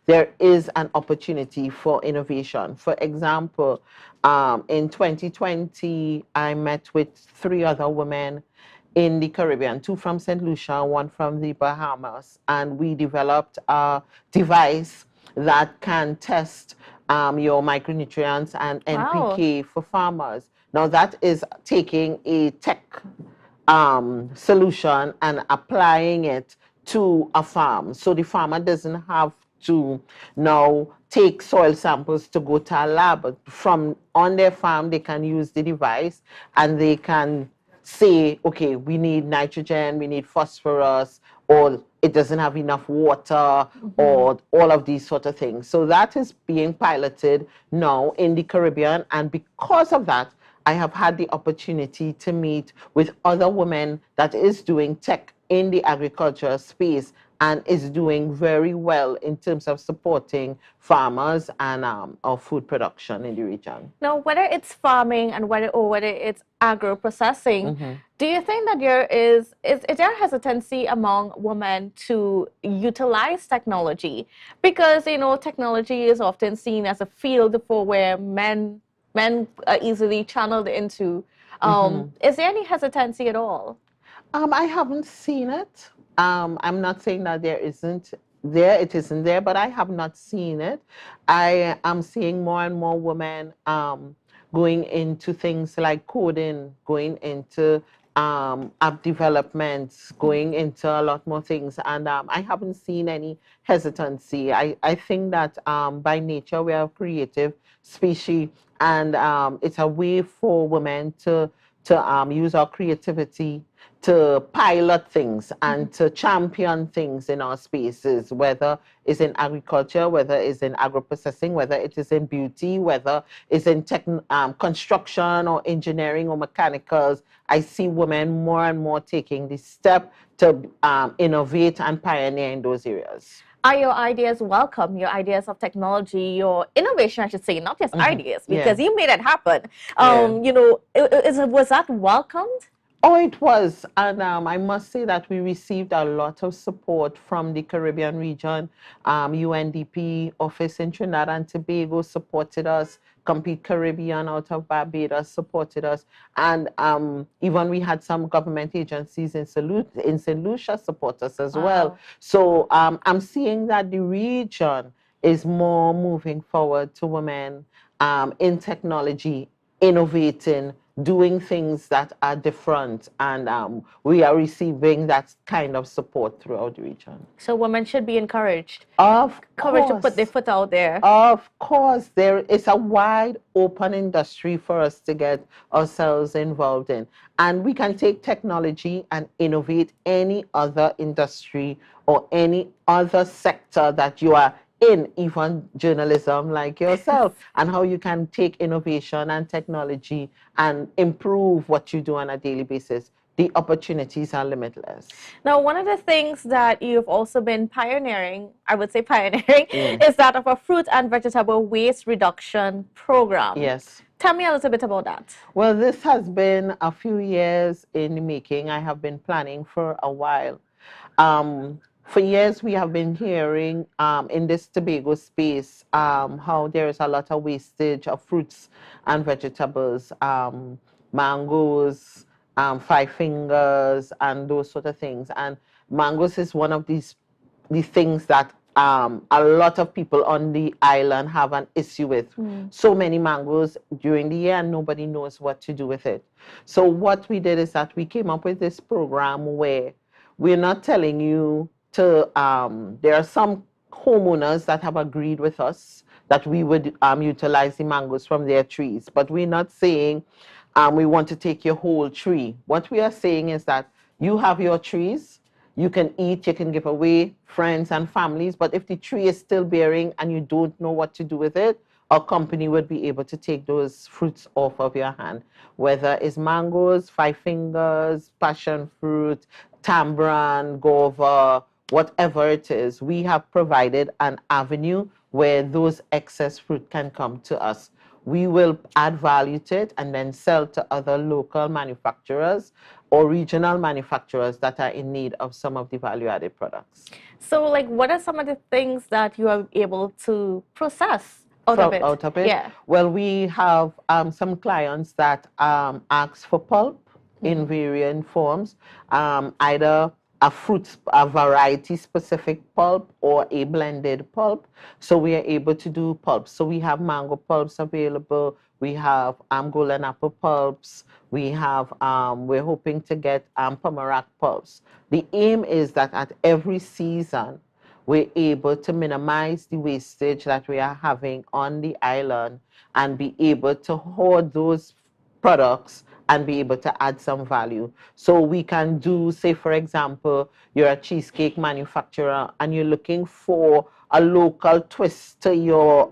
there is an opportunity for innovation. For example, in 2020, I met with 3 other women in the Caribbean, 2 from St. Lucia, 1 from the Bahamas, and we developed a device that can test your micronutrients and NPK for farmers. Now that is taking a tech solution and applying it to a farm. So the farmer doesn't have to now take soil samples to go to a lab. From on their farm, they can use the device and they can say, okay, we need nitrogen, we need phosphorus, or it doesn't have enough water, or all of these sort of things. So that is being piloted now in the Caribbean, and because of that, I have had the opportunity to meet with other women that is doing tech in the agriculture space and is doing very well in terms of supporting farmers and our food production in the region. Now, whether it's farming and whether it's agro-processing, do you think that there is there hesitancy among women to utilize technology? Because, technology is often seen as a field for where men are easily channeled into. Is there any hesitancy at all? I haven't seen it. I'm not saying that it isn't there, but I have not seen it. I am seeing more and more women going into things like coding, going into app development, going into a lot more things, and I haven't seen any hesitancy. I think that by nature we are a creative species, and it's a way for women to use our creativity to pilot things and to champion things in our spaces, whether it's in agriculture, whether it's in agro-processing, whether it is in beauty, whether it's in construction or engineering or mechanicals. I see women more and more taking the step to innovate and pioneer in those areas. Are your ideas welcome? Your ideas of technology, your innovation, I should say, not just ideas, because you made it happen. Was that welcomed? Oh, it was. And I must say that we received a lot of support from the Caribbean region. UNDP office in Trinidad and Tobago supported us. Complete Caribbean out of Barbados supported us. And even we had some government agencies in St. Lucia support us as well. So I'm seeing that the region is more moving forward to women in technology, innovating, doing things that are different, and we are receiving that kind of support throughout the region. So women should be encouraged. Of Encouraged to course. put their foot out there. Of course, there is a wide open industry for us to get ourselves involved in. And we can take technology and innovate any other industry or any other sector that you are in, even journalism like yourself, and how you can take innovation and technology and improve what you do on a daily basis. The opportunities are limitless. Now, one of the things that you've also been pioneering, I would say pioneering, is that of a fruit and vegetable waste reduction program. Yes. Tell me a little bit about that. Well, this has been a few years in the making. I have been planning for a while. For years, we have been hearing in this Tobago space how there is a lot of wastage of fruits and vegetables, mangoes, five fingers, and those sort of things. And mangoes is one of these things that a lot of people on the island have an issue with. So many mangoes during the year, and nobody knows what to do with it. So what we did is that we came up with this program where we're not telling you to, there are some homeowners that have agreed with us that we would utilize the mangoes from their trees, but we're not saying we want to take your whole tree. What we are saying is that you have your trees, you can eat, you can give away, friends and families, but if the tree is still bearing and you don't know what to do with it, our company would be able to take those fruits off of your hand, whether it's mangoes, five fingers, passion fruit, tamarind, guava, whatever it is. We have provided an avenue where those excess fruit can come to us. We will add value to it and then sell to other local manufacturers or regional manufacturers that are in need of some of the value-added products. So, like, what are some of the things that you are able to process out of it? Yeah. Well, we have some clients that ask for pulp in varying forms, either a variety-specific pulp or a blended pulp. So we are able to do pulps. So we have mango pulps available. We have golden apple pulps. We have, we're hoping to get pomerac pulps. The aim is that at every season, we're able to minimize the wastage that we are having on the island and be able to hoard those products and be able to add some value. So we can do, say, for example, you're a cheesecake manufacturer and you're looking for a local twist to your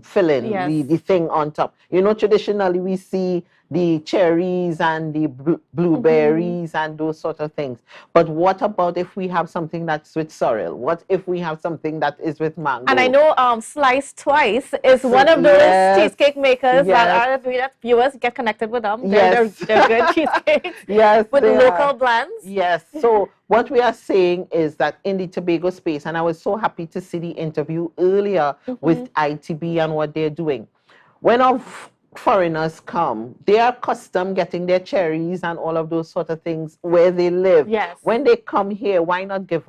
filling, the thing on top. You know, traditionally we see the cherries and the blueberries and those sort of things. But what about if we have something that's with sorrel? What if we have something that is with mango? And I know Slice Twice is one of those cheesecake makers that are doing that. Viewers, get connected with them. They're good cheesecakes with local blends. Yes. So what we are saying is that in the Tobago space, and I was so happy to see the interview earlier with ITB and what they're doing. When foreigners come, they are accustomed getting their cherries and all of those sort of things where they live. Yes. When they come here, why not give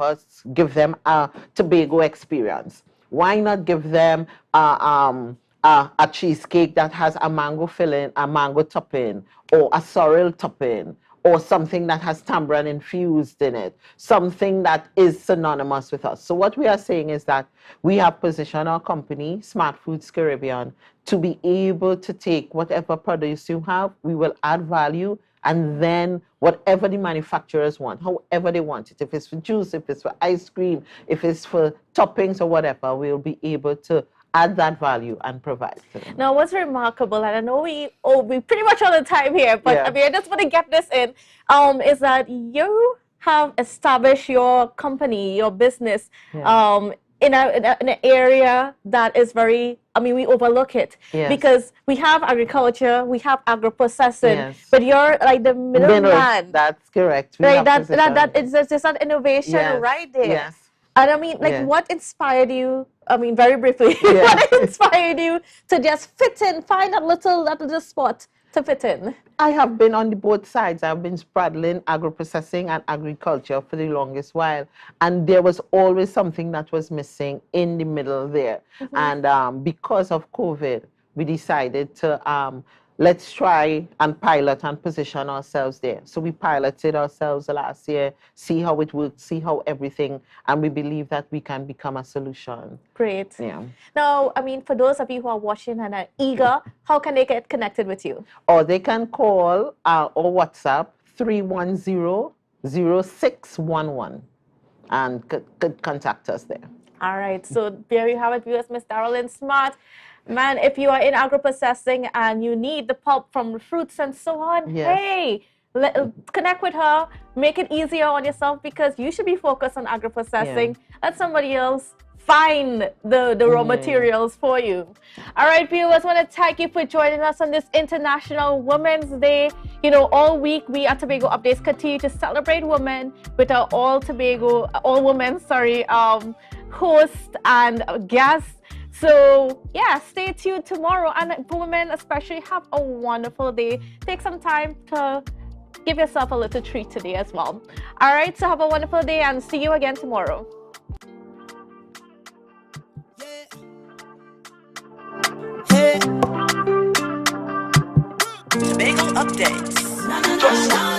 them a Tobago experience? Why not give them a cheesecake that has a mango filling, a mango topping, or a sorrel topping, or something that has tamarind infused in it, something that is synonymous with us. So what we are saying is that we have positioned our company, Smart Foods Caribbean, to be able to take whatever produce you have, we will add value, and then whatever the manufacturers want, however they want it, if it's for juice, if it's for ice cream, if it's for toppings or whatever, we'll be able to add that value and provide to them. Now, what's remarkable, and I know we pretty much all the time here, but I mean, I just want to get this in, is that you have established your company, your business, in an area that is very, I mean, we overlook it because we have agriculture, we have agro-processing, but you're like the middleman. That's correct. Right, it's just that innovation right there. Yes. And I mean, like, what inspired you? I mean, very briefly, what inspired you to just fit in, find that little spot to fit in? I have been on both sides. I've been straddling agro-processing and agriculture for the longest while. And there was always something that was missing in the middle there. And because of COVID, we decided to let's try and pilot and position ourselves there. So we piloted ourselves last year, see how it worked, see how everything, and we believe that we can become a solution. Great. Yeah. Now, I mean, for those of you who are watching and are eager, how can they get connected with you? Or they can call or WhatsApp 310-0611 and could contact us there. All right, so there you have it, viewers. Miss Darlene Smart. Man, if you are in agro-processing and you need the pulp from fruits and so on, Yes. hey, connect with her. Make it easier on yourself because you should be focused on agro-processing. Let somebody else find the raw materials for you. All right, viewers, I want to thank you for joining us on this International Women's Day. You know, all week we at Tobago Updates continue to celebrate women with our all women, host and guests. So yeah, stay tuned tomorrow, and women especially, have a wonderful day. Take some time to give yourself a little treat today as well. All right, so have a wonderful day and see you again tomorrow. Tobago Updates.